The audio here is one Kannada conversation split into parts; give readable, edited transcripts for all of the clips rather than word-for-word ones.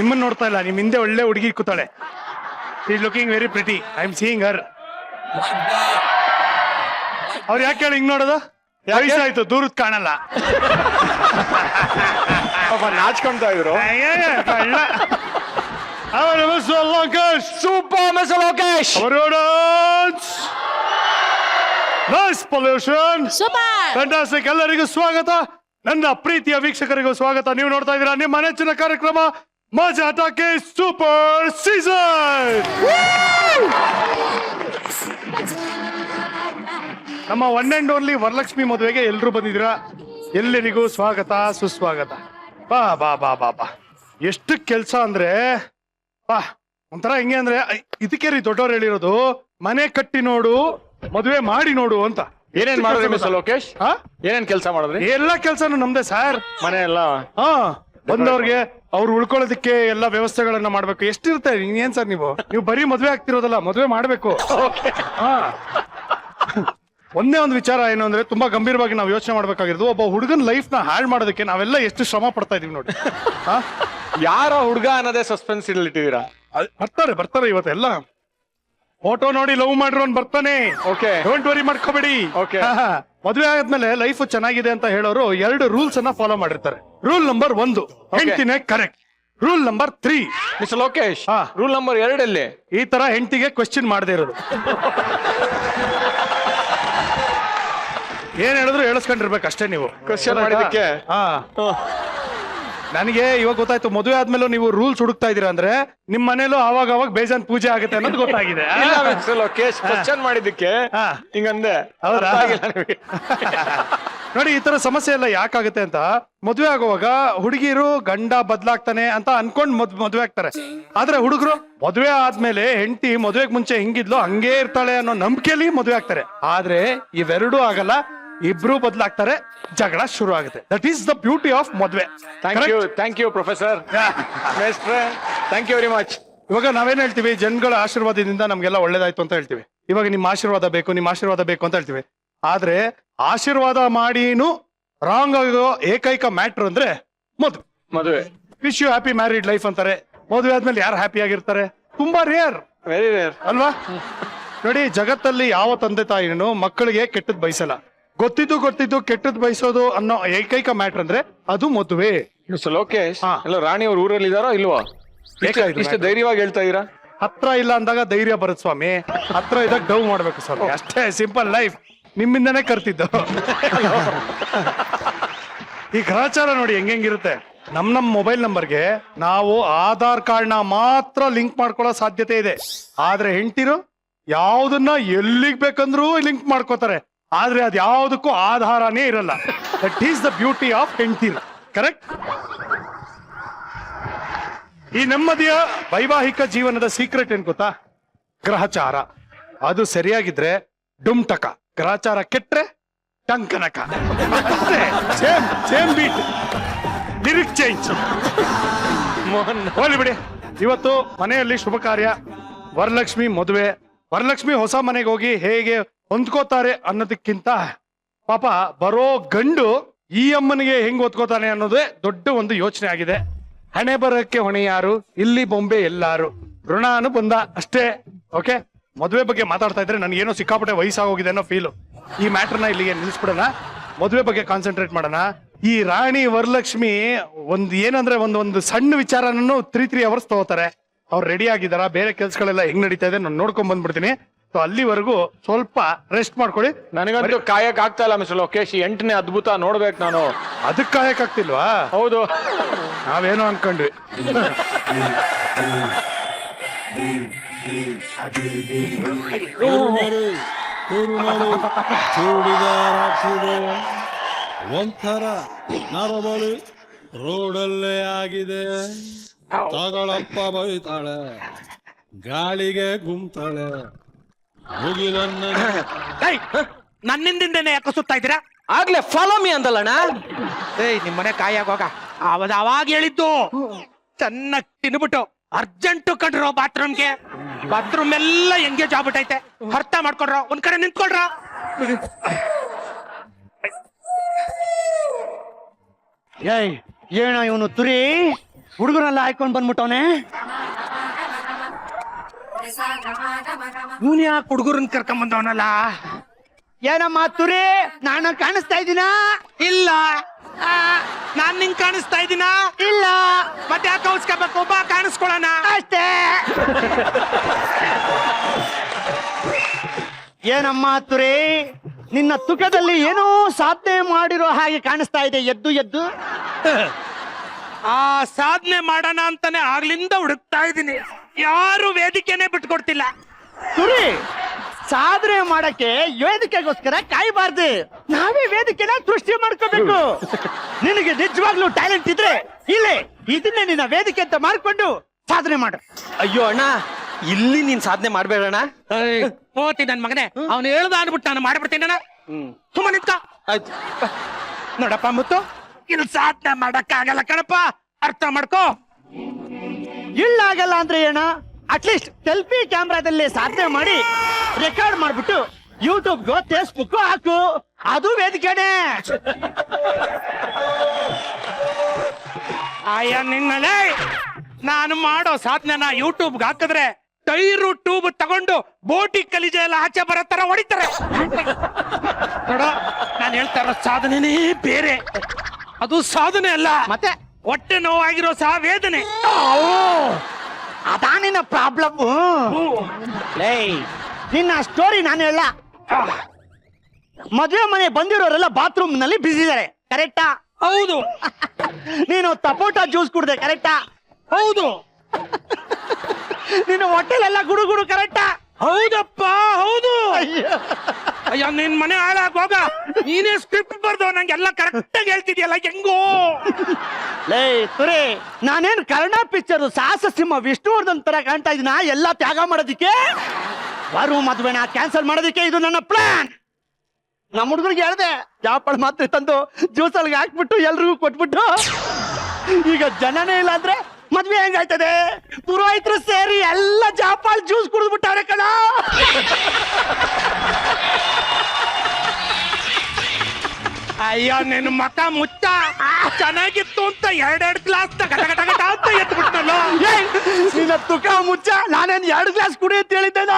ನಿಮ್ಮನ್ನ ನೋಡ್ತಾ ಇಲ್ಲ, ನಿಮ್ ಹಿಂದೆ ಒಳ್ಳೆ ಹುಡುಗಿ ಕೂತಾಳೆ. Is looking very pretty. I am seeing her. ಅವ್ರು ಯಾಕೆ ಹೇಳಿ ಹಿಂಗ್ ನೋಡೋದು? ವಯಸ್ಸಾಯ್ತು, ದೂರದ್ ಕಾಣಲ್ಲ. ನಾಚ್ಕೊಂತ ಇದ್ರು. Super mister Lokesh. Nice pollution. Super fantastic. ಎಲ್ಲರಿಗೂ ಸ್ವಾಗತ, ನನ್ನ ಪ್ರೀತಿಯ ವೀಕ್ಷಕರಿಗೂ ಸ್ವಾಗತ. ನೀವು ನೋಡ್ತಾ ಇದ್ದೀರಾ ನಿಮ್ಮ ನೆಚ್ಚಿನ ಕಾರ್ಯಕ್ರಮ ಮಜಾ ಟಾಕೀಸ್ ಸೂಪರ್ ಸೀಸನ್. ನಮ್ಮ ಒನ್ ಅಂಡ್ ಓನ್ಲಿ ವರಲಕ್ಷ್ಮಿ ಮದುವೆಗೆ ಎಲ್ಲರೂ ಬಂದಿದ್ದೀರಾ. ಎಲ್ಲರಿಗೂ ಸ್ವಾಗತ ಸುಸ್ವಾಗತ. ಬಾ ಬಾ ಬಾ ಬಾ ಬಾ. ಎಷ್ಟು ಕೆಲ್ಸ ಅಂದ್ರೆ ಬಾ, ಒಂಥರ ಹಿಂಗೆ ಅಂದ್ರೆ ಇದಕ್ಕೆ ರೀ ದೊಡ್ಡವ್ರು ಹೇಳಿರೋದು, ಮನೆ ಕಟ್ಟಿ ನೋಡು ಮದುವೆ ಮಾಡಿ ನೋಡು ಅಂತ. ಏನೇನ್ ಮಾಡಿದ್ರಿ ಮಿಸ್ಟರ್ ಲೋಕೇಶ್? ಏನೇನ್ ಕೆಲಸ ಮಾಡಿದ್ರಿ? ಎಲ್ಲಾ ಕೆಲ್ಸನು ನಮ್ದೆ ಸರ್. ಮನೆ ಎಲ್ಲ ಬಂದವ್ರಿಗೆ ಅವ್ರು ಉಳ್ಕೊಳ್ಳೋದಕ್ಕೆ ಎಲ್ಲಾ ವ್ಯವಸ್ಥೆಗಳನ್ನ ಮಾಡ್ಬೇಕು. ಎಷ್ಟಿರುತ್ತೆ ಏನ್ ಸರ್ ನೀವು ಬರೀ ಮದ್ವೆ ಆಗ್ತಿರೋದಲ್ಲ, ಮದ್ವೆ ಮಾಡ್ಬೇಕು. ಒಂದೇ ಒಂದು ವಿಚಾರ ಏನು ಅಂದ್ರೆ, ತುಂಬಾ ಗಂಭೀರವಾಗಿ ನಾವು ಯೋಚನೆ ಮಾಡ್ಬೇಕಾಗಿರೋದು, ಒಬ್ಬ ಹುಡುಗನ ಲೈಫ್ ನ ಹಾಳು ಮಾಡೋದಕ್ಕೆ ನಾವೆಲ್ಲ ಎಷ್ಟು ಶ್ರಮ ಪಡ್ತಾ ಇದೀವಿ ನೋಡಿ. ಯಾರ ಹುಡುಗ ಅನ್ನೋದೇ ಸಸ್ಪೆನ್ಸ್ ಇಟ್ಟಿದ್ದೀರಾ? ಬರ್ತಾರೆ ಇವತ್ತೆಲ್ಲ ಫೋಟೋ ನೋಡಿ ಲವ್ ಮಾಡ್ರು ಅಂತ ಬರ್ತಾನೆ. ಓಕೆ, ಡೋಂಟ್ ವರಿ ಮಾಡ್ಕೋಬೇಡಿ. ಓಕೆ, ಮದುವೆ ಆದ್ಮೇಲೆ ಲೈಫ್ ಚೆನ್ನಾಗಿದೆ ಅಂತ ಹೇಳೋರು 2 ರೂಲ್ಸ್ ಅನ್ನ ಫಾಲೋ ಮಾಡಿರ್ತಾರೆ. ರೂಲ್ ನಂಬರ್ 1, ಹೆಂಡತಿನೇ correct. Rule number 3 mister Lokesh, rule number 2 ಅಲ್ಲಿ ಈ ತರ ಹೆಂಡತಿಗೆ ಕ್ವೆಶ್ಚನ್ ಮಾಡದೇ ಇರೋದು. ಏನ್ ಹೇಳಿದ್ರು ಹೇಳಿಸ್ಕೊಂಡಿರ್ಬೇಕು ಅಷ್ಟೇ ನೀವು. ಕ್ವೆಶ್ಚನ್ ಮಾಡಿದಕ್ಕೆ ನನಗೆ ಇವಾಗ ಗೊತ್ತಾಯ್ತು, ಮದುವೆ ಆದ್ಮೇಲೆ ನೀವು ರೂಲ್ಸ್ ಹುಡುಕ್ತಾ ಇದೀರಾ ಅಂದ್ರೆ ನಿಮ್ ಮನೇಲೂ ಅವಾಗ ಬೇಜಾನ್ ಪೂಜೆ ಆಗುತ್ತೆ ಅನ್ನೋದು ಗೊತ್ತಾಗಿದೆ. ಲೋಕೇಶ್ ಕ್ವೆಶ್ಚನ್ ಮಾಡಿದಕ್ಕೆ ಹಿಂಗಂದೆ. ಹೌದಾ? ನೋಡಿ, ಈ ತರ ಸಮಸ್ಯೆ ಎಲ್ಲ ಯಾಕಾಗುತ್ತೆ ಅಂತ, ಮದುವೆ ಆಗುವಾಗ ಹುಡುಗಿರು ಗಂಡ ಬದ್ಲಾಗ್ತಾನೆ ಅಂತ ಅನ್ಕೊಂಡ್ ಮದುವೆ ಆಗ್ತಾರೆ. ಆದ್ರೆ ಹುಡುಗರು ಮದುವೆ ಆದ್ಮೇಲೆ ಹೆಂಡತಿ ಮದುವೆಗೆ ಮುಂಚೆ ಹಿಂಗಿದ್ಲು ಹಂಗೇ ಇರ್ತಾಳೆ ಅನ್ನೋ ನಂಬಿಕೆಯಲ್ಲಿ ಮದುವೆ ಆಗ್ತಾರೆ. ಆದ್ರೆ ಇವೆರಡೂ ಆಗಲ್ಲ, ಇಬ್ರು ಬದಲಾಗ್ತಾರೆ, ಜಗಳ ಶುರು ಆಗುತ್ತೆ. That is the beauty of ಮದ್ವೆ. Thank you professor. Thank you very much. ಇವಾಗ ನಾವೇನ್ ಹೇಳ್ತೀವಿ, ಜನಗಳ ಆಶೀರ್ವಾದದಿಂದ ನಮ್ಗೆಲ್ಲ ಒಳ್ಳೇದಾಯ್ತು ಅಂತ ಹೇಳ್ತೀವಿ. ಇವಾಗ ನಿಮ್ಮ ಆಶೀರ್ವಾದ ಬೇಕು ಅಂತ ಹೇಳ್ತೀವಿ. ಆದ್ರೆ ಆಶೀರ್ವಾದ ಮಾಡಿನೂ ರಾಂಗ್ ಆಗೋ ಏಕೈಕ ಮ್ಯಾಟ್ರ್ ಅಂದ್ರೆ ಮದುವೆ. Wish you happy married life ಅಂತಾರೆ. ಮದುವೆ ಆದ್ಮೇಲೆ ಯಾರು ಹ್ಯಾಪಿ ಆಗಿರ್ತಾರೆ? ತುಂಬಾ ರೇರ್, ವೆರಿ ರೇರ್ ಅಲ್ವಾ? ನೋಡಿ, ಜಗತ್ತಲ್ಲಿ ಯಾವ ತಂದೆ ತಾಯಿನೂ ಮಕ್ಕಳಿಗೆ ಕೆಟ್ಟದ್ ಬಯಸಲ್ಲ. ಗೊತ್ತಿದ್ದು ಕೆಟ್ಟದ್ ಬಯಸೋದು ಅನ್ನೋ ಏಕೈಕ ಮ್ಯಾಟ್ರ್ ಅಂದ್ರೆ ಅದು ಮದುವೆ. ಮಿಸ್ಟರ್ ಲೋಕೇಶ್, ಎಲ್ಲ ರಾಣಿ ಅವ್ರ ಊರಲ್ಲಿ ಇದಾರೋ ಇಲ್ವಾ? ಇಷ್ಟು ಧೈರ್ಯವಾಗಿ ಹೇಳ್ತಾ ಇದೀರಾ? ಹತ್ರ ಇಲ್ಲ ಅಂದಾಗ ಧೈರ್ಯ ಬರುತ್ತೆ ಸ್ವಾಮಿ, ಹತ್ರ ಇದ್ದಾಗ ಡವ್ ಮಾಡ್ಬೇಕು ಸ್ವಾಮಿ, ಅಷ್ಟೇ. Simple life. ನಿಮ್ಮಿಂದನೇ ಕರ್ತಿದ್ದು. ಈ ಗ್ರಹಚಾರ ನೋಡಿ ಹೆಂಗಿರುತ್ತೆ. ನಮ್ ಮೊಬೈಲ್ ನಂಬರ್ಗೆ ನಾವು ಆಧಾರ್ ಕಾರ್ಡ್ ನ ಮಾತ್ರ ಲಿಂಕ್ ಮಾಡ್ಕೊಳ್ಳೋ ಸಾಧ್ಯತೆ ಇದೆ. ಆದ್ರೆ ಹೆಂಡತಿರು ಯಾವ್ದನ್ನ ಎಲ್ಲಿಗ್ ಬೇಕಂದ್ರೂ ಲಿಂಕ್ ಮಾಡ್ಕೋತಾರೆ. ಆದ್ರೆ ಅದ್ ಯಾವ್ದಕ್ಕೂ ಆಧಾರನೇ ಇರಲ್ಲ. That is the beauty of ಹೆಂಡತಿರು. ಕರೆಕ್ಟ್? ಈ ನೆಮ್ಮದಿಯ ವೈವಾಹಿಕ ಜೀವನದ ಸೀಕ್ರೆಟ್ ಏನ್ ಗೊತ್ತಾ? ಗ್ರಹಚಾರ. ಅದು ಸರಿಯಾಗಿದ್ರೆ ಡುಮ್ಟಕ, ಗ್ರಹಚಾರ ಕೆಟ್ರೆ ಟಂಕನಕ. Same beat, lyric change. ಹೋಗ್ಲಿ ಬಿಡಿ. ಇವತ್ತು ಮನೆಯಲ್ಲಿ ಶುಭ ಕಾರ್ಯ, ವರಲಕ್ಷ್ಮಿ ಮದುವೆ. ವರಲಕ್ಷ್ಮಿ ಹೊಸ ಮನೆಗೆ ಹೋಗಿ ಹೇಗೆ ಹೊಂದ್ಕೋತಾರೆ ಅನ್ನೋದಕ್ಕಿಂತ ಪಾಪ ಬರೋ ಗಂಡು ಈ ಅಮ್ಮನಿಗೆ ಹೆಂಗ್ ಹೊತ್ಕೋತಾನೆ ಅನ್ನೋದೇ ದೊಡ್ಡ ಒಂದು ಯೋಚನೆ ಆಗಿದೆ. ಹಣೆ ಬರಕ್ಕೆ ಹೊಣೆ ಯಾರು, ಇಲ್ಲಿ ಬೊಂಬೆ ಎಲ್ಲಾರು, ಋಣಾನು ಬಂದ ಅಷ್ಟೇ. ಓಕೆ, ಮದುವೆ ಬಗ್ಗೆ ಮಾತಾಡ್ತಾ ಇದ್ರೆ ನನ್ಗೇನೋ ಸಿಕ್ಕಾಪಟ್ಟೆ ವಯಸ್ಸಾಗೋಗಿದೆ ಅನ್ನೋ ಫೀಲು. ಈ ಮ್ಯಾಟರ್ನ ಇಲ್ಲಿಗೆ ನಿಲ್ಲಿಸ್ಬಿಡೋಣ, ಮದುವೆ ಬಗ್ಗೆ ಕಾನ್ಸಂಟ್ರೇಟ್ ಮಾಡೋಣ. ಈ ರಾಣಿ ವರಲಕ್ಷ್ಮಿ ಏನಂದ್ರೆ ಒಂದು ಸಣ್ಣ ವಿಚಾರನೂ 3 ಅವರ್ಸ್ ತಗೋತಾರೆ. ಅವ್ರು ರೆಡಿ ಆಗಿದಾರ, ಬೇರೆ ಕೆಲ್ಸಗಳೆಲ್ಲ ಹೆಂಗ್ ನಡೀತಾ ಇದೆ ನಾನು ನೋಡ್ಕೊಂಡ್ ಬಂದ್ಬಿಡ್ತೀನಿ. ಸೊ ಅಲ್ಲಿವರೆಗೂ ಸ್ವಲ್ಪ ರೆಸ್ಟ್ ಮಾಡ್ಕೊಳ್ಳಿ. ನನಗಂತೂ ಕಾಯಕ್ ಆಗ್ತಾ ಇಲ್ಲ ಮಿಸ್ಟರ್ ಲೋಕೇಶ್. 8ನೇ ಅದ್ಭುತ ನೋಡ್ಬೇಕು ನಾನು. ಅದಕ್ಕೆ ಕಾಯಕ್ ಆಗ್ತಿಲ್ವಾ? ಹೌದು, ನಾವೇನೋ ಅನ್ಕೊಂಡ್ವಿ. ಒಂಥರ ನರಬಲಿ ರೋಡಲ್ಲೇ ಆಗಿದೆ. ತಗಳಪ್ಪ ಬೈತಾಳೆ, ಗಾಳಿಗೆ ಗುಮ್ತಾಳೆ. ನನ್ನಿಂದಿಂದೇನೆ ಯಾಕೆ ಸುತ್ತಾ ಇದ್ದೀರಾ? ಆಗ್ಲೇ ಫಾಲೋ ಮೀ ಅಂದಲ್ಲಣ್ಣ. ನಿಮ್ಮನೆ ಕಾಯಾಗೋಗ ಅವಾಗ ಹೇಳಿದ್ದು. ಚೆನ್ನಾಗಿ ತಿನ್ಬಿಟ್ಟು ಅರ್ಜೆಂಟ್ ಕಂಡ್ರೋ ಬಾತ್ರೂಮ್ ಎಲ್ಲ ಎಂಗೇಜ್ ಆಗ್ಬಿಟ್ಟೈತೆ. ಅರ್ಥ ಮಾಡ್ಕೊಡ್ರ, ಒಂದ್ ಕಡೆ ನಿಂತ್ಕೊಳ್ರ. ಏನ ಇವನು ತುರಿ ಹುಡುಗರೆಲ್ಲ ಹಾಕೊಂಡ್ ಬಂದ್ಬಿಟ್ಟವನೆ. ಇವನ್ ಯಾಕೆ ಹುಡುಗರನ್ ಕರ್ಕೊಂಡ್ ಬಂದವನಲ್ಲ? ಏನಮ್ಮ ತುರಿ, ನಾನು ಕಾಣಿಸ್ತಾ ಇದ್ದೀನಾ? ಇಲ್ಲ. ನಾನ್ ನಿಂಗ್ ಕಾಣಿಸ್ತಾ ಇದ್ದೀನ? ಇಲ್ಲ. ಮತ್ತೆ ಯಾಕೆ ಕೌಸ್ಕೋಬೇಕು? ಬಾ ಕಾಣಿಸ್ಕೊಳ್ಳೋಣ ಅಷ್ಟೇ. ಏನಮ್ಮ ತುರಿ, ನಿನ್ನ ತುಕದಲ್ಲಿ ಏನೋ ಸಾಧನೆ ಮಾಡಿರೋ ಹಾಗೆ ಕಾಣಿಸ್ತಾ ಇದೆ. ಎದ್ದು ಎದ್ದು ಆ ಸಾಧನೆ ಮಾಡೋಣ ಅಂತಾನೆ ಆಗ್ಲಿಂದ ಹುಡುಕ್ತಾ ಇದ್ದೀನಿ. ಯಾರು ವೇದಿಕೆನೆ ಬಿಟ್ಕೊಡ್ತಿಲ್ಲ. ತುರಿ, ಸಾಧನೆ ಮಾಡಕ್ಕೆ ವೇದಿಕೆಗೋಸ್ಕರ ಕಾಯಬಾರ್ದು, ನಾವೇ ವೇದಿಕೆನ ಸೃಷ್ಟಿ ಮಾಡ್ಕೋಬೇಕು. ನಿನಗೆ ನಿಜವಾಗ್ಲೂ ಟ್ಯಾಲೆಂಟ್ ಇದ್ರೆ ಇಲ್ಲೇ ಇದನ್ನೇ ನಿನ್ನ ವೇದಿಕೆ ಅಂತ ಮಾಡ್ಕೊಂಡು ಸಾಧನೆ ಮಾಡು. ಅಯ್ಯೋ ಅಣ್ಣ, ಇಲ್ಲಿ ನೀನ್ ಸಾಧನೆ ಮಾಡ್ಬೇಡಣ್ಣ. ಹೋತಿ ನನ್ ಮಗನೇ, ಅವ್ನು ಹೇಳ್ದ ಅನ್ಬಿಟ್ಟು ನಾನು ಮಾಡ್ಬಿಡ್ತೀನಿ. ಸುಮ್ಮನೆ ನಿಂತ್ಕ. ಆಯ್ತು. ನೋಡಪ್ಪ ಮುತ್ತು, ಇಲ್ಲಿ ಸಾಧನೆ ಮಾಡಕ್ಕಾಗಲ್ಲ ಕಣಪ್ಪ, ಅರ್ಥ ಮಾಡ್ಕೋ. ಇಲ್ಲಾಗಲ್ಲ ಅಂದ್ರೆ ಏನ, ಅಟ್ಲೀಸ್ಟ್ ಸೆಲ್ಫಿ ಕ್ಯಾಮ್ರಾದಲ್ಲಿ ಸಾಧನೆ ಮಾಡಿ ರೆಕಾರ್ಡ್ ಮಾಡ್ಬಿಟ್ಟು ಯೂಟ್ಯೂಬ್ಗೋ ಫೇಸ್ಬುಕ್ ಹಾಕು, ಅದು ವೇದಿಕೆನೆ. ಅಯ್ಯ ನಿನ್ನಲೇ, ನಾನು ಮಾಡೋ ಸಾಧನೆನ ಯೂಟ್ಯೂಬ್ಗೆ ಹಾಕಿದ್ರೆ ಟೈರು ಟ್ಯೂಬ್ ತಗೊಂಡು ಬೋಟಿ ಕಲಿಜೆ ಎಲ್ಲ ಆಚೆ ಬರೋ ತರ ಹೊಡಿತಾರೆ. ನೋಡ, ನಾನು ಹೇಳ್ತಾ ಇರೋ ಸಾಧನೆನೇ ಬೇರೆ. ಅದು ಸಾಧನೆ ಅಲ್ಲ, ಮತ್ತೆ ಹೊಟ್ಟೆ ನೋವಾಗಿರೋ ಸಹ ವೇದನೆ. ಅದಾ ನಿನ್ನ ಪ್ರಾಬ್ಲಮ್. ನಿನ್ನ ಸ್ಟೋರಿ ನಾನು ಹೇಳ. ಮದುವೆ ಮನೆ ಬಂದಿರೋರೆಲ್ಲ ಬಾತ್ರೂಮ್ ನಲ್ಲಿ ಬಿಸಿ ಇದಾರೆ, ಕರೆಕ್ಟಾ? ಹೌದು. ನೀನು ತಪೋಟ ಜ್ಯೂಸ್ ಕುಡ್ದೆ, ಕರೆಕ್ಟಾ? ಹೌದು. ನೀನು ಹೋಟೆಲ್ ಗುಡು ಗುಡು, ಕರೆಕ್ಟಾ? ಹೌದಪ್ಪ, ಹೌದು. ಅಯ್ಯೋ ನಿನ್ ಮನೆ ಹಾಳಾಗೋಗ, ನೀನೇ ಸ್ಕ್ರಿಪ್ಟ್ ಬರ್ದು ನಂಗೆಲ್ಲ ಕರೆಕ್ಟ್ ಆಗಿ ಹೇಳ್ತಿದ್ಯಲ್ಲ, ಹೆಂಗೋ? ಲೇ ತುರಿ, ನಾನೇನ್ ಕನ್ನಡ ಪಿಕ್ಚರ್ ಸಾಹಸ ಸಿಂಹ ವಿಷ್ಣುವರ್ಧನ್ ತರ ಕಾಣ್ತಾ ಇದೀನ ಎಲ್ಲ ತ್ಯಾಗ ಮಾಡೋದಿಕ್ಕೆ? ಬರು ಮದುವೆನ ಕ್ಯಾನ್ಸಲ್ ಮಾಡೋದಿಕ್ಕೆ ಇದು ನನ್ನ ಪ್ಲಾನ್. ನಮ್ಮ ಹುಡುಗರಿಗೆ ಹೇಳ್ದೆ, ಜಾಪಳ ಮಾತ್ರ ತಂದು ಜ್ಯೂಸಲ್ಗೆ ಹಾಕ್ಬಿಟ್ಟು ಎಲ್ರಿಗೂ ಕೊಟ್ಬಿಟ್ಟು, ಈಗ ಜನನೇ ಇಲ್ಲ ಅಂದ್ರೆ ಮದ್ವೆ ಹೆಂಗಾಯ್ತದೆ? ಪುರೋಹಿತರು ಸೇರಿ ಎಲ್ಲ ಜಾಪಾಳ್ ಜ್ಯೂಸ್ ಕುಡಿದ್ಬಿಟ್ಟವ್ರೆ ಕಣ. ಅಯ್ಯೋ ನಿನ್ ಮಕ ಮುಚ್ಚ, ಚೆನ್ನಾಗಿತ್ತು ಅಂತ ಎರಡೆರಡು ಗ್ಲಾಸ್ ಗಟ ಗಟ ಗಟ ಅಂತ ಎತ್ಬಿಟ್ನಲ್ಲ. ನಿನ್ನ ತುಕ ಮುಚ್ಚ, ನಾನೇನ್ 2 ಗ್ಲಾಸ್ ಕುಡಿ ಅಂತ ಹೇಳಿದ್ದೇನ?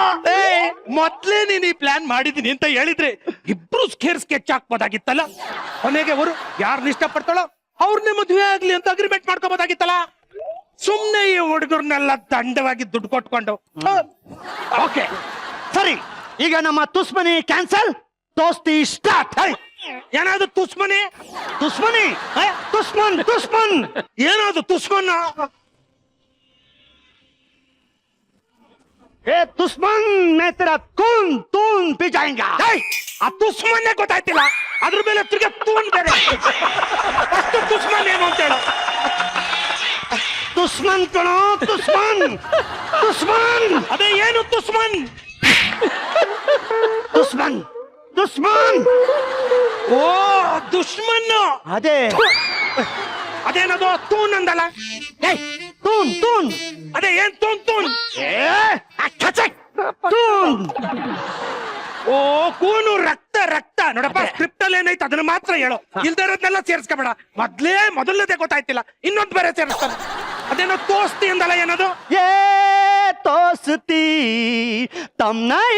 ಮೊದ್ಲೇ ನೀನ್ ಈ ಪ್ಲಾನ್ ಮಾಡಿದೀನಿ ಅಂತ ಹೇಳಿದ್ರೆ ಇಬ್ರು ಸ್ಕೇರ್ ಸ್ಕೆಚ್ ಹಾಕ್ಬೋದಾಗಿತ್ತಲ್ಲ. ಕೊನೆಗೆ ಅವರು ಯಾರನ್ನ ಇಷ್ಟಪಡ್ತಾಳೋ ಅವ್ರನ್ನೇ ಮದುವೆ ಆಗ್ಲಿ ಅಂತ ಅಗ್ರಿಮೆಂಟ್ ಮಾಡ್ಕೋಬೋದಾಗಿತ್ತಲ್ಲ. ಸುಮ್ನೆ ಈ ಹುಡುಗರ್ನೆಲ್ಲ ದಂಡವಾಗಿ ದುಡ್ಡು ಕೊಟ್ಕೊಂಡು. ಓಕೆ ಸರಿ, ಈಗ ನಮ್ಮ ತುಸ್ಮನಿ ಕ್ಯಾನ್ಸಲ್, ದೋಸ್ತಿ ಸ್ಟಾರ್ಟ್. ಏನಾದ್ರು ತುಸ್ಮನಿ? ತುಸ್ಮನಿ ತುಸ್ಮನ್ ತುಸ್ಮನ್ ಏನಾದ್ರು ತುಸ್ಮನ್ನ? ಏ ತುಸ್ಮನ್ ಮೇ ತೆರಾ ಕೂನ್ ತೂನ್ ಪಿ ಜಾಯೇಗಾ. ಆ ತುಸ್ಮನ್ನೇ ಗೊತ್ತಾಯ್ತಿಲ್ಲ, ಅದ್ರ ಮೇಲೆ ತಿರ್ಗಿ ತೂನ್ ಬೇರೆ. ಅಷ್ಟು ತುಸ್ಮನ್ ಏನು ಅಂತ ಹೇಳು. ತುಸ್ಮನ್ ಕಣೋ, ತುಸ್ಮನ್ ತುಸ್ಮನ್. ಅದೇ ಏನು ತುಸ್ಮನ್? ತುಸ್ಮನ್ ತುಸ್ಮನ್. ಓ ದುಶ್ಮನ್. ಅದೇ ಅದೇನದು ತೂನ್ ಅಂದಲ್ಲ? ತೂನ್ ತೂನ್. ಅದೇ ಏನ್ ತೂನ್ ತೂನ್? ತೂನ್. ಓ ಕೂನು ರಕ್ತ ರಕ್ತ. ನೋಡಪ್ಪ, ಸ್ಕ್ರಿಪ್ಟ್ ಅಲ್ಲಿ ಏನೈತೆ ಅದನ್ನ ಮಾತ್ರ ಹೇಳು, ಇಲ್ದೇ ಇರೋದ್ನೆಲ್ಲ ಸೇರಿಸ್ಕೋಬೇಡ. ಮೊದಲನೇದೇ ಗೊತ್ತಾಯ್ತಿಲ್ಲ, ಇನ್ನೊಂದು ಬೇರೆ ಸೇರಿಸ್ತಾನೆ. ಅದೇನೋ ತೋಸ್ತಿ ಅಂದಲ್ಲ, ಏನದು? ಏ ತೋಸ್ತಿ ತಮ್ನೈ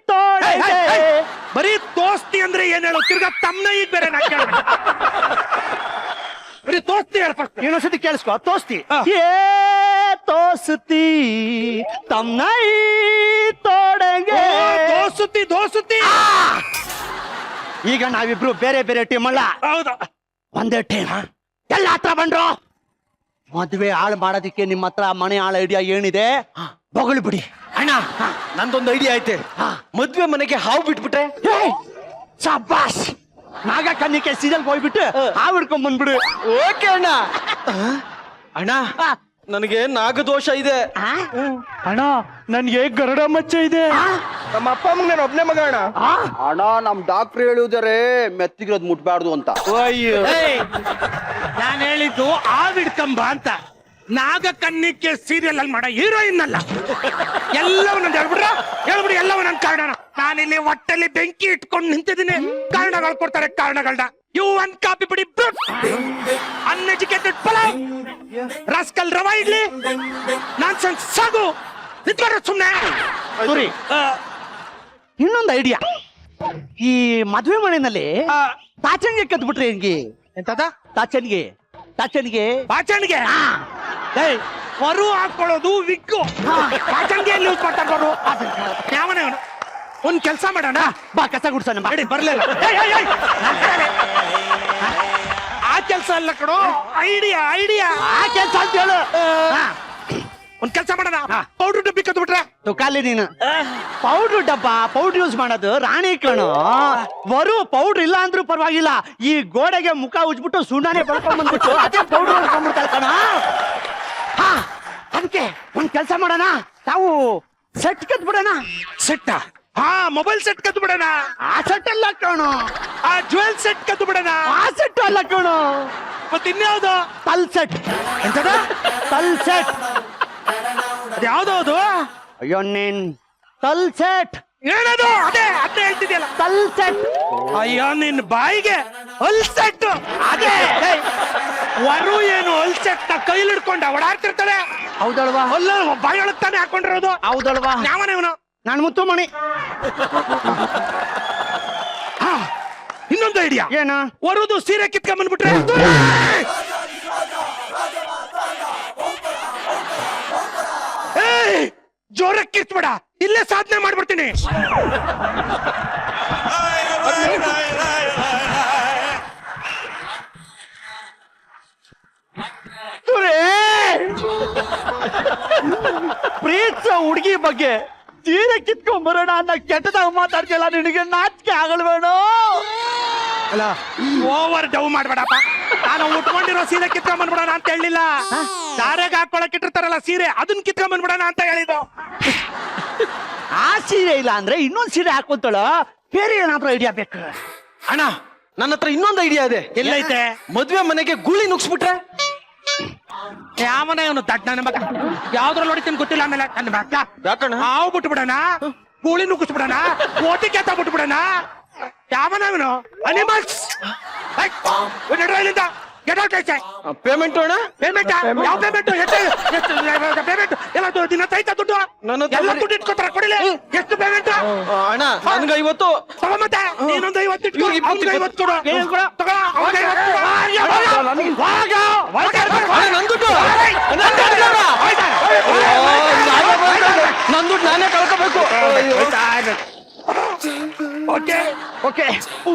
ತೋಡೆಗೆ. ಬರೀ ತೋಸ್ತಿ ಅಂದ್ರೆ ಏನ್ ಹೇಳು, ತಿರ್ಗಾ ತಮ್ಮನ ಈಗ ಬೇರೆ ನಾ ಕೇಳ. ಬರೀ ತೋಸ್ತಿ ಹೇಳ ಫಸ್ಟ್. ಇನ್ನೊಂದ್ಸತಿ ಕೇಳಿಸ್ಕೊ, ತೋಸ್ತಿ. ಏ ತೋಸ್ತಿ ತಮ್ನೈ ತೋಡೆಗೆ. ದೋಸುತ್ತಿ ದೋಸುತ್ತಿ. ಈಗ ನಾವಿಬ್ರು ಬೇರೆ ಬೇರೆ ಟೀಮ್ ಅಲ್ಲ, ಹೌದು, ಒಂದೇ ಟೀಮ್. ಎಲ್ಲ ಹತ್ರ ಬಂದ್ರು. ಮದುವೆ ಹಾಳು ಮಾಡೋದಿಕ್ಕೆ ನಿಮ್ಮ ಹತ್ರ ಮನೆ ಹಾಳು ಐಡಿಯಾ ಏನಿದೆ ಬೊಗಳು ಬಿಡಿ. ಅಣ್ಣ, ನಂದೊಂದು ಐಡಿಯಾ ಐತೆ. ಮದ್ವೆ ಮನೆಗೆ ಹಾವು ಬಿಟ್ಬಿಟ್ರೆ? ಶಾಬಾಸ್. ನಾಗ ಕನ್ನಿಕೆ ಸೀರಿಯಲ್ ಹೋಗ್ಬಿಟ್ಟು ಹಾವು ಹಿಡ್ಕೊಂಡ್ ಬಂದ್ಬಿಡು. ಓಕೆ ಅಣ್ಣ. ಅಣ್ಣ, ನನಗೆ ನಾಗದೋಷ ಇದೆ. ಅಣ್ಣ, ನನ್ಗೆ ಗರುಡ ಮಚ್ಚ ಇದೆ. ನಮ್ಮ ಅಪ್ಪ ಅಮ್ಮಂಗ್ ನಾನು ಒಬ್ನೇ ಮಗ ಅಣ್ಣ. ಅಣ್ಣ ನಮ್ ಡಾಕ್ಟರ್ ಹೇಳಿದಾರೆ ಮೆತ್ತಿಗಿರೋದ್ ಮುಟ್ಬಾರ್ದು ಅಂತ. ನಾನು ಹೇಳಿದ್ದು ಆವಿಡ್ಕಂಬ ಅಂತ. ನಾಗ ಕನ್ನಿಕೆ ಸೀರಿಯಲ್ ಅಲ್ಲಿ ಮಾಡೋ ಹೀರೋಯಿನ್ ಅಲ್ಲ. ಎಲ್ಲವನ್ನ ಹೇಳ್ಬಿಡ್ರಿ ಎಲ್ಲವನ್ನ ಕಾರಣ. ನಾನಿಲ್ಲಿ ಹೊಟ್ಟೆಲಿ ಬೆಂಕಿ ಇಟ್ಕೊಂಡು ನಿಂತಿದ್ದೀನಿ. ಕಾರಣಗಳು ಕೊಡ್ತಾರೆ, ಕಾರಣಗಳನ್ನ. ಯು ಒನ್ ಕಾಪಿ ಬಿಡಿ uneducated pulao rascal rava idli nonsense ಸಾಗು ನಿಂತ್ಕೊಂಡ್ರೆ ಸುಮ್ನೆ ತುರಿ ಇನ್ನೊಂದು ಐಡಿಯಾ. ಈ ಮದ್ವೆ ಮನೆಯಲ್ಲಿ ತಾಚನ್ಗೆ ಕದ್ಬಿಟ್ರೆ ಹೆಂಗೆ? ಎಂತದ ತಾಚನ್ಗೆ ಬಾಚಣಿಗೆ ಏಯ್ ಪರು ಹಾಕೊಳ್ಳೋದು ವಿಗ್ಗು ಬಾಚಣಿಗೆ ಎಲ್ಲಿ ಯೂಸ್ ಮಾಡ್ತಾರೆ ಬರು ಯಾವನೇ ಅವನು ಒಂದ್ ಕೆಲಸ ಮಾಡೋಣ ಬಾ ಕಸ ಗುಡ್ಸೋಣ ಬಾ. ಬರ್ಲಿಲ್ಲ ಆ ಕೆಲಸ ಅಲ್ಲ ಕಣೋ ಐಡಿಯಾ ಆ ಕೆಲ್ಸ ಅಂತ ಹೇಳು. ಒಂದ್ ಕೆಲಸ ಮಾಡೋಣ ಪೌಡರ್ ಡಬ್ಬಿ ಕದ್ಬಿಟ್ರೆ ತುಕಾಲಿ ನೀನು ಪೌಡ್ರ್ ಡಬ್ಬ ಪೌಡ್ರ್ ಯೂಸ್ ಮಾಡೋದು ರಾಣಿ ಕಣು. ಬರು ಪೌಡ್ರ್ ಇಲ್ಲ ಅಂದ್ರೂ ಪರವಾಗಿಲ್ಲ, ಈ ಗೋಡೆಗೆ ಮುಖ ಉಜ್ಬಿಟ್ಟು ಸುಣ್ಣಾನೆ ಬಳ್ಕೊಂಡ್ ಬಂದ್ಬಿಟ್ಟು ಅದೇ ಪೌಡ್ರ್ ಹೊಡ್ಕೊಂಡ್ಬಿಡ್ತಾರೆ ಕಣ. ಹಾ ಅದಕ್ಕೆ ಒಂದ್ ಕೆಲಸ ಮಾಡೋಣ, ನಾವು ಸೆಟ್ ಕದ್ಬಿಡೋಣ. ಸೆಟ್ ಹಾ ಮೊಬೈಲ್ ಸೆಟ್ ಕದ್ದು ಬಿಡೋಣ. ಆ ಸೆಟ್ ಅಲ್ಲ ಕಣು, ಆ ಜ್ಯುವೆಲ್ ಸೆಟ್ ಕದ್ದು ಬಿಡೋಣ. ಆ ಸೆಟ್ ಅಲ್ಲ ಕಣು, ಮತ್ತೆ ಇನ್ಯಾವ್ದು ತಲ್ ಸೆಟ್. ಎಂತದ ತಲ್ ಸೆಟ್. ಅದ್ಯಾವ್ದು ಅದು? ಅಯ್ಯೋ ನೀನ್ ತಲ್ ಸೆಟ್. ಏನದು? ಅದೇ ಹೇಳ್ತಿದ್ಯಲ್ಲ ತಲ್ ಸೆಟ್. ಅಯ್ಯೋ ನಿನ್ ಬಾಯಿಗೆ ಹೊಲ್ ಸೆಟ್. ಅದೇ ವರು ಏನು ಹೊಲ್ ಸೆಟ್ ಕೈಲಿ ಹಿಡ್ಕೊಂಡ ಓಡಾಡ್ತಿರ್ತಾರೆ. ಹೌದಲ್ವಾ? ಹೊಲ್ಲ ಬಾಯೊಳಗ್ ತಾನೆ ಹಾಕೊಂಡಿರೋದು. ಹೌದಲ್ವಾ? ಯಾವನೇ ಇವನು? ನಾನು ಮುತ್ತುಮಣಿ. ಇನ್ನೊಂದು ಐಡಿಯಾ ಏನು? ವರುದು ಸೀರೆ ಕಿತ್ಕೊಂಡ್ಬಂದ್ಬಿಟ್ರೆ ಜೋರ ಕಿತ್ಬೇಡ, ಇಲ್ಲೇ ಸಾಧನೆ ಮಾಡ್ಬಿಡ್ತೀನಿ. ಪ್ರೀತ ಹುಡುಗಿ ಬಗ್ಗೆ ಸೀರೆ ಕಿತ್ಕೊಂಡ್ ಬರೋಣ ಅನ್ನ ಕೆಟ್ಟದಾಗ ಮಾತಾಡ್ತಿಲ್ಲ. ನಿನಗೆ ನಾಚಿಕೆ ಆಗಲ್ವೇಣೋ? ಅಲ್ಲ ಓವರ್ ಡವ್ ಮಾಡ್ಬೇಡಪ್ಪ. ನಾನು ಉಟ್ಕೊಂಡಿರೋ ಸೀರೆ ಕಿತ್ಕೊಂಡ್ ಬಂದ್ಬಿಡೋಣ ಅಂತ ಹೇಳಿಲ್ಲ. ದಾರೆಗೆ ಹಾಕೊಳಕ್ ಇಟ್ಟಿರ್ತಾರಲ್ಲ ಸೀರೆ, ಅದನ್ನ ಕಿತ್ಕೊಂಡ್ ಬಂದ್ಬಿಡೋಣ ಅಂತ ಹೇಳಿದ್ದು. ಆ ಸೀರೆ ಇಲ್ಲ ಅಂದ್ರೆ ಇನ್ನೊಂದ್ ಸೀರೆ ಹಾಕೊಂತಳ. ಬೇರೆ ಏನಾದ್ರೂ ಐಡಿಯಾ ಬೇಕು ಅಣ್ಣ, ನನ್ನ ಹತ್ರ ಇನ್ನೊಂದು ಐಡಿಯಾ ಇದೆ. ಎಲ್ಲೈತೆ? ಮದ್ವೆ ಮನೆಗೆ ಗೂಳಿ ನುಗ್ಸ್ಬಿಟ್ರೆ? ಯಾವನ ಇವನು ದಡ್ಡ ನನ್ನ ಮಗ, ಯಾವ್ದ್ರಲ್ಲಿ ಹೊಡಿತೀನಿ ಗೊತ್ತಿಲ್ಲ. ಆಮೇಲೆ ನನ್ನ ಮಗ ಯಾಕಣ್ಣ? ಹಾವು ಬಿಟ್ಬಿಡೋಣ, ಗೂಳಿ ನುಗ್ಗಿಸ್ಬಿಡೋಣ, ಕೋಟಿ ಕೆತ್ತ ಬಿಟ್ಬಿಡೋಣ. ಯಾವನ ಇವನು? ಅನಿಮಲ್ಸ್. ಪೇಮೆಂಟ್ ಅಣ್ಣ? ಪೇಮೆಂಟ್ ಯಾವ ಪೇಮೆಂಟ್? ಪೇಮೆಂಟ್ ಎಲ್ಲ ದಿನ ತೈತ ದುಡ್ಡು ಎಲ್ಲ ದುಡ್ಡು ಇಟ್ಕೋತಾರ. ಕೊಡಿಲಿ ಎಷ್ಟು ಪೇಮೆಂಟ್? ಅಣ್ಣ ನನ್ಗೆ 50. ಮತ್ತೆ ನೀನೊಂದು 50 ಇಟ್ಕೊ, ಅವ್ನಿಗೆ 50 ಕೊಡು. ತಗೋ, ಅವ್ನಿಗೆ 50 ಕೊಡು. ಅಣ್ಣ, ನನ್ ದುಡ್ಡು ನನ್ ದುಡ್ಡು ನಾನೇ ಕಳ್ಕೋಬೇಕು. ಓಕೆ ಓಕೆ,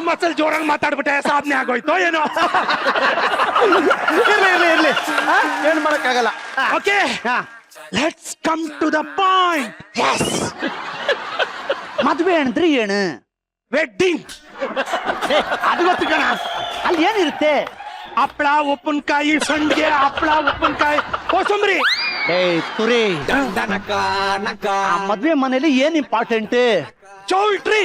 ಮಸಲ್ ಜೋರಾಗಿ ಮಾತಾಡ್ಬಿಟ್ಟೆ, ಸಾಧನೆ ಆಗೋಯ್ತು ಏನೋ. ಇರ್ಲಿ ಏನ್ ಮಾಡಕ್ಕಾಗಲ್ಲ. Okay, let's come to the point. ಮದ್ವೆ ಅಂದ್ರೆ ಏನು? ವೆಡ್ಡಿಂಗ್. ಅದು ಗೊತ್ತು ಕಣ. ಅಲ್ಲಿ ಏನಿರುತ್ತೆ? ಹಪ್ಪಳ, ಉಪ್ಪಿನಕಾಯಿ, ಸಂಡಿಗೆ, ಹಪ್ಪಳ, ಉಪ್ಪಿನಕಾಯಿ, ಕೋಸಂಬರಿ. ತುರಿ, ಆ ಮದ್ವೆ ಮನೇಲಿ ಏನ್ ಇಂಪಾರ್ಟೆಂಟ್? ಚೌಲ್ಟ್ರಿ.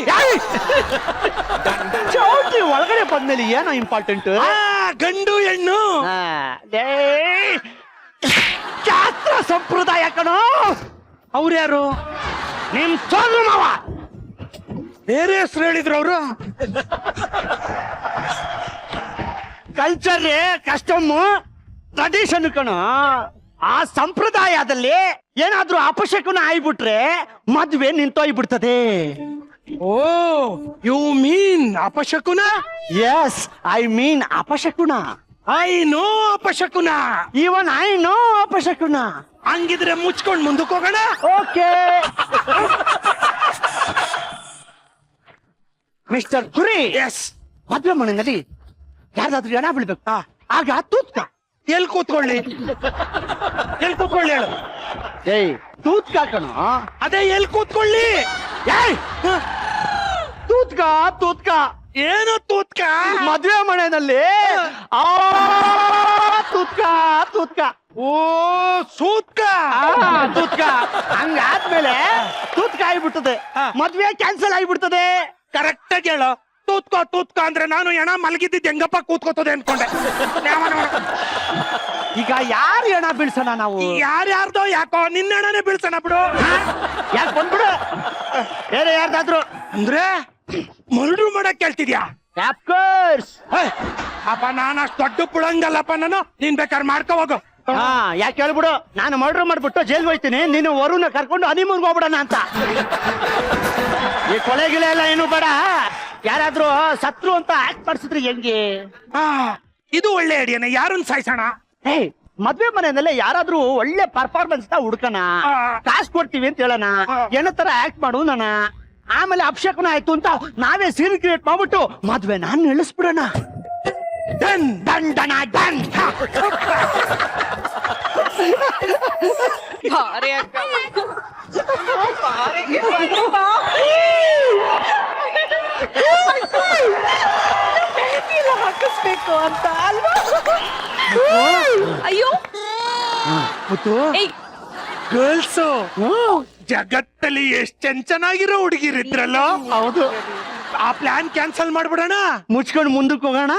ಚೌಟ್ರಿ ಒಳಗಡೆ ಬಂದ್ಮೇಲೆ ಏನೋ ಇಂಪಾರ್ಟೆಂಟ್? ಗಂಡು ಹೆಣ್ಣು. ಶಾಸ್ತ್ರ ಸಂಪ್ರದಾಯ ಕಣೋ. ಅವ್ರ್ಯಾರು? ನಿಮ್ ಸೋದರ ಮಾವ. ಬೇರೆ ಹೆಸರು ಹೇಳಿದ್ರು ಅವರು. ಕಲ್ಚರ್, ಕಸ್ಟಮ್, ಟ್ರೆಡಿಷನ್ ಕಣೋ. ಆ ಸಂಪ್ರದಾಯದಲ್ಲಿ ಏನಾದ್ರೂ ಅಪಶಕುನ ಆಗ್ಬಿಟ್ರೆ ಮದ್ವೆ ನಿಂತೋಗ್ಬಿಡ್ತದೆ. ಓ, ಯು ಮೀನ್ ಅಪಶಕುನ? ಎಸ್, ಐ ಮೀನ್ ಅಪಶಕುನ. ಐ ನೋ ಅಪಶಕುನ. ಇವನ್ ಐ ನೋ ಅಪಶಕುನ. ಹಂಗಿದ್ರೆ ಮುಚ್ಕೊಂಡ್ ಮುಂದಕ್ಕೆ ಹೋಗೋಣ. ಓಕೆ ಮಿಸ್ಟರ್ ಕುರಿ. ಎಸ್. ಮದ್ವೆ ಮನೆಯಲ್ಲಿ ಯಾರ್ದಾದ್ರೂ ಜನ ಬೀಳ್ಬೇಕು. ಆಗ ತೂತ್ಕ. ಎಲ್ ಕೂತ್ಕೊಳ್ಳಿ? ಎಲ್ ಕೂತ್ಕೊಳ್ಳಿ ಹೇಳು. ಏಯ್ ತೂತ್ಕ ಕಣೋ. ಅದೇ ಎಲ್ ಕೂತ್ಕೊಳ್ಳಿ? ಏಯ್ ತೂತ್ಕ. ಏನು ತೂತ್ಕ? ಮದ್ವೆ ಮನೆಯಲ್ಲಿ ತೂತ್ಕ. ಓ, ಸೂತ್ಕ. ತೂತ್ಕ. ಹಂಗಾದ್ಮೇಲೆ ತೂತ್ಕ ಆಗ್ಬಿಡ್ತದೆ, ಮದ್ವೆ ಕ್ಯಾನ್ಸಲ್ ಆಗ್ಬಿಡ್ತದೆ. ಕರೆಕ್ಟ್ ಆಗಿ ಹೇಳು. ತೂತ್ಕ ಅಂದ್ರೆ ನಾನು ಹೆಣ ಮಲಗಿದ್ದಿದ್ದು ಹೆಂಗಪ್ಪ ಕೂತ್ಕೋತದೆ ಅನ್ಕೊಂಡೆ. ಈಗ ಯಾರು ಹೆಣ ಬೀಳ್ಸೋಣ ನಾವು? ಯಾರ್ಯಾರ್ದೋ ಯಾಕೋ ನಿನ್ನ ಹೆಣನೇ ಬೀಳ್ಸೋಣ ಬಿಡು. ಯಾಕೆ ಬಂದ್ಬಿಡು, ಬೇರೆ ಯಾರ್ದಾದ್ರು. ಅಂದ್ರೆ ಮರ್ಡ್ರು ಮಾಡಕ್ ಕೇಳ್ತಿದ್ಯಾ? ಕೋರ್ಸ್. ಅಪ್ಪ ನಾನು ಅಷ್ಟು ದೊಡ್ಡ ಪುಳಂಗಲ್ಲಪ್ಪ, ನಾನು ನೀನ್ ಬೇಕಾದ್ರೆ ಮಾಡ್ಕೋ ಹೋಗು. ಹಾ ಯಾಕೆ ಹೇಳ್ಬಿಡು, ನಾನು ಮರ್ಡರ್ ಮಾಡ್ಬಿಟ್ಟು ಜೈಲ್ಗೆ ಹೋಯ್ತೀನಿ, ನೀನು ವರುನ ಕರ್ಕೊಂಡು ಹನಿಮೂನ್ಗೆ ಹೋಗ್ಬಿಡೋಣ ಅಂತ. ಈ ಕೊಲೆಗಿಳೆ ಎಲ್ಲ ಏನು ಬೇಡ, ಯಾರಾದ್ರೂ ಸತ್ರು ಅಂತ ಆಕ್ಟ್ ಮಾಡಿಸಿದ್ರೆ ಹೆಂಗೆ? ಆ, ಇದು ಒಳ್ಳೆ ಐಡಿಯಾನೆ. ಯಾರನ್ನ ಸಾಯ್ಸೋಣ? ಏಯ್ ಮದ್ವೆ ಮನೆಯಲ್ಲೇ ಯಾರಾದ್ರೂ ಒಳ್ಳೆ ಪರ್ಫಾರ್ಮೆನ್ಸ್ ನ ಹುಡ್ಕಣ, ಕಾಸು ಕೊಡ್ತೀವಿ ಅಂತ ಹೇಳೋಣ, ಏನೋ ತರ ಆಕ್ಟ್ ಮಾಡು ನಾನ. ಆಮೇಲೆ ಅಭಿಷೇಕನ ಆಯ್ತು ಅಂತ ನಾವೇ ಸೀನ್ ಕ್ರಿಯೇಟ್ ಮಾಡ್ಬಿಟ್ಟು ಮದ್ವೆ ನಾನು ನಿಲ್ಲಿಸ್ಬಿಡೋಣ. Done done done done. ಭಾರಿ ಅಕ್ಕ. ಹಾಕಿಸ್ಬೇಕು ಅಂತ ಅಲ್ವಾ? ಅಯ್ಯೋ ಮುತ್ತು ಏಯ್ ಗರ್ಲ್ಸ್ ಜಗತ್ತಲ್ಲಿ ಎಷ್ಟ್ ಚೆನ್ನಾಗಿರೋ ಹುಡುಗಿರಿದ್ರಲ್ಲ. ಹೌದು, ಆ ಪ್ಲಾನ್ ಕ್ಯಾನ್ಸಲ್ ಮಾಡ್ಬಿಡೋಣ. ಮುಚ್ಕೊಂಡು ಮುಂದಕ್ಕೆ ಹೋಗೋಣ.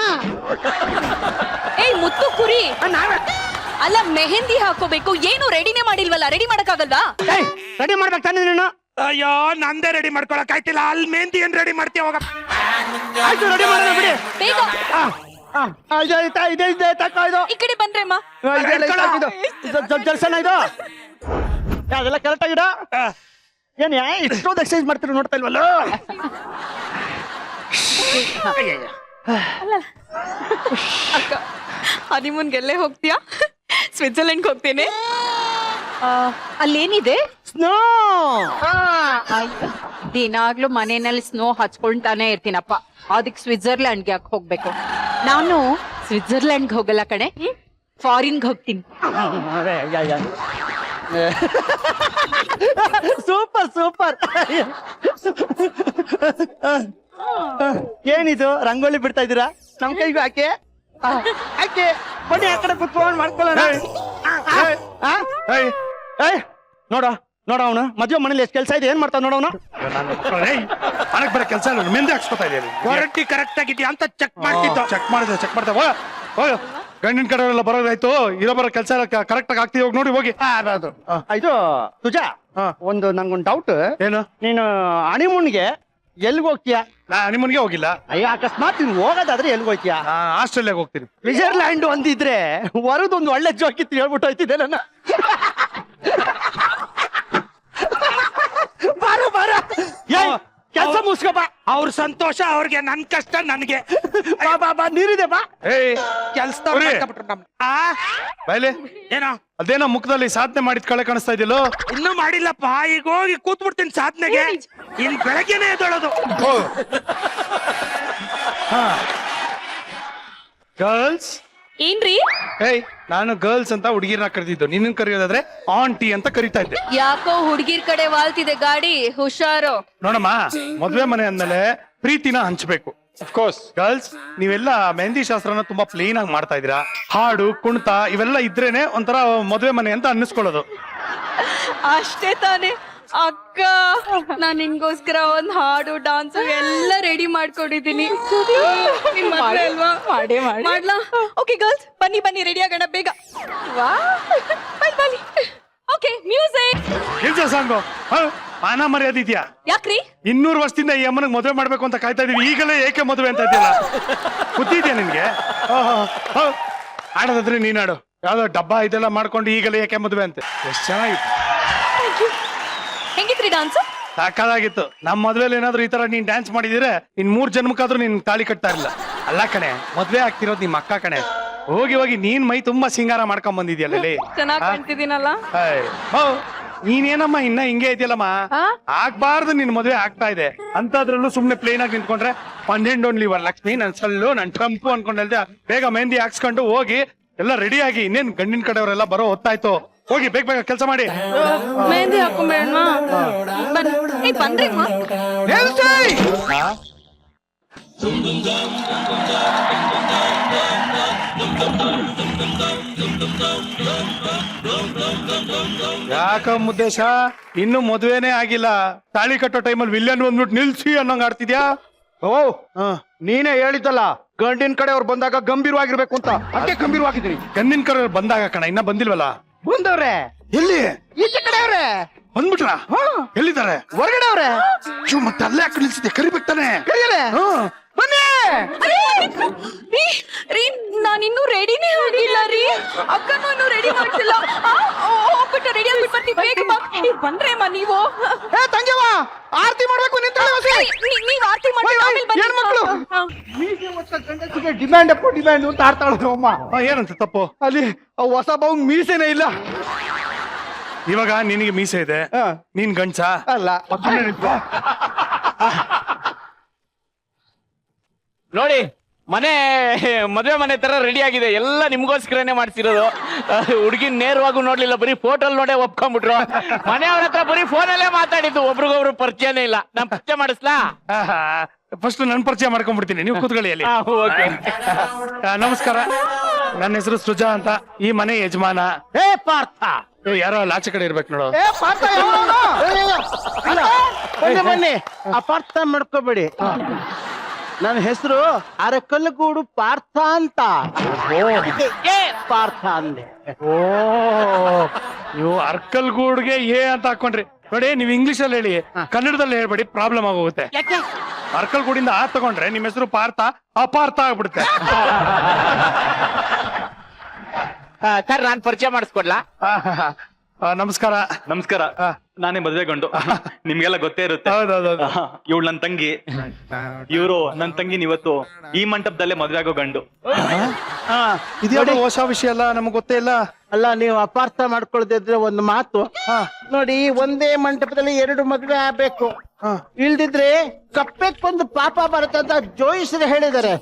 ಏಯ್ ಮುತ್ತು ಕುರಿ, ನಾವೇ ಅಲ್ಲ ಮೆಹಂದಿ ಹಾಕೋಬೇಕು, ಏನು ರೆಡಿನೇ ಮಾಡಿಲ್ವಲ್ಲ? ರೆಡಿ ಮಾಡಕ್ಕಾಗಲ್ವಾ? ರೆಡಿ ಮಾಡ್ಬೇಕು ತಾನೆ ನೀನು? ಅಯ್ಯೋ ನಂದೇ ರೆಡಿ ಮಾಡ್ಕೊಳಕ್ ಆಯ್ತಿಲ್ಲ. ಅಲ್ಲಿ ಮೆಹಂದಿ ಏನ್ ರೆಡಿ ಮಾಡ್ತೀಯ? ಹೋಗ. ಆಯ್ತು ರೆಡಿ ಮಾಡೋಣ ಬಿಡಿ. ಬೇಗ ಇದೆ ತಕ್ಕ ಇದು. ಈ ಕಡೆ ಬಂದ್ರಮ್ಮ. ಜಲ್ಸನ ಇದು ಅದೆಲ್ಲ ಕರೆಕ್ಟ್ ಆಗಿಡ. ಏನ್ ಇಷ್ಟೊಂದು ಎಕ್ಸರ್ಸೈಸ್ ಮಾಡ್ತೀರಿ ನೋಡ್ತಾ ಇಲ್ವಲ್ಲ? ಅಕ್ಕ ಹನಿಮೂನ್ಗೆಲ್ಲೇ ಹೋಗ್ತೀಯಾ? ಸ್ವಿಟ್ಜರ್ಲೆಂಡ್ಗೆ ಹೋಗ್ತೇನೆ. ಅಲ್ಲೇನಿದೆ? ಸ್ನೋ. ದಿನಾಗ್ಲೂ ಮನೆಯಲ್ಲಿ ಸ್ನೋ ಹಚ್ಕೊಳ್ತಾನೆ ಇರ್ತೀನಪ್ಪ, ಅದಕ್ಕೆ ಸ್ವಿಟ್ಜರ್ಲ್ಯಾಂಡ್ಗೆ ಯಾಕೆ ಹೋಗ್ಬೇಕು? ನಾನು ಸ್ವಿಟ್ಜರ್ಲ್ಯಾಂಡ್ಗೆ ಹೋಗಲ್ಲ ಕಣೆ, ಫಾರಿನ್ಗೆ ಹೋಗ್ತೀನಿ. Super super. ಏನಿದು ರಂಗೋಲಿ ಬಿಡ್ತಾ ಇದ್ದೀರಾ? ನಮ್ ಕೈಗೂ ಹಾಕಿ ಹಾಕಿ ಬನ್ನಿ, ಆ ಕಡೆ ಕುತ್ಕೊಂಡು ಮಾಡ್ಕೊಳ್ಳೋಣ. ನೋಡ ನೋಡ ಅವನು ಮದ್ವೆ ಮನೇಲಿ ಎಷ್ಟು ಕೆಲಸ ಇದೆ, ಏನ್ ಮಾಡ್ತಾವ ನೋಡವನು. ನನಗ್ ಬರೋ ಕೆಲಸ ಮೆಂದೆ ಹಾಕ್ಸ್ಕೊತಾ ಇದೆಯಾ? ವಾರಂಟಿ ಕರೆಕ್ಟ್ ಆಗಿದ್ಯಾ ಅಂತ ಚೆಕ್ ಮಾಡ್ತಿದ್ದ. ಚೆಕ್ ಮಾಡ್ದೆ ಗಂಡಿನ ಕಡೆಯವರೆಲ್ಲ ಬರೋದಾಯ್ತು, ಇರೋ ಬರೋ ಕೆಲಸ ಕರೆಕ್ಟ್ ಆಗಿ ಆಗ್ತೀವಿ. ಹೋಗಿ ನೋಡಿ ಹೋಗಿ. ಇದು ತುಜಾ, ಒಂದು ನಂಗೊಂದು ಡೌಟ್. ಏನು? ನೀನು ಹನಿಮೂನ್ಗೆ ಎಲ್ಗ್ ಹೋಗ್ತೀಯಾ? ನಾ ನಿಮ್ಮನ್ಗೆ ಹೋಗಿಲ್ಲ. ಅಯ್ಯೋ ಅಕಸ್ಮಾತ್ ನೀನ್ ಹೋಗೋದಾದ್ರೆ ಎಲ್ಗ್ ಹೋಗ್ತೀಯಾ? ಆಸ್ಟ್ರೇಲಿಯಾಗ ಹೋಗ್ತೀನಿ. ಸ್ವಿಟ್ಜರ್ಲ್ಯಾಂಡ್ ಒಂದಿದ್ರೆ ವರದೊಂದು ಒಳ್ಳೆ ಜೋಕಿತ್ತು ಹೇಳ್ಬಿಟ್ಟು ಹೋಯ್ತಿದ್ದೆ ನನ್ನ. ಬಾರ ಬಾರ ಕೆಲಸ ಮುಗಿಸ್ಕೋ. ಅವ್ರ ಸಂತೋಷ ಅವ್ರಿಗೆ, ನನ್ ಕಷ್ಟ ನನ್ಗೆ. ಬಾ ಬಾ ನೀರಿದೆ ಬಾ. ಕೆಲ್ಸ ಬೈಲೆ ಏನೋ ಅದೇನೋ ಮುಖದಲ್ಲಿ ಸಾಧನೆ ಮಾಡಿದ ಕಳೆ ಕಾಣಿಸ್ತಾ ಇದೆಯಲ್ಲೋ? ಇನ್ನೂ ಮಾಡಿಲ್ಲಪ್ಪ. ಈಗ ಹೋಗಿ ಕೂತ್ಬಿಡ್ತೀನಿ ಸಾಧನೆಗೆ. ಇನ್ ಬೆಳಗ್ಗೆನೆ ಎದ್ದೊಳೋದು. ಗರ್ಲ್ಸ್. ಏನ್ರಿ? ಏಯ್ ನಾನು ಗರ್ಲ್ಸ್ ಅಂತ ಹುಡುಗಿರ್ನ ಕರೆದಿದ್ದು, ನಿನ್ನ ಕರೆಯೋದಾದ್ರೆ ಆಂಟಿ ಅಂತ ಕರಿತಾ ಇದ್ದೆ. ಯಾಕೋ ಹುಡುಗಿರ್ ಕಡೆ ವಾಲ್ತಿದೆ ಗಾಡಿ, ಹುಷಾರು. ನೋಡಮ್ಮ, ಮದ್ವೆ ಮನೆ ಅಂದ್ಮೇಲೆ ಪ್ರೀತಿನ ಹಂಚ್ಬೇಕು. ಅಫ್ಕೋರ್ಸ್. ಗರ್ಲ್ಸ್, ನೀವೆಲ್ಲ ಮೆಹಂದಿ ಶಾಸ್ತ್ರನ ತುಂಬಾ ಪ್ಲೇನ್ ಆಗಿ ಮಾಡ್ತಾ ಇದೀರಾ. ಹಾಡು ಕುಣಿತ ಇವೆಲ್ಲ ಇದ್ರೇನೆ ಒಂಥರ ಮದ್ವೆ ಮನೆ ಅಂತ ಅನ್ನಿಸ್ಕೊಳ್ಳೋದು. ಅಷ್ಟೇ ತಾನೇ ಅಕ್ಕ, ನಾನ್ ನಿನ್ಗೋಸ್ಕರ ಒಂದ್ ಹಾಡು ಡಾನ್ಸ್ ಎಲ್ಲ ರೆಡಿ ಮಾಡ್ಕೊಂಡಿದ್ದೀನಿ. ಅಲ್ವಾ? ಮಾಡ್ಲಾ? ಓಕೆ ಗರ್ಲ್ಸ್, ಬನ್ನಿ ಬನ್ನಿ, ರೆಡಿ ಆಗೋಣ ಬೇಗ. ವಾ ಬನ್ನಿ. Okay music. ನಿಲ್ಸ ಸಾಂಗು. ಮಾನ ಮರ್ಯಾದೆ ಇದೆಯಾ? ಯಾಕ್ರಿ? 200 ವರ್ಷದಿಂದ ಈ ಅಮ್ಮನಿಗೆ ಮದುವೆ ಮಾಡ್ಬೇಕು ಅಂತ ಕಾಯ್ತಾ ಇದೀವಿ, ಈಗಲೇ ಏಕೆ ಮದುವೆ ಅಂತ ಇದೆಯಲ್ಲ? ಗೊತ್ತಿದ್ಯಾ ನಿನ್ಗೆ? ಆಡೋದಾದ್ರೆ ನೀನ್ ಆಡು. ಯಾವ್ದೋ ಡಬ್ಬ ಇದೆಲ್ಲ ಮಾಡ್ಕೊಂಡು ಈಗಲೇ ಏಕೆ ಮದುವೆ ಅಂತ. ಎಷ್ಟು ಚೆನ್ನಾಗಿತ್ತು. ಹೆಂಗಿತ್ರಿ ಡಾನ್ಸ್? ಸಾಕಾಗಿತ್ತು. ನಮ್ಮ ಮದ್ವೆಲಿ ಏನಾದ್ರು ಈ ತರ ನೀನ್ ಡ್ಯಾನ್ಸ್ ಮಾಡಿದಿದ್ರೆ ಇನ್ 3 ಜನ್ಮಕ್ಕಾದ್ರೂ ನೀನ್ ತಾಳಿ ಕಟ್ತಾ ಇರಲಿಲ್ಲ. ಅಲ್ಲ ಕಣೆ, ಮದ್ವೆ ಆಗ್ತಿರೋದು ನಿಮ್ಮ ಅಕ್ಕ ಕಣೆ. ಹೋಗಿ ಹೋಗಿ ನೀನ್ ಮೈ ತುಂಬಾ ಸಿಂಗಾರ ಮಾಡ್ಕೊಂಡ್ ಬಂದಿದ್ಯಲ್ಲ. ಚೆನ್ನಾಗ್ ಕಾಣ್ತಿದ್ದೀನಲ್ಲ. ನೀನೇನಮ್ಮ ಇನ್ನ ಹಿಂಗೆ ಇದೆಯಲ್ಲಮ್ಮ, ಆಗ್ಬಾರ್ದು. ನಿನ್ ಮದ್ವೆ ಆಗ್ತಾ ಇದೆ ಅಂತದ್ರಲ್ಲೂ ಸುಮ್ನೆ ಪ್ಲೇನ್ ಆಗಿ ನಿಂತ್ಕೊಂಡ್ರೆ ಪನ್ನೆಂಡು ಓನ್ಲಿ ವರಲಕ್ಷ್ಮಿ, ನನ್ ಸಲ್ಲು, ನನ್ ಟ್ರಂಪು ಅನ್ಕೊಂಡಲ್ದೆ ಬೇಗ ಮೆಹಂದಿ ಹಾಕ್ಸ್ಕೊಂಡು ಹೋಗಿ ಎಲ್ಲ ರೆಡಿ ಆಗಿ. ಇನ್ನೇನ್ ಗಂಡಿನ ಕಡೆಯವರೆಲ್ಲ ಬರೋ ಹೊತ್ತಾಯ್ತು. ಹೋಗಿ ಬೇಗ ಬೇಗ ಕೆಲಸ ಮಾಡಿ. ಮೆಹಂದಿ ಹಾಕೊಂಬೇಡ ಬಂದ್ರಿ. ಯಾಕ ಮುದ್ದೇಶ, ಇನ್ನು ಮದ್ವೆನೇ ಆಗಿಲ್ಲ, ತಾಳಿ ಕಟ್ಟೋ ಟೈಮಲ್ಲಿ ವಿಲ್ಲನ್ ಬಂದ್ಬಿಟ್ಟು ನಿಲ್ಸಿ ಅನ್ನೋಂಗ್ ಆಡ್ತಿದ್ಯಾ? ಓ ನೀನೇ ಹೇಳಿದ್ದಲ್ಲ ಗಂಡಿನ ಕಡೆ ಅವ್ರು ಬಂದಾಗ ಗಂಭೀರವಾಗಿರ್ಬೇಕು ಅಂತ, ಅದಕ್ಕೆ ಗಂಭೀರವಾಗಿದ್ದೀನಿ. ಗಂಡಿನ ಕಡೆ ಬಂದಾಗ ಕಣ, ಇನ್ನ ಬಂದಿಲ್ವಲ್ಲ? ಬಂದವ್ರೆ ಎಲ್ಲಿ? ಈಚೆ ಕಡೆ ಅವ್ರೆ ಬಂದ್ಬಿಟ್ರ? ಎಲ್ಲಿದ್ದಾರೆ? ಹೊರಗಡೆ ಅವ್ರೆ. ಮತ್ತೆ ಅಲ್ಲೇ ಯಾಕೆ ನಿಲ್ಸಿದ್ದೆ? ಕರಿಬೇಕು ತಾನೆ? ಕರೀರೆ. ಬನ್ನಿ. ರೀ ನಾನಿನ್ನೂ ರೆಡಿನೇ ಆಗಿಲ್ಲ ರೀ. ಅಕ್ಕನೂ ಇನ್ನೂ ರೆಡಿ ಮಾಡ್ತಿಲ್ಲ. ಹೋಗ್ಬಿಟ್ಟು ರೆಡಿ ಆಗ್ಬಿಟ್ಟು ಬರ್ತೀವಿ. ಬೇಗ ಬಾ. ಬಂದ್ರೆ ಅಮ್ಮ ನೀವು. ಏ ತಂಗಿವ ಆರತಿ ಮಾಡ್ಬೇಕು ನಿಂತ್ಕೊಳ್ಳಿ. ನೀವ್ ಆರ್ತಿ ಮಾಡಿ ಆಮೇಲೆ ಬನ್ನಿ. ಹೆಣ್ಮಕ್ಳು ಹಾ. ಮೀಸೆ ಹೊಸ ಗಂಡಸಿಗೆ ಡಿಮ್ಯಾಂಡ್ ಅಪ್ಪು ಡಿಮ್ಯಾಂಡ್ ಅಂತ ಆಡ್ತಾಳು ಅಮ್ಮ. ಏನಂತ ತಪ್ಪು? ಅಲ್ಲಿ ಆ ಹೊಸ ಬಾವು ಮೀಸೆನೇ ಇಲ್ಲ. ಇವಾಗ ನಿನಗೆ ಮೀಸೆ ಇದೆ, ಹಾ. ನೀನ್ ಗಂಡ್ಸ ಅಲ್ಲ ನೋಡಿ ಮನೆ ಮದ್ವೆ ಮನೆ ತರ ರೆಡಿ ಆಗಿದೆ, ಎಲ್ಲ ನಿಮ್ಗೋಸ್ಕರನೇ ಮಾಡ್ತಿರೋದು. ಹುಡುಗಿನ್ ನೇರವಾಗೂ ನೋಡ್ಲಿಲ್ಲ, ಬರೀ ಫೋಟೋಲ್ ನೋಡೇ ಒಪ್ಕೊಂಡ್ಬಿಟ್ರು. ಮನೆಯವ್ರ ಹತ್ರ ಬರೀ ಫೋನಲ್ಲೇ ಮಾತಾಡಿದ್ದು, ಒಬ್ರಿಗೊಬ್ರು ಪರಿಚಯನೇ ಇಲ್ಲ. ನಾನ್ ಪರಿಚಯ ಮಾಡಿಸ್ಲಾ? ಫಸ್ಟ್ ನನ್ ಪರಿಚಯ ಮಾಡ್ಕೊಂಡ್ಬಿಡ್ತೀನಿ, ನೀವು ಕೂತ್ಕೊಳ್ಳಿ ಅಲ್ಲಿ. ಓಕೆ. ನಮಸ್ಕಾರ, ನನ್ನ ಹೆಸರು ಸೃಜಾ ಅಂತ, ಈ ಮನೆ ಯಜಮಾನ. ಏ ಪಾರ್ಥ, ಯಾರೋ ಆಚೆ ಕಡೆ ಇರ್ಬೇಕು ನೋಡು. ಏ ಪಾರ್ಥ ಯಾವನವನು? ಬನ್ನಿ ಅಪಾರ್ಥ ಮಾಡ್ಕೋಬೇಡಿ. ನನ್ನ ಹೆಸರು ಅರಕಲ್ಲಗೂಡು ಪಾರ್ಥ ಅಂತ. ಏ ಪಾರ್ಥ ಅಂದೆ. ಓ, ನೀವು ಅರ್ಕಲ್ಗೂಡ್ಗೆ ಏ ಅಂತ ಹಾಕೊಂಡ್ರಿ. ನೋಡಿ, ನೀವು ಇಂಗ್ಲಿಷ್ ಅಲ್ಲಿ ಹೇಳಿ, ಕನ್ನಡದಲ್ಲಿ ಹೇಳ್ಬೇಡಿ, ಪ್ರಾಬ್ಲಮ್ ಆಗೋಗುತ್ತೆ. ಯಾಕೆ? ಅರ್ಕಲ್ಗೂಡಿಂದ ಆ ತಗೊಂಡ್ರೆ ನಿಮ್ ಹೆಸರು ಪಾರ್ಥ ಅಪಾರ್ಥ ಆಗ್ಬಿಡುತ್ತೆ. ಸರ್ ನಾನ್ ಪರಿಚಯ ಮಾಡಿಸ್ಕೊಡ್ಲಾ? ನಮಸ್ಕಾರ. ನಮಸ್ಕಾರ, ನಾನೇ ಮದ್ವೆ ಗಂಡು. ನಿಮ್ಗೆಲ್ಲ ಗೊತ್ತೇ ಇರುತ್ತೆ. ಹೌದೌದು. ಇವಳು ನನ್ ತಂಗಿ, ಇವರು ನನ್ ತಂಗಿನ ಇವತ್ತು ಈ ಮಂಟಪದಲ್ಲೇ ಮದ್ವೆ ಆಗೋ ಗಂಡು. ಇದ್ಯಾವುದು ಹೊಸ ವಿಷಯ ಅಲ್ಲ, ನಮಗ್ ಗೊತ್ತೇ ಇಲ್ಲ. ಅಲ್ಲ, ನೀವು ಅಪಾರ್ಥ ಮಾಡ್ಕೊಳ್ದಿದ್ರೆ ಒಂದು ಮಾತು. ನೋಡಿ, ಒಂದೇ ಮಂಟಪದಲ್ಲಿ 2 ಮದುವೆ ಆಗ್ಬೇಕು. ಇಲ್ದಿದ್ರೆ ಕಪ್ಪೆಕ್ಕೊಂದು ಪಾಪ ಬರುತ್ತೆ ಅಂತ ಜೋಯಿಸರು ಹೇಳಿದ್ದಾರೆ.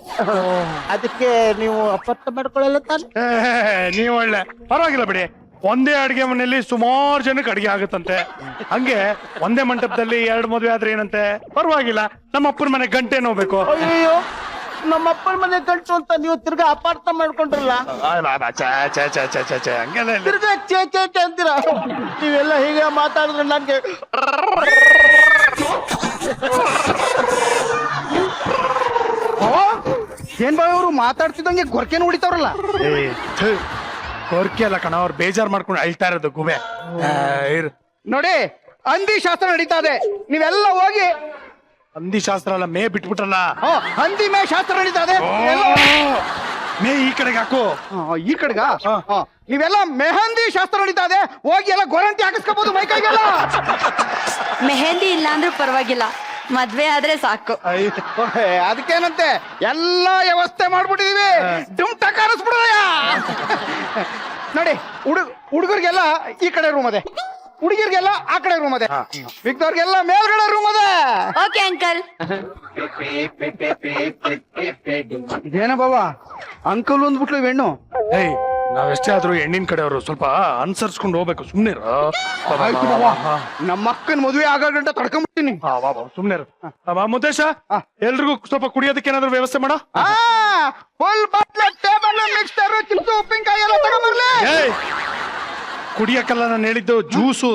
ಅದಕ್ಕೆ ನೀವು ಅಪಾರ್ಥ ಮಾಡ್ಕೊಳ್ಳಲ್ಲ ತಾನೆ? ನೀವು ಒಳ್ಳೆ ಪರವಾಗಿಲ್ಲ ಬಿಡಿ. ಒಂದೇ ಅಡಿಗೆ ಮನೆಯಲ್ಲಿ ಸುಮಾರು ಜನಕ್ಕೆ ಅಡಿಗೆ ಆಗುತ್ತಂತೆ, ಹಂಗೆ ಒಂದೇ ಮಂಟಪದಲ್ಲಿ 2 ಮದುವೆ ಆದ್ರೆ ಏನಂತೆ, ಪರವಾಗಿಲ್ಲ. ನಮ್ಮ ಅಪ್ಪನ ಮನೆ ಗಂಟೆ ನೋಡ್ಬೇಕು. ಅಯ್ಯೋ, ನಮ್ಮ ಅಪ್ಪನ ಮನೆ ಗಂಟು ಅಂತ ನೀವು ತಿರ್ಗಾ ಅಪಾರ್ಥ ಮಾಡ್ಕೊಂಡ್ರಲ್ಲ. ಹಂಗೆಲ್ಲ ಇಲ್ಲ. ತಿರ್ಗಾ ಚೇ ಚೇ ಚೇ ಅಂತೀರಾ. ನೀವೆಲ್ಲ ಹೀಗೆ ಮಾತಾಡಿದ್ರೆ ನನ್ಗೆ ಏನ್ ಬಾಯ್ ಅವರು ಮಾತಾಡ್ತಿದ್ದಂಗೆ ಗೊರ್ಕೆನ ಹೊಡಿತಾವ್ರಲ್ಲ. ಕೋರ್ಕೆ ಅಲ್ಲ ಕಣ, ಅವ್ರು ಬೇಜಾರ್ ಮಾಡ್ಕೊಂಡು ಅಳ್ತಾ ಇರೋದು ಗುಬೆ. ನೋಡಿ, ಹಂದಿ ಶಾಸ್ತ್ರ ನಡೀತಾ ಇದೆ, ನೀವೆಲ್ಲ ಹೋಗಿ. ಹಂದಿ ಶಾಸ್ತ್ರ ಅಲ್ಲ, ಮೇ ಬಿಟ್ಬಿಟ್ರಲ್ಲ. ಹಂದಿ ಮೇ ಶಾಸ್ತ್ರ ನಡೀತಾ ಇದೆ. ಮೇ ಈ ಕಡೆಗೆ ಹಾಕು. ಈ ಕಡೆಗ ನೀವೆಲ್ಲ ಮೆಹಂದಿ ಶಾಸ್ತ್ರ ನಡೀತಾ ಇದೆ, ಹೋಗಿ ಎಲ್ಲ ಗೊರಂಟಿ ಹಾಕಿಸ್ಕೋಬಹುದು ಮೈಕೈಗೆಲ್ಲ. ಮೆಹಂದಿ ಇಲ್ಲ ಅಂದ್ರೂ ಪರವಾಗಿಲ್ಲ, ಮದ್ವೆ ಆದ್ರೆ ಸಾಕು. ಅದಕ್ಕೇನಂತೆ ಎಲ್ಲಾ ವ್ಯವಸ್ಥೆ ಮಾಡ್ಬಿಟ್ಟಿದೀವಿ. ಡುಮ್ ಟಕಾರಿಸ್ಬಿಡೋಯ. ನೋಡಿ, ಹುಡುಗರಿಗೆಲ್ಲ ಈ ಕಡೆ ರೂಮ್ ಅದೆ, ಹುಡುಗಿರ್ಗೆಲ್ಲ ಆ ಕಡೆ ರೂಮ್ ಅದೆ, ಮಿಕ್ದವ್ರಿಗೆಲ್ಲ ಮೇಲ್ಗಡೆ ರೂಮ್ ಅದೆ. Okay uncle. ಇದೇನ ಬಾವ ಅಂಕಲ್ ಅಂದ್ಬಿಟ್ಲು ಹೆಣ್ಣು. ಏಯ್, ನಾವೆಷ್ಟೇ ಆದ್ರೂ ಹೆಣ್ಣಿನ ಕಡೆಯವರು, ಸ್ವಲ್ಪ ಅನುಸರಿಸ್ಕೊಂಡು ಹೋಗ್ಬೇಕು. ಸುಮ್ನೆ ಆಯ್ತು ಬಾವ, ನಮ್ಮ ಅಕ್ಕನ ಮದುವೆ ಆಗ ಗಂಟ ತಡ್ಕೊಂಡ್ಬಿಡ್ತೀನಿ. ಸುಮ್ನೆ ಮುದ್ದೇಶ, ಎಲ್ರಿಗೂ ಸ್ವಲ್ಪ ಕುಡಿಯೋದಕ್ಕೆ ಏನಾದ್ರು ವ್ಯವಸ್ಥೆ ಮಾಡ. ಫುಲ್ ಬಾಟ್ಲೆ, ಟೇಬಲ್, ಮಿಕ್ಸ್ಚರ್, ಚಿಪ್ಸ್, ಉಪ್ಪಿನಕಾಯಿ ಎಲ್ಲ ತಗೊಂಬರ್ಲಿ. ಕುಡಿಯಕ್ಕಲ್ಲ ನಾನು ಹೇಳಿದ್ದು, ಜ್ಯೂಸು.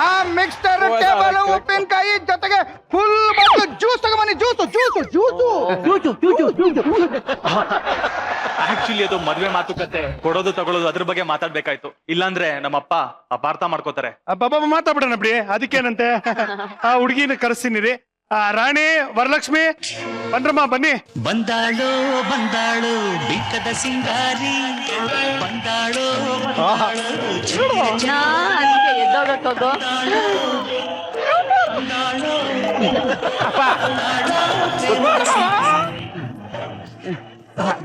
ಆ ಮಿಕ್ಸ್ಚರ್, ಟೇಬಲ್, ಉಪ್ಪಿನಕಾಯಿ ಜೊತೆಗೆ ಫುಲ್ ಬಾಟ್ಲು ಜ್ಯೂಸ್ ತಗೊಂಬನ್ನಿ. Juice juice juice juice juice juice. Actually ಅದು ಮದ್ವೆ ಮಾತುಕತೆ, ಕೊಡೋದು ತಗೊಳ್ಳೋದು ಅದ್ರ ಬಗ್ಗೆ ಮಾತಾಡ್ಬೇಕಾಯ್ತು. ಇಲ್ಲಾಂದ್ರೆ ನಮ್ಮಪ್ಪ ಅಪಾರ್ಥ ಮಾಡ್ಕೋತಾರೆ. ಬಾಬಾ ಮಾತಾಡ್ಬಿಡೋಣ ಬಿಡಿ, ಅದಕ್ಕೇನಂತೆ. ಆ ಹುಡುಗಿನ ಕರೆಸ್ತೀನಿ. ರಾಣಿ, ವರಲಕ್ಷ್ಮಿ, ಬನ್ರಮ್ಮ, ಬನ್ನಿ. ಬಂದಾಳೋ ಬಂದಾಳೋ ಬಿಕ್ಕದ ಸಿಂಗಾರಿ, ಬಂದಾಳೋ ಎದ್ದೋಗಕ್ಕೋಗೋ.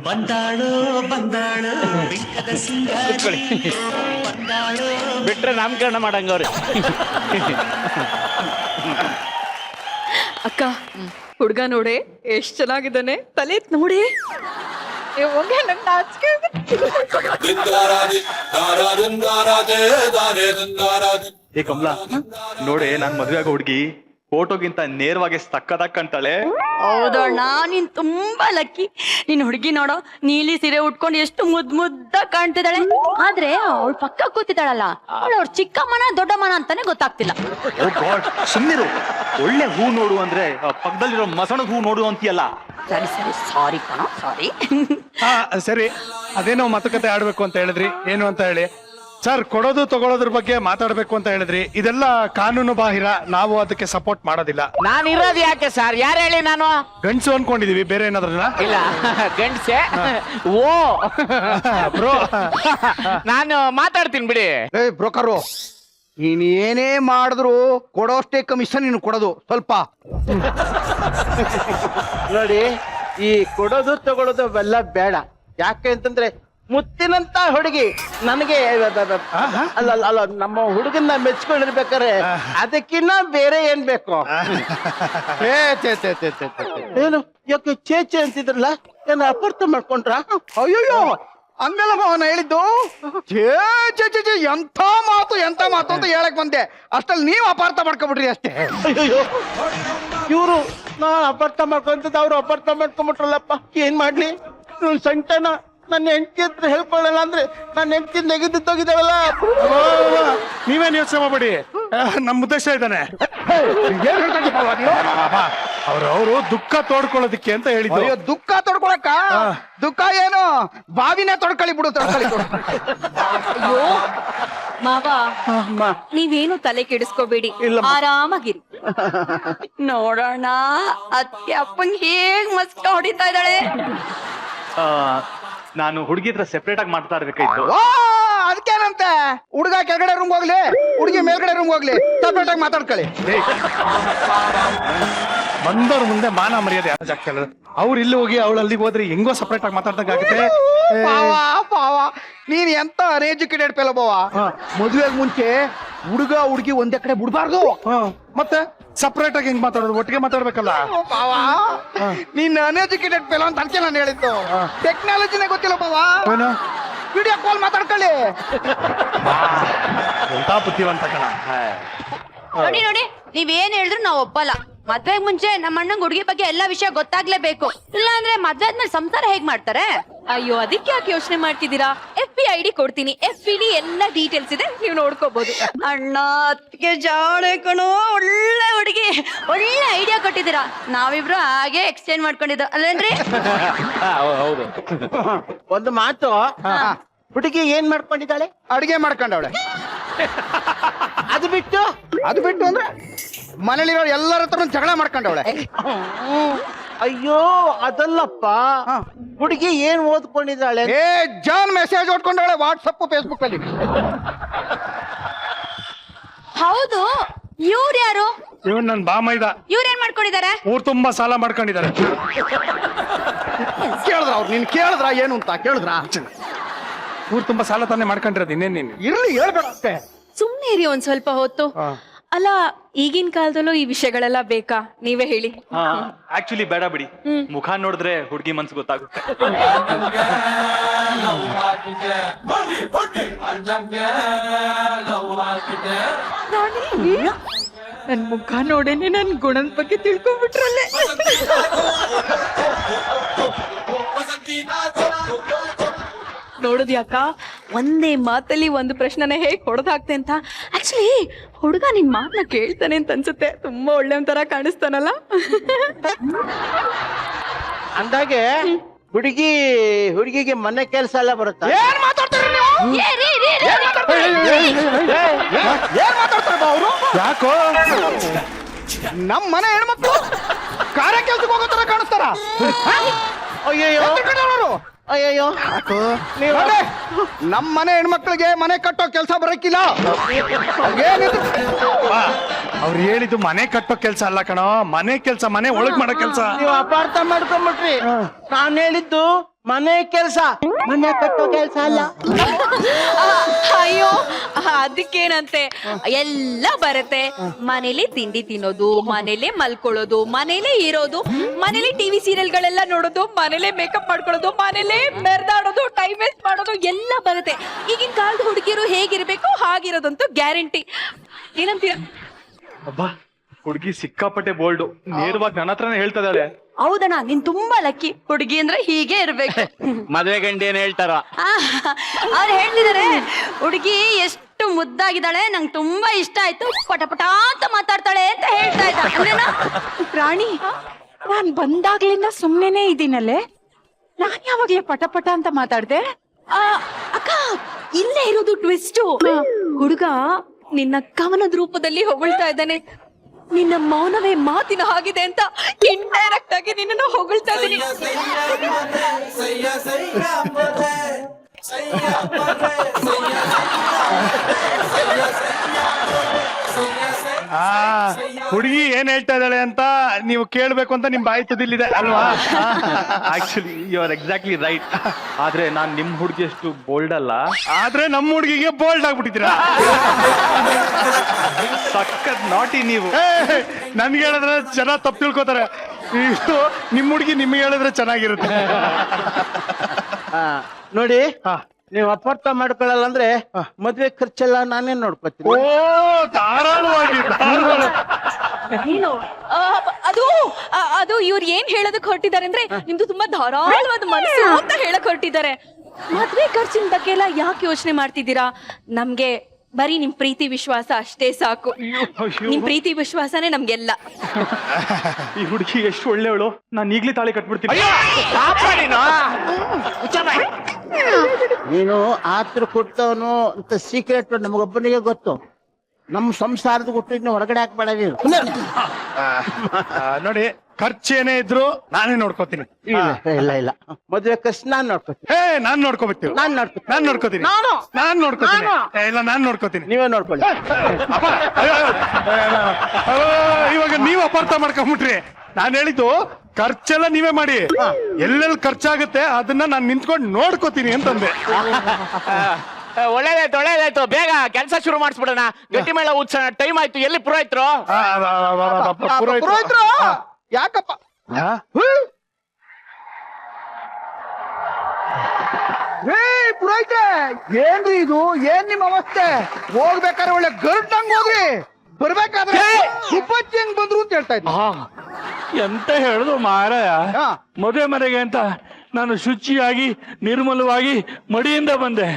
ಬಂದಾಳೋ ಬಂದಾಳೋ ಬಿಕ್ಕದ ಸಿಂಗಾರಿ, ಬಂದಾಳೋ. ಬಿಟ್ರೆ ನಾಮಕರಣ ಮಾಡಂಗವ್ರಿ. ಅಕ್ಕ, ಹುಡ್ಗ ನೋಡೆ ಎಷ್ಟ್ ಚೆನ್ನಾಗಿದ್ದಾನೆ, ತಲೆ ಎತ್ತ್ ನೋಡಿ. ಏ ಕಮಲಾ, ನೋಡೆ ನಾನ್ ಮದ್ವೆ ಆಗೋ ಹುಡ್ಗಿ ಫೋಟೋಗಿಂತ ನೇರವಾಗಿ ಸಕ್ಕದಾಗ್ ಕಾಣ್ತಾಳೆ. ಹೌದಣ್ಣ, ನೀನ್ ತುಂಬಾ ಲಕ್ಕಿ. ನೀನ್ ಹುಡುಗಿ ನೋಡೋ, ನೀಲಿ ಸೀರೆ ಉಟ್ಕೊಂಡು ಎಷ್ಟು ಮುದ್ದ ಕಾಣ್ತಿದ್ದಾಳೆ. ಆದ್ರೆ ಅವಳು ಪಕ್ಕ ಕೂತಿದ್ದಾಳಲ್ಲ, ಅವಳು ಅವ್ರ ಚಿಕ್ಕಮ್ಮನ ದೊಡ್ಡಮ್ಮನ ಅಂತಾನೆ ಗೊತ್ತಾಗ್ತಿಲ್ಲ. ಓ ಗಾಡ್, ಸುಮ್ನಿರು. ಒಳ್ಳೆ ಹೂ ನೋಡು ಅಂದ್ರೆ ಪಕ್ಕದಲ್ಲಿರೋ ಮಸಣದ ಹೂ ನೋಡು ಅಂತೀಯಲ್ಲ. ಸರಿ ಸರಿ, ಸಾರಿ ಕಣ, ಸಾರಿ. ಸರಿ, ಅದೇನೋ ಮಾತುಕತೆ ಆಡ್ಬೇಕು ಅಂತ ಹೇಳಿದ್ರಿ, ಏನು ಅಂತ ಹೇಳಿ. ಸರ್ ಕೊಡೋದು ತಗೊಳ್ಳೋದ್ರ ಬಗ್ಗೆ ಮಾತಾಡ್ಬೇಕು ಅಂತ ಹೇಳಿದ್ರಿ, ಇದೆಲ್ಲ ಕಾನೂನು ಬಾಹಿರ, ನಾವು ಅದಕ್ಕೆ ಸಪೋರ್ಟ್ ಮಾಡೋದಿಲ್ಲ. ನಾನು ಇರೋದು ಯಾಕೆ ಸರ್? ಯಾರು ಹೇಳಿ ನಾನು ಗಂಡ್ಸು ಅನ್ಕೊಂಡಿದೀವಿ, ಬೇರೆ ಏನಾದ್ರಲ್ಲ? ಇಲ್ಲ ಗಂಡ್ಸೆ. ಓ ಬ್ರೋ ನಾನು ಮಾತಾಡ್ತೀನಿ ಬಿಡಿ. ಏ ಬ್ರೋಕರು, ನೀನ್ ಏನೇ ಮಾಡಿದ್ರು ಕೊಡೋಷ್ಟೇ ಕಮಿಷನ್ ನೀನು ಕೊಡೋದು ಸ್ವಲ್ಪ. ನೋಡಿ, ಈ ಕೊಡೋದು ತಗೊಳ್ಳೋದು ಅವೆಲ್ಲ ಬೇಡ. ಯಾಕೆ ಅಂತಂದ್ರೆ ಮುತ್ತಿನಂತ ಹುಡುಗಿ ನನಗೆ ಅಲ್ಲ ಅಲ್ಲ ಅಲ್ಲ, ನಮ್ಮ ಹುಡುಗನ್ನ ಮೆಚ್ಕೊಂಡಿರ್ಬೇಕಾರೆ ಅದಕ್ಕಿನ್ನ ಬೇರೆ ಏನ್ ಬೇಕು? ಏನು ಯಾಕೆ ಚೇಚೆ ಅಂತಿದ್ರಲ್ಲ, ಏನು ಅಪಾರ್ಥ ಮಾಡ್ಕೊಂಡ್ರ? ಅಯ್ಯೋ ಹಂಗಲ್ಲ ಅವನ ಹೇಳಿದ್ದು. ಛೇ ಛೇ ಛೇ ಛೇ, ಎಂಥ ಮಾತು ಅಂತ ಹೇಳಕ್ ಬಂದೆ, ಅಷ್ಟಲ್ಲಿ ನೀವು ಅಪಾರ್ಥ ಮಾಡ್ಕೊಬಿಟ್ರಿ ಅಷ್ಟೇ. ಅಯ್ಯೋ, ಇವರು ನಾನು ಅಪಾರ್ಥ ಮಾಡ್ಕೊಂತದ್ದು ಅವ್ರು ಅಪಾರ್ಥ ಮಾಡ್ಕೊಂಬಿಟ್ರಲ್ಲಪ್ಪ. ಏನ್ ಮಾಡ್ಲಿ? ಸಂಕಟನ ನನ್ನ ಹೆಂಡತಿ ಹತ್ರ ಹೇಳ್ಕೊಳ್ಳಲ್ಲ ಅಂದ್ರೆ ನನ್ನ ಹೆಂಡತಿ ನೆಗೆದಿದ್ದೋಗಿದ್ದಾವಲ್ಲ. ನೀವೇನ್ ಯೋಚನೆ ಮಾಡ್ಬೇಡಿ, ನಮ್ಮ ಉದ್ದೇಶ ಇದ್ದಾನೆ. ಅವರು ದುಃಖ ತೋಡ್ಕೊಳ್ಳೋದಿಕ್ಕೆ ಅಂತ ಹೇಳಿದ್ರು. ಅಯ್ಯೋ, ದುಃಖ ತೊಡ್ಕೊಳಕ್ಕ? ದುಃಖ ಏನು, ಬಾವಿನೇ ತೊಡ್ಕೊಳ್ಳಿ ಬಿಡು, ತೊಡ್ಕೊಳ್ಳಿ. ಅಯ್ಯೋ ಮಾವ, ನೀವೇನು ತಲೆ ಕೆಡಿಸ್ಕೋಬೇಡಿ, ಆರಾಮಾಗಿರಿ. ನೋಡೋಣ ಅತ್ತೆ ಅಪ್ಪಂಗ್ ಹೇಗ್ ಮಸ್ಕ ಹೊಡಿತಾ ಇದ್ದಾಳೆ. ನಾನು ಹುಡುಗಿ ಹತ್ರ ಸೆಪರೇಟ್ ಆಗಿ ಮಾಡ್ತಾ ಇರ್ಬೇಕಾಯ್ತು. ಅದಕ್ಕೇನಂತೆ, ಹುಡುಗ ಕೆಳಗಡೆ ರೂಮ್ ಹೋಗ್ಲಿ, ಹುಡುಗಿ ಮೇಲ್ಗಡೆ ರೂಮ್ ಹೋಗ್ಲಿ, ಸಪ್ರೇಟ್ ಆಗಿ ಮಾತಾಡ್ಕೊಳ್ಳಿ. ಬಂದವ್ರ ಮುಂದೆ ಮಾನ ಮರ್ಯಾದೆ ಯಾರು ಜಾಸ್ತಿ ಅಲ್ಲ. ಅವ್ರು ಇಲ್ಲಿ ಹೋಗಿ ಅವಳು ಅಲ್ಲಿಗೆ ಹೋದ್ರೆ ಹೆಂಗೋ ಸಪ್ರೇಟ್ ಆಗಿ ಮಾತಾಡ್ದಂಗಾಗುತ್ತೆ. ಪಾವ, ನೀನ್ ಎಂತ ಅನ್ಎಜುಕೇಟೆಡ್ ಪೆಲ ಬಾವ. ಮದುವೆಗೆ ಮುಂಚೆ ಹುಡುಗ ಹುಡುಗಿ ಒಂದೇ ಕಡೆ ಬಿಡ್ಬಾರ್ದು. ಮತ್ತೆ ಸಪ್ರೇಟ್ ಆಗಿ ಹೆಂಗ್ ಮಾತಾಡೋದು? ಒಟ್ಟಿಗೆ ಮಾತಾಡ್ಬೇಕಲ್ಲ. ನೀನ್ ಅನ್ಎಜುಕೇಟೆಡ್ ಪೆಲ ಅಂತ ಅದಕ್ಕೆ ನಾನು ಹೇಳಿದ್ದು. ಟೆಕ್ನಾಲಜಿನೇ ಗೊತ್ತಿಲ್ಲ ಬಾವ. ವಿಡಿಯೋ ಕಾಲ್ ಮಾತಾಡ್ಕೊಳ್ಳಿ. ಎಂತ ಬುದ್ಧಿವಂತ ಕಣ. ನೋಡಿ ನೋಡಿ, ನೀವೇನ್ ಹೇಳಿದ್ರು ನಾವ್ ಒಪ್ಪಲ್ಲ. ಮದ್ವೆಗ್ ಮುಂಚೆ ನಮ್ಮ ಅಣ್ಣಂಗ್ ಹುಡುಗಿ ಬಗ್ಗೆ ಎಲ್ಲಾ ವಿಷಯ ಗೊತ್ತಾಗ್ಲೇಬೇಕು, ಇಲ್ಲ ಅಂದ್ರೆ ಮದ್ವೆ ಆದ್ಮೇಲೆ ಸಂಸಾರ ಹೇಗ್ ಮಾಡ್ತಾರೆ? ಅಯ್ಯೋ, ಅದಕ್ಕೆ ಯಾಕೆ ಯೋಚನೆ ಮಾಡ್ತಿದ್ದೀರಾ? FB ID ಕೊಡ್ತೀನಿ, FBD ಎಲ್ಲ ಡೀಟೇಲ್ಸ್ ಇದೆ, ನೀವು ನೋಡ್ಕೋಬಹುದು. ಅಣ್ಣ ಅತ್ತಿಗೆ ಜಾಣೆ ಕಣೋ, ಒಳ್ಳೆ ಹುಡುಗಿ, ಒಳ್ಳೆ ಐಡಿಯಾ ಕೊಟ್ಟಿದ್ದೀರಾ. ನಾವಿಬ್ರು ಹಾಗೆ ಎಕ್ಸ್ಚೇಂಜ್ ಮಾಡ್ಕೊಂಡಿದ್ದು ಅಲ್ಲೇನ್ರಿ? ಹೌದು. ಒಂದು ಮಾತು, ಹುಡುಗಿ ಏನ್ ಮಾಡ್ಕೊಂಡಿದ್ದಾಳೆ? ಅಡಿಗೆ ಮಾಡ್ಕೊಂಡವಳೆ. ಅದು ಬಿಟ್ಟು ಅಂದ್ರೆ ಮನೇಲಿರೋ ಎಲ್ಲರ ಹತ್ರ ಜಗಳ ಮಾಡ್ಕೊಂಡವಳೆ. ಅಯ್ಯೋ ಅದಲ್ಲಪ್ಪ, ಹುಡುಗಿ ಏನ್ ಓದ್ಕೊಂಡಿದ್ದಾಳೆ? ಜಾನ್ ಮೆಸೇಜ್ ಓದ್ಕೊಂಡವಳೆ ವಾಟ್ಸಪ್ ಫೇಸ್ಬುಕ್ ಅಲ್ಲಿ. ಹೌದು, ಇವ್ರು ಯಾರು? ಇವನ್ ನನ್ ಬಾಮೈದ. ಇವ್ರೇನ್ ಮಾಡ್ಕೊಂಡಿದ್ದಾರೆ? ಊರ್ ತುಂಬಾ ಸಾಲ ಮಾಡ್ಕೊಂಡಿದ್ದಾರೆ. ಕೇಳಿದ್ರ ಅವ್ರು? ನೀನ್ ಕೇಳಿದ್ರ ಏನು ಅಂತ ಕೇಳಿದ್ರ? ಊರ್ ತುಂಬಾ ಸಾಲ ತಾನೇ ಮಾಡ್ಕೊಂಡಿರೋದು, ಇನ್ನೇನ್ ನೀನು? ಇರ್ಲಿ, ಹೇಳ್ಬೇಡ ಅಷ್ಟೇ. ಸುಮ್ನೆ ಇರಿ ಒಂದ್ ಸ್ವಲ್ಪ ಹೊತ್ತು. ಅಲ್ಲ, ಈಗಿನ ಕಾಲದಲ್ಲೂ ಈ ವಿಷಯಗಳೆಲ್ಲ ಬೇಕಾ? ನೀವೇ ಹೇಳಿ. ಆಕ್ಚುಲಿ ಬೇಡ ಬಿಡಿ, ಮುಖ ನೋಡಿದ್ರೆ ಹುಡುಗಿ ಮನ್ಸು ಗೊತ್ತಾಗುತ್ತೆ. ನನ್ ಮುಖ ನೋಡೇನೆ ನನ್ ಗುಣದ ಬಗ್ಗೆ ತಿಳ್ಕೊಂಡ್ಬಿಟ್ರಲ್ಲೇ. ನೋಡುದ್ಯಾಕ, ಒಂದೇ ಮಾತಲ್ಲಿ ಒಂದು ಪ್ರಶ್ನೆನ ಹೇಗ್ ಹೊಡೆದಾಕ್ತೆ ಅಂತ. ಆಕ್ಚುಲಿ ಹುಡುಗ ನಿನ್ ಮಾತನ್ನ ಕೇಳ್ತಾನೆ ಅಂತ ಅನ್ಸುತ್ತೆ. ತುಂಬಾ ಒಳ್ಳೆ ಒಂಥರ ಕಾಣಿಸ್ತಾನಲ್ಲ. ಅಂದಾಗೆ ಹುಡುಗಿಗೆ ಮನೆ ಕೆಲಸ ಎಲ್ಲ ಬರುತ್ತಾ? ಏನ್ ಮಾತಾಡ್ತಾರೆ ನೀವು? ಏನ್ ಮಾತಾಡ್ತಾರೆ ಅವರು? ಯಾಕೋ ನಮ್ ಮನೆ ಹೆಣ್ಮಕ್ಳು ಕಾರ್ಯ ಕೆಲ್ಸಕ್ಕೆ ಹೋಗೋ ತರ ಕಾಣಿಸ್ತಾರ? ಅಯ್ಯಯ್ಯೋ ಅಯ್ಯಯ್ಯೋ, ನಮ್ ಮನೆ ಹೆಣ್ಮಕ್ಳಿಗೆ ಮನೆ ಕಟ್ಟೋ ಕೆಲಸ ಬರಕ್ಕಿಲ್ಲ. ಅವ್ರು ಹೇಳಿದ್ದು ಮನೆ ಕಟ್ಟೋ ಕೆಲ್ಸ ಅಲ್ಲ ಕಣೋ, ಮನೆ ಕೆಲ್ಸ, ಮನೆ ಒಳಗ್ ಮಾಡೋ ಕೆಲ್ಸ. ನೀವು ಅಪಾರ್ಥ ಮಾಡ್ಕೊಂಡ್ಬಿಟ್ರಿ. ನಾನು ಹೇಳಿದ್ದು ಮನೆ ಕೆಲಸ, ಮನೆ ಕಟ್ಟೋ ಕೆಲಸ ಅಲ್ಲ. ಅಯ್ಯೋ, ಅದಕ್ಕೇನಂತೆ, ಎಲ್ಲ ಬರುತ್ತೆ. ಮನೇಲಿ ತಿಂಡಿ ತಿನ್ನೋದು, ಮನೇಲೆ ಮಲ್ಕೊಳ್ಳೋದು, ಮನೇಲೆ ಇರೋದು, ಮನೇಲಿ ಟಿವಿ ಸೀರಿಯಲ್ಗಳೆಲ್ಲ ನೋಡೋದು, ಮನೇಲೆ ಮೇಕಪ್ ಮಾಡ್ಕೊಳ್ಳೋದು, ಮನೇಲೆ ಮೆರ್ದಾಡೋದು, ಟೈಮ್ ವೇಸ್ಟ್ ಮಾಡೋದು ಎಲ್ಲ ಬರುತ್ತೆ. ಈಗಿನ ಕಾಲದ ಹುಡುಗಿರು ಹೇಗಿರ್ಬೇಕು ಹಾಗಿರೋದಂತೂ ಗ್ಯಾರಂಟಿ. ಏನಂತೀರ? ಅಬ್ಬಾ, ಹುಡುಗಿ ಸಿಕ್ಕಾಪಟ್ಟೆ ಬೋಲ್ಡು, ನೇರವಾಗಿ ನನ್ನ ಹತ್ರನೇ ಹೇಳ್ತಾ ಇದ್ದಾಳೆ. ಹೌದಣ್ಣ, ನೀನ್ ತುಂಬಾ ಲಕ್ಕಿ. ಹುಡುಗಿ ಅಂದ್ರೆ ಹೀಗೆ ಇರ್ಬೇಕು. ಮದ್ವೆ ಗಂಡಿ ಏನ್ ಹೇಳ್ತಾರ? ಅವ್ರು ಹೇಳ್ತಿದಾರೆ, ಹುಡುಗಿ ಎಷ್ಟು ಮುದ್ದಾಗಿದ್ದಾಳೆ, ನಂಗೆ ತುಂಬಾ ಇಷ್ಟ ಆಯ್ತು, ಪಟಪಟ ಅಂತ ಮಾತಾಡ್ತಾಳೆ ಅಂತ ಹೇಳ್ತಾ ಇದ್ದ. ಪ್ರಾಣಿ, ನಾನ್ ಬಂದಾಗ್ಲಿಂದ ಸುಮ್ನೆನೆ ಇದೀನಲ್ಲೇ, ನಾನ್ ಯಾವಾಗ್ಲೇ ಪಟ ಪಟ ಅಂತ ಮಾತಾಡ್ದೆ? ಅಕ್ಕ, ಇಲ್ಲೇ ಇರೋದು ಟ್ವಿಸ್ಟ್. ಹುಡುಗ ನಿನ್ನ ಕವನದ ರೂಪದಲ್ಲಿ ಹೊಗಳ್ತಾ ಇದ್ದಾನೆ. ನಿನ್ನ ಮೌನವೇ ಮಾತಿನ ಹಾಗಿದೆ ಅಂತ ಇಂಡೈರೆಕ್ಟ್ ಆಗಿ ನಿನ್ನನ್ನು ಹೊಗಳ್ತಾ ಇದ್ದೀನಿ. ಹುಡುಗಿ ಏನ್ ಹೇಳ್ತಾ ಇದ್ದಾಳೆ ಅಂತ ನೀವು ಕೇಳ್ಬೇಕು ಅಂತ ನಿಮ್ ಬಾಯಿ ತುದಿಲಿದೆ ಅಲ್ವಾ? Actually you are exactly right. ಆದ್ರೆ ನಾನ್ ನಿಮ್ ಹುಡುಗಿ ಅಷ್ಟು ಬೋಲ್ಡ್ ಅಲ್ಲ. ಆದ್ರೆ ನಮ್ಮ ಹುಡುಗಿಗೆ ಬೋಲ್ಡ್ ಆಗ್ಬಿಟ್ಟಿದ್ದೀರಾ. ಸಖತ್ ನಾಟಿ ನೀವು. ನನ್ಗೆ ಹೇಳಿದ್ರೆ ಜನ ತಪ್ಪು ತಿಳ್ಕೊತಾರೆ. ಇದು ನಿಮ್ ಹುಡುಗಿ ನಿಮ್ಗೆ ಹೇಳಿದ್ರೆ ಚೆನ್ನಾಗಿರುತ್ತೆ. ನೋಡಿ, ನೀವು ಅಪಾರ್ಥ ಮಾಡ್ಕೊಳ್ಳಲ್ಲ ಅಂದ್ರೆ ಮದ್ವೆ ಖರ್ಚೆಲ್ಲ ನಾನೇ ನೋಡ್ಕೊತೀನಿ. ಓ ಧಾರಾಳವಾಗಿ ನೀನು ಅದು ಇವ್ರು ಏನ್ ಹೇಳೋದಕ್ ಹೊರಟಿದ್ದಾರೆ ಅಂದ್ರೆ ನಿಮ್ದು ತುಂಬಾ ಧಾರಾಳವಾದ ಮನಸ್ಸು ಅಂತ ಹೇಳಕ್ ಹೊರಟಿದ್ದಾರೆ. ಮದ್ವೆ ಖರ್ಚಿನ ಬಗ್ಗೆ ಎಲ್ಲ ಯಾಕೆ ಯೋಚನೆ ಮಾಡ್ತಿದ್ದೀರಾ? ನಮ್ಗೆ ಬರೀ ನಿಮ್ ಪ್ರೀತಿ ವಿಶ್ವಾಸ ಅಷ್ಟೇ ಸಾಕು. ನಿಮ್ ಪ್ರೀತಿ ವಿಶ್ವಾಸನೇ ನಮ್ಗೆಲ್ಲ. ಈ ಹುಡುಗಿ ಎಷ್ಟು ಒಳ್ಳೆಯವಳು. ನಾನ್ ಈಗ್ಲೇ ತಾಳಿ ಕಟ್ಬಿಡ್ತೀನಿ. ನೀನು ಆತ್ರ ಕೊಟ್ಟವನು ಅಂತ ಸೀಕ್ರೆಟ್ ನಮಗೊಬ್ಬನಿಗೆ ಗೊತ್ತು. ನಮ್ ಸಂಸಾರದ ಗುಟ್ಟು ಹೊರಗಡೆ ಹಾಕ್ಬೇಡ ನೀನು. ನೋಡಿ, ಖರ್ಚೇನೇ ಇದ್ರು ನಾನೇ ನೋಡ್ಕೋತೀನಿ. ಇಲ್ಲ ಇಲ್ಲ, ಮದ್ವೆ ಖರ್ಚು ನಾನ್ ನೋಡ್ಕೋತೀನಿ. ನಾನ್ ನೋಡ್ಕೋಬೇಕು. ನಾನ್ ನೋಡ್ಕೋತೀನಿ. ನಾನ್ ನೋಡ್ಕೋತೀನಿ. ಇಲ್ಲ, ನಾನ್ ನೋಡ್ಕೋತೀನಿ. ನೀವೇ ನೋಡ್ಕೊಳ್ಳಿ. ಇವಾಗ ನೀವ್ ಅಪಾರ್ಥ ಮಾಡ್ಕೊಂಬಿಟ್ರಿ. ನಾನ್ ಹೇಳಿದ್ದು ಖರ್ಚೆಲ್ಲ ನೀವೇ ಮಾಡಿ, ಎಲ್ಲೆಲ್ಲಿ ಖರ್ಚಾಗುತ್ತೆ ಅದನ್ನ ನಾನ್ ನಿಂತ್ಕೊಂಡು ನೋಡ್ಕೋತೀನಿ ಅಂತಂದೆ. ಒಳ್ಳೇದಾಯ್ತು. ಬೇಗ ಕೆಲಸ ಶುರು ಮಾಡಿಸ್ಬಿಡೋಣ. ಗಟ್ಟಿ ಮೇಳ ಉತ್ಸವ ಟೈಮ್ ಆಯ್ತು. ಎಲ್ಲಿ ಪುರೋಹಿತರು? ಪುರೋಹಿತರು ಯಾಕಪ್ಪ? ಪುರೋಹಿತೆ, ಏನ್ರಿ ಇದು? ಏನ್ ನಿಮ್ ಅವಸ್ಥೆ? ಹೋಗ್ಬೇಕಾದ್ರೆ ಒಳ್ಳೆ ಗರ್ದಂಗ್ ಹೋಗ್ರಿ, ಬರ್ಬೇಕಾದ್ರೆ ಸುಬ್ಬಚ್ಚಿ ಹೆಂಗ್ ಬಂದ್ರು ಅಂತ ಹೇಳ್ತಾ ಇದ್ದೆ. ಎಂತ ಹೇಳುದು ಮಾರಾಯ, ಮದುವೆ ಮನೆಗೆ ಅಂತ ನಾನು ಶುಚಿಯಾಗಿ ನಿರ್ಮಲವಾಗಿ ಮಡಿಯಿಂದ ಬಂದೆ.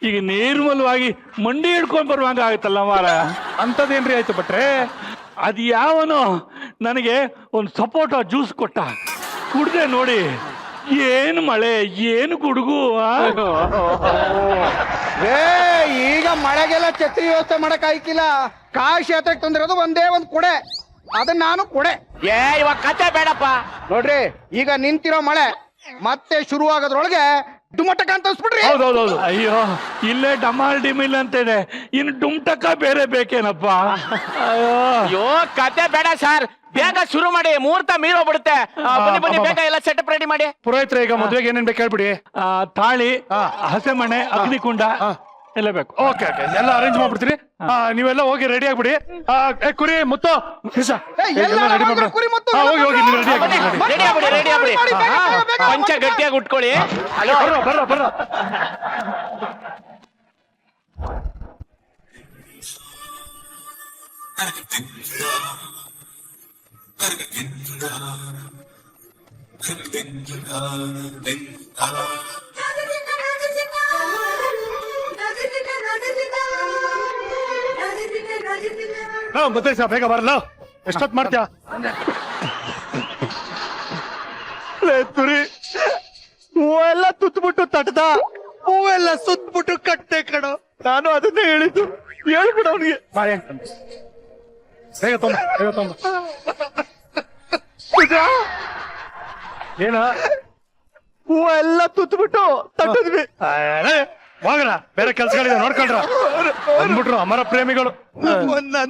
ಈಗ ನಿರ್ಮಲವಾಗಿ ಮಂಡಿ ಹಿಡ್ಕೊಂಡ್ ಬರುವಂಗ ಆಗುತ್ತಲ್ಲ ಮಾರಾಯ. ಅಂತದೇನ್ರಿ ಆಯ್ತು ಭಟ್ರೆ? ಅದ್ ಯಾವನು ನನಗೆ ಒಂದು ಸಪೋಟ ಜ್ಯೂಸ್ ಕೊಟ್ಟ, ಕುಡ್ದೆ ನೋಡಿ. ಏನು ಮಳೆ, ಏನು ಗುಡುಗು. ಈಗ ಮಳೆಗೆಲ್ಲ ಛತ್ರಿ ವ್ಯವಸ್ಥೆ ಮಾಡಕ್ ಆಯ್ಕಿಲ್ಲ. ಕಾಶಿ ಯಾತ್ರೆಗೆ ತಂದಿರೋದು ಒಂದೇ ಒಂದ್ ಕೊಡೆ, ಅದನ್ನ ನಾನು ಕೊಡೆ. ಇವಾಗ ಕತೆ ಬೇಡಪ್ಪ. ನೋಡ್ರಿ, ಈಗ ನಿಂತಿರೋ ಮಳೆ ಮತ್ತೆ ಶುರು ಆಗೋದ್ರೊಳಗೆ ಡುಮಟಕ ಅಂತ ಅನ್ಸ್ಬಿಡ್ರಿ. ಹೌದೌದೌದು. ಅಯ್ಯೋ, ಇಲ್ಲೇ ಡಮಾಲ್ ಡಿಮಿಲ್ ಅಂತ ಇದೆ, ಇನ್ನು ಡುಮ್ಟಕ ಬೇರೆ ಬೇಕೇನಪ್ಪ? ಅಯ್ಯೋ ಕತೆ ಬೇಡ ಸರ್, ಬೇಗ ಶುರು ಮಾಡಿ. ಮುಹೂರ್ತ ಮೀರೋಗ್ಬಿಡುತ್ತೆ. ಬನ್ನಿ ಬೇಗ ಎಲ್ಲ ಸೆಟಪ್ ರೆಡಿ ಮಾಡಿ. ಪುರೋಹಿತ್ರೆ, ಈಗ ಮದ್ವೆಗೆ ಏನೇನ್ ಬೇಕು ಹೇಳ್ಬಿಡಿ. ತಾಳಿ, ಹಸೆಮಣೆ, ಅಗ್ನಿಕುಂಡ ಎಲ್ಲ ಬೇಕು. ಓಕೆ, ಎಲ್ಲ ಅರೇಂಜ್ ಮಾಡ್ಬಿಡ್ತೀನಿ. ನೀವೆಲ್ಲ ಹೋಗಿ ರೆಡಿ ಆಗ್ಬಿಡಿ. ಕುರಿ ಮುತ್ತು ರೆಡಿ ಮಾಡ್ಬಿಡಿ. ಹೋಗಿ ನೀವು ರೆಡಿ ಆಗಿ ಪಂಚ ಗಟ್ಟಿಯಾಗಿ ಉಟ್ಕೊಳ್ಳಿ. ಬರ್ರ. ಮತ್ತೆ ಬೇಗ ಬರಲ್ಲ. ಎಷ್ಟೊತ್ ಮಾಡ್ತೀಯ? ತುರಿ ಹೂವೆಲ್ಲ ತುತ್ಬಿಟ್ಟು ತಟ್ಟದ, ಹೂವೆಲ್ಲ ಸುತ್ಬಿಟ್ಟು ಕಟ್ಟೆ ಕಣೋ. ನಾನು ಅದನ್ನೇ ಹೇಳಿದ್ದು. ಹೇಳ್ಬಿಡ ಅವನಿಗೆ. ಬೇಗ ತೊಂಬ. ಏನ ಹೂವೆಲ್ಲ ತುತ್ಬಿಟ್ಟು ತಟ್ಟದ್ವಿ. ಹೋಗ್ರ, ಬೇರೆ ಕೆಲ್ಸಗಳಿದೆ ನೋಡ್ಕೊಳ್ರ. ಬಂದ್ಬಿಟ್ರು ಅಮರ ಪ್ರೇಮಿಗಳು.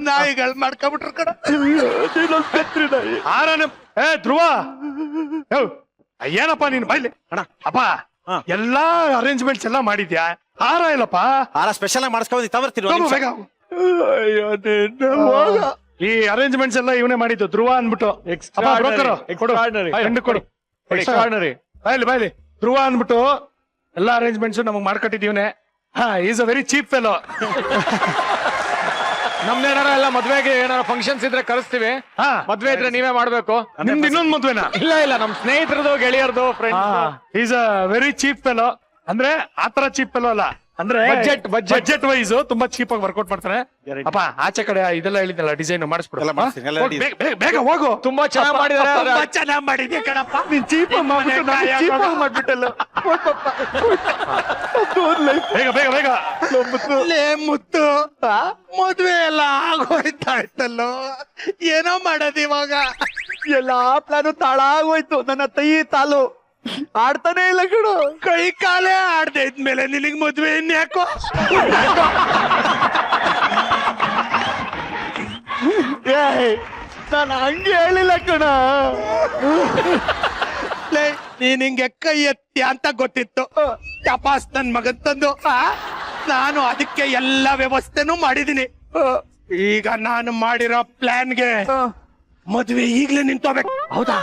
ನಾಯಿಗಳು ಮಾಡ್ಕೊಂಡ್ಬಿಟ್ರು ಕಣ. ಧ್ರುವ, ಏನಪ್ಪ ನೀನು ಬೈಲಿ ಅಣ್ಣ. ಅಪ್ಪ, ಎಲ್ಲಾ ಅರೇಂಜ್ಮೆಂಟ್ಸ್ ಎಲ್ಲ ಮಾಡಿದ್ಯಾ? ಹಾರ ಇಲ್ಲಪ್ಪ. ಹಾರ ಸ್ಪೆಷಲ್ ಆಗಿ ಮಾಡಿಸ್ಕೊಂಡು ಬೇಗ. ಈ ಅರೇಂಜ್ಮೆಂಟ್ಸ್ ಎಲ್ಲ ಇವನೇ ಮಾಡಿದ್ದು, ಧ್ರುವ ಅಂದ್ಬಿಟ್ಟು. ಬಾಯ್ಲಿ ಧ್ರುವ ಅಂದ್ಬಿಟ್ಟು ಎಲ್ಲಾ ಅರೇಂಜ್ಮೆಂಟ್ಸ್ ನಮಗ್ ಮಾಡ್ಕೊಟ್ಟಿದೀವನೆ. Is a very cheap fellow. ನಮ್ದೇನಾರ ಎಲ್ಲ ಮದ್ವೆಗೆ ಏನಾರ ಫಂಕ್ಷನ್ಸ್ ಇದ್ರೆ ಕಳಿಸ್ತೀವಿ. ಮದ್ವೆ ಇದ್ರೆ ನೀವೇ ಮಾಡ್ಬೇಕು. ನಿಮ್ದು ಇನ್ನೊಂದ್ ಮದ್ವೆನಾ? ಇಲ್ಲ, ನಮ್ ಸ್ನೇಹಿತರದು, ಗೆಳೆಯರದು, friends. Is a very cheap fellow. ಅಂದ್ರೆ ಆತರ ಚೀಪ್ ಫೆಲೋ ಅಲ್ಲ, ಅಂದ್ರೆ Budget. ಬಜೆಟ್ ವೈಸ್ ತುಂಬಾ ಚೀಪ್ ಆಗಿ ವರ್ಕೌಟ್ ಮಾಡ್ತಾನೆ. ಅಪ್ಪ ಆಚೆ ಕಡೆ ಇದೆಲ್ಲ ಹೇಳಿದ್ನಲ್ಲ ಡಿಸೈನ್ ಮಾಡಿಸ್ಬಿಡು. ಎಲ್ಲ ಮಾಡ್ತೀನಿ, ಎಲ್ಲ ready ಇದೆ. ಬೇಗ ಹೋಗು. ತುಂಬಾ ಚೆನ್ನಾಗಿ ಮಾಡಿದಾರೆ ತುಂಬಾ ಚೆನ್ನಾಗ್ ಮಾಡಿದ್ಯಾ ಕಣಪ್ಪ. ನೀನ್ ಚೀಪ್ ಮಾಡ್ಬಿಟ್ಟಲ್ಲ. ಬೇಗ ಲೇ ಮುತ್ತು ಮದ್ವೆ ಎಲ್ಲ ಆಗೋಯ್ತಾ ಇತ್ತಲ್ಲೋ, ಏನೋ ಮಾಡೋದು ಇವಾಗ. ಎಲ್ಲಾ ಪ್ಲಾನು ತಾಳಾಗೋಯ್ತು. ನನ್ನ ತೈ ತಾಲು ಆಡ್ತಾನೆ ಇಲ್ಲ ಕಣು. ಕೈ ಕಾಲೇ ಆಡ್ದೆ ಇದ್ಮೇಲೆ ನಿನಗ್ ಮದ್ವೆ ಇನ್ಯಾಕೋ? ನಾನು ಹಂಗೆ ಹೇಳಿಲ್ಲ ಕಣ. ಲೇ, ನೀನ್ ಹಿಂಗೆ ಕೈ ಎತ್ತಿ ಅಂತ ಗೊತ್ತಿತ್ತು. ತಪಾಸ್ ನನ್ ಮಗನ್ ತಂದು ನಾನು ಅದಕ್ಕೆ ಎಲ್ಲ ವ್ಯವಸ್ಥೆನೂ ಮಾಡಿದೀನಿ. ಈಗ ನಾನು ಮಾಡಿರೋ ಪ್ಲಾನ್ಗೆ ಮದ್ವೆ ಈಗ್ಲೇ ನಿಂತೋಬೇಕು. ಹೌದಾ?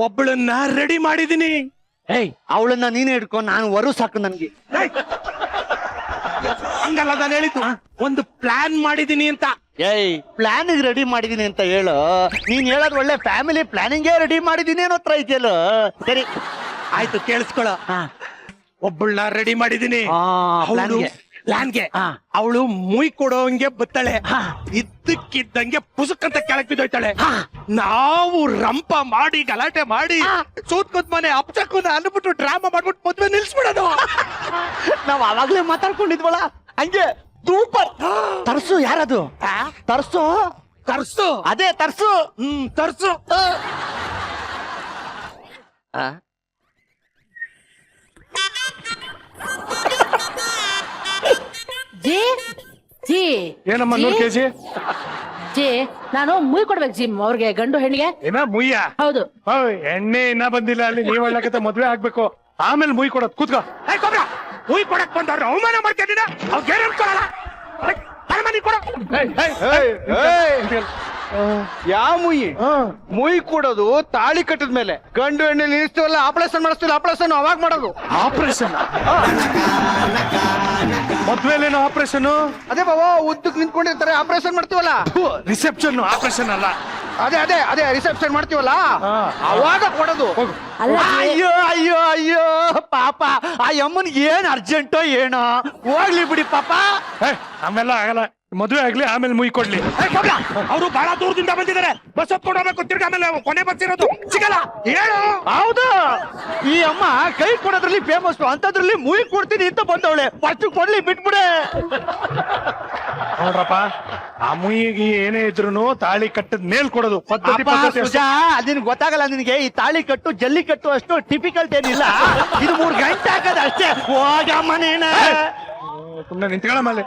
ಒಬ್ಬಳನ್ನ ರೆಡಿ ಮಾಡಿದೀನಿ. ಏಯ್, ಅವಳನ್ನ ನೀನೇ ಹಿಡ್ಕೊಂಡು ನಾನು ವರು ಸಾಕು ನನ್ಗೆ. ಹಂಗಲ್ಲ ನಾನು ಹೇಳಿದ್ದು, ಒಂದು ಪ್ಲಾನ್ ಮಾಡಿದೀನಿ ಅಂತ. ಏಯ್, ಪ್ಲಾನ್ ರೆಡಿ ಮಾಡಿದೀನಿ ಅಂತ ಹೇಳು. ನೀನ್ ಹೇಳೋದು ಒಳ್ಳೆ ಫ್ಯಾಮಿಲಿ ಪ್ಲಾನಿಂಗೇ ರೆಡಿ ಮಾಡಿದೀನಿ ಅನ್ನೋ ಹತ್ರ ಇದೆಯಲ್ಲ. ಸರಿ ಆಯ್ತು, ಕೇಳಿಸ್ಕೊಳ. ಒಬ್ಬಳನ್ನ ರೆಡಿ ಮಾಡಿದೀನಿ ಪ್ಲಾನ್ಗೆ. ಅವಳು ಮುಯ್ ಕೊಡೋಂಗೆ ಬತ್ತಾಳೆ. ಇದ್ದಕ್ಕಿದ್ದಂಗೆ ಪುಸುಕಂತ ಕೆಳಕ್ ಬಿದ್ದೋಯ್ತಾಳೆ. ನಾವು ರಂಪ ಮಾಡಿ ಗಲಾಟೆ ಮಾಡಿ ಸೂತ್ಕೊತ್ ಮನೆ ಅಪ್ಚಕ್ಕೂನ ಅನ್ಬಿಟ್ಟು ಡ್ರಾಮಾ ಮಾಡ್ಬಿಟ್ಟು ಮದ್ವೆ ನಿಲ್ಸ್ಬಿಡೋದು. ನಾವ್ ಅವಾಗ್ಲೇ ಮಾತಾಡ್ಕೊಂಡಿದ್ವಳ ಹಂಗೆ. ಸೂಪರ್. ತರ್ಸು. ಯಾರದು? ತರ್ಸು. ತರ್ಸು. ಅದೇ ತರ್ಸು. ತರ್ಸು. ಜಿ ಜಿ ಏನಮ್ಮ 100 kg? ಜಿ, ನಾನು ಮುಯ್ ಕೊಡ್ಬೇಕು ಜಿ ಅವ್ರಿಗೆ, ಗಂಡು ಹೆಣ್ಣಿಗೆ. ಏನ ಮುಯ್ಯ? ಹೌದು. ಎಣ್ಣೆ ಇನ್ನ ಬಂದಿಲ್ಲ ಅಲ್ಲಿ. ನೀವ್ ಒಳ್ಳಕತ್ತೆ ಮದ್ವೆ ಆಗ್ಬೇಕು, ಆಮೇಲೆ ಮುಯ್ ಕೊಡೋದ್. ಕೂತ್ಕೋ. ಮುಯ್ ಕೊಡಕ್ ಬಂದವ್ರು ಅವಮಾನ ಮಾಡ್ತಿದ್ದೀನ. ಅವ್ರಿಗೆ ಏನು ಅನ್ಕೊಳ್ಳಲ್ಲ. ಯಾವ ಮುಯಿ ಕೊಡೋದು ತಾಳಿ ಕಟ್ಟದ ಮೇಲೆ. ಗಂಡು ಹೆಣ್ಣು ನಿಲ್ಲಿಸ್ತೀವಲ್ಲ, ಆಪರೇಷನ್ ಮಾಡಿಸ್ತೀವಲ್ಲ, ಆಪರೇಷನ್ ಅವಾಗ ಮಾಡೋದು. ಆಪರೇಷನ್? ಮದ್ವೆಲೇನೋ ಆಪರೇಷನ್? ಅದೇ ಬಾಬಾ, ಉದ್ದಕ್ ನಿಂತ್ಕೊಂಡಿರ್ತಾರೆ, ಆಪರೇಷನ್ ಮಾಡ್ತೀವಲ್ಲ. ರಿಸೆಪ್ಷನ್ ಆಪರೇಷನ್ ಅಲ್ಲ. ಅದೇ ರಿಸೆಪ್ಷನ್ ಮಾಡ್ತೀವಲ್ಲ, ಅವಾಗ ಕೊಡೋದು. ಅಯ್ಯೋ ಅಯ್ಯೋ ಅಯ್ಯೋ ಪಾಪ, ಆ ಅಮ್ಮನ್ಗೆ ಏನ್ ಅರ್ಜೆಂಟೋ ಏನೋ. ಹೋಗ್ಲಿ ಬಿಡಿ ಪಾಪ. ಆಮೇಲೆ ಆಗಲ್ಲ, ಮದುವೆ ಆಗ್ಲಿ ಆಮೇಲೆ ಮುಯ್ ಕೊಡ್ಲಿ. ಅವರು ಬಹಳ ದೂರದಿಂದ ಬಂದಿದ್ದಾರೆ. ಬಸ್ ಹತ್ಕೊಂಡು ಹೋಗ್ಬೇಕು, ತಿರ್ಗಿ ಆಮೇಲೆ ಕೊನೆ ಬಸ್ ಇರೋದು ಸಿಗಲ್ಲ. ಹೇಳು. ಹೌದು, ಈ ಅಮ್ಮ ಕೈ ಕೊಡೋದ್ರಲ್ಲಿ ಫೇಮಸ್, ಅಂತದ್ರಲ್ಲಿ ಮುಯಿ ಕೊಡ್ತೀನಿ ಅಂತ ಬಂದವಳೆ. ಫಸ್ಟ್ ಕೊಡ್ಲಿ, ಬಿಟ್ಬಿಡೆ. ನೋಡ್ರಪ್ಪ, ಆ ಮುಯಿಗೆ ಏನೇ ಇದ್ರು ತಾಳಿ ಕಟ್ಟದ ಮೇಲ್ ಕೊಡೋದು ಪದ್ಧತಿ. ನಿನ್ ಗೊತ್ತಾಗಲ್ಲ ನಿನಗೆ. ಈ ತಾಳಿ ಕಟ್ಟು ಜಲ್ಲಿ ಕಟ್ಟು ಅಷ್ಟು ಡಿಫಿಕಲ್ಟ್ ಏನಿಲ್ಲ. ಇದು 3 ಗಂಟೆ ಹಾಕದ ಅಷ್ಟೇ. ಹೋಗಮ್ಮ ನೀನ. ಸುಮ್ನೆ ನಿಂತ್ಕೊಳ್ಳ ಮೇಲೆ.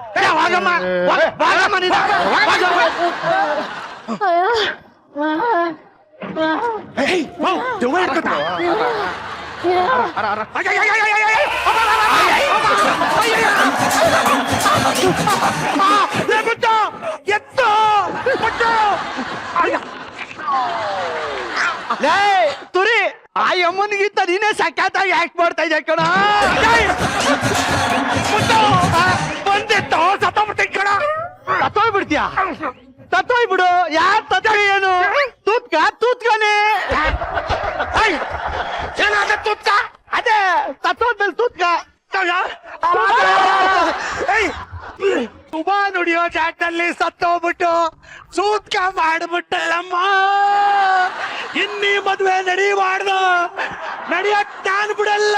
ತುರಿ, ಆ ಅಮ್ಮನಿಗಿಂತ ನೀನೇ ಸಖತ್ತಾಗಿ ಆಕ್ಟ್ ಮಾಡ್ತಾ ಇದ್ಯಾ ಕಣ. ಬಂದಿತ್ತು ಸತ್ತೋಗ್ಬಿಡ್ತೀನಿ ಕಣ. ತತ್ತೋಯ್ಬಿಡ್ತೀಯ? ತತ್ತೋಯ್ಬಿಡು. ಯಾರ್ ತತ್ತೋ ಏನು? ತೂತ್ಕನೇ. ತೂತ್ಕ ಅದೇ ತತ್ತೋದ್ಮೇಲೆ ತೂತ್ಕ. ತುಬಾ ನುಡಿಯೋ ಜಾಗದಲ್ಲಿ ಸತ್ತೋಗ್ಬಿಟ್ಟು ಸೂತ್ಕ ಮಾಡ್ಬಿಟ್ಟಲ್ಲಮ್ಮ. ಇನ್ನೀ ಮದ್ವೆ ನಡಿಬಾರ್ದು. ನಡಿಯಕ್ ನಾನ್ ಬಿಡಲ್ಲ.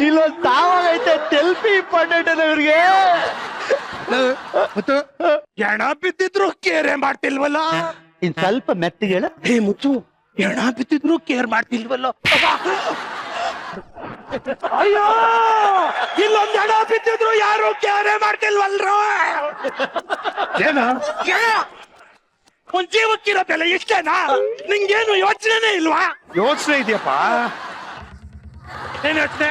ಇಲ್ಲೊಂದು ತಾವಾಗೈತೆ ಸೆಲ್ಫಿ ಇಂಪಾರ್ಟೆಂಟ್ ಅವ್ರಿಗೆ. ಮತ್ತು ಎಣ ಬಿದ್ದಿದ್ರು ಕೇರೆ ಮಾಡ್ತಿಲ್ವಲ್ಲ. ಇನ್ ಸ್ವಲ್ಪ ಮೆತ್ತಿಗೆ ಹೇಳ. ಹೇ ಮುತ್ತು, ಎಣ ಬಿದ್ದಿದ್ರು ಕೇರ್ ಮಾಡ್ತಿಲ್ವಲ್ಲ. ಅಯ್ಯೋ, ಇಲ್ಲೊಂದ್ ಎಣ ಬಿದ್ದಿದ್ರು ಯಾರು ಕೇರೆ ಮಾಡ್ತಿಲ್ವಲ್ರು. ಒಂದ್ ಜೀವಕ್ಕಿರತ್ತಲ್ಲ, ಇಷ್ಟೇನಾ? ನಿಂಗೇನು ಯೋಚನೆನೇ ಇಲ್ವಾ? ಯೋಚನೆ ಇದೆಯಪ್ಪ. ಏನ್ ಯೋಚನೆ?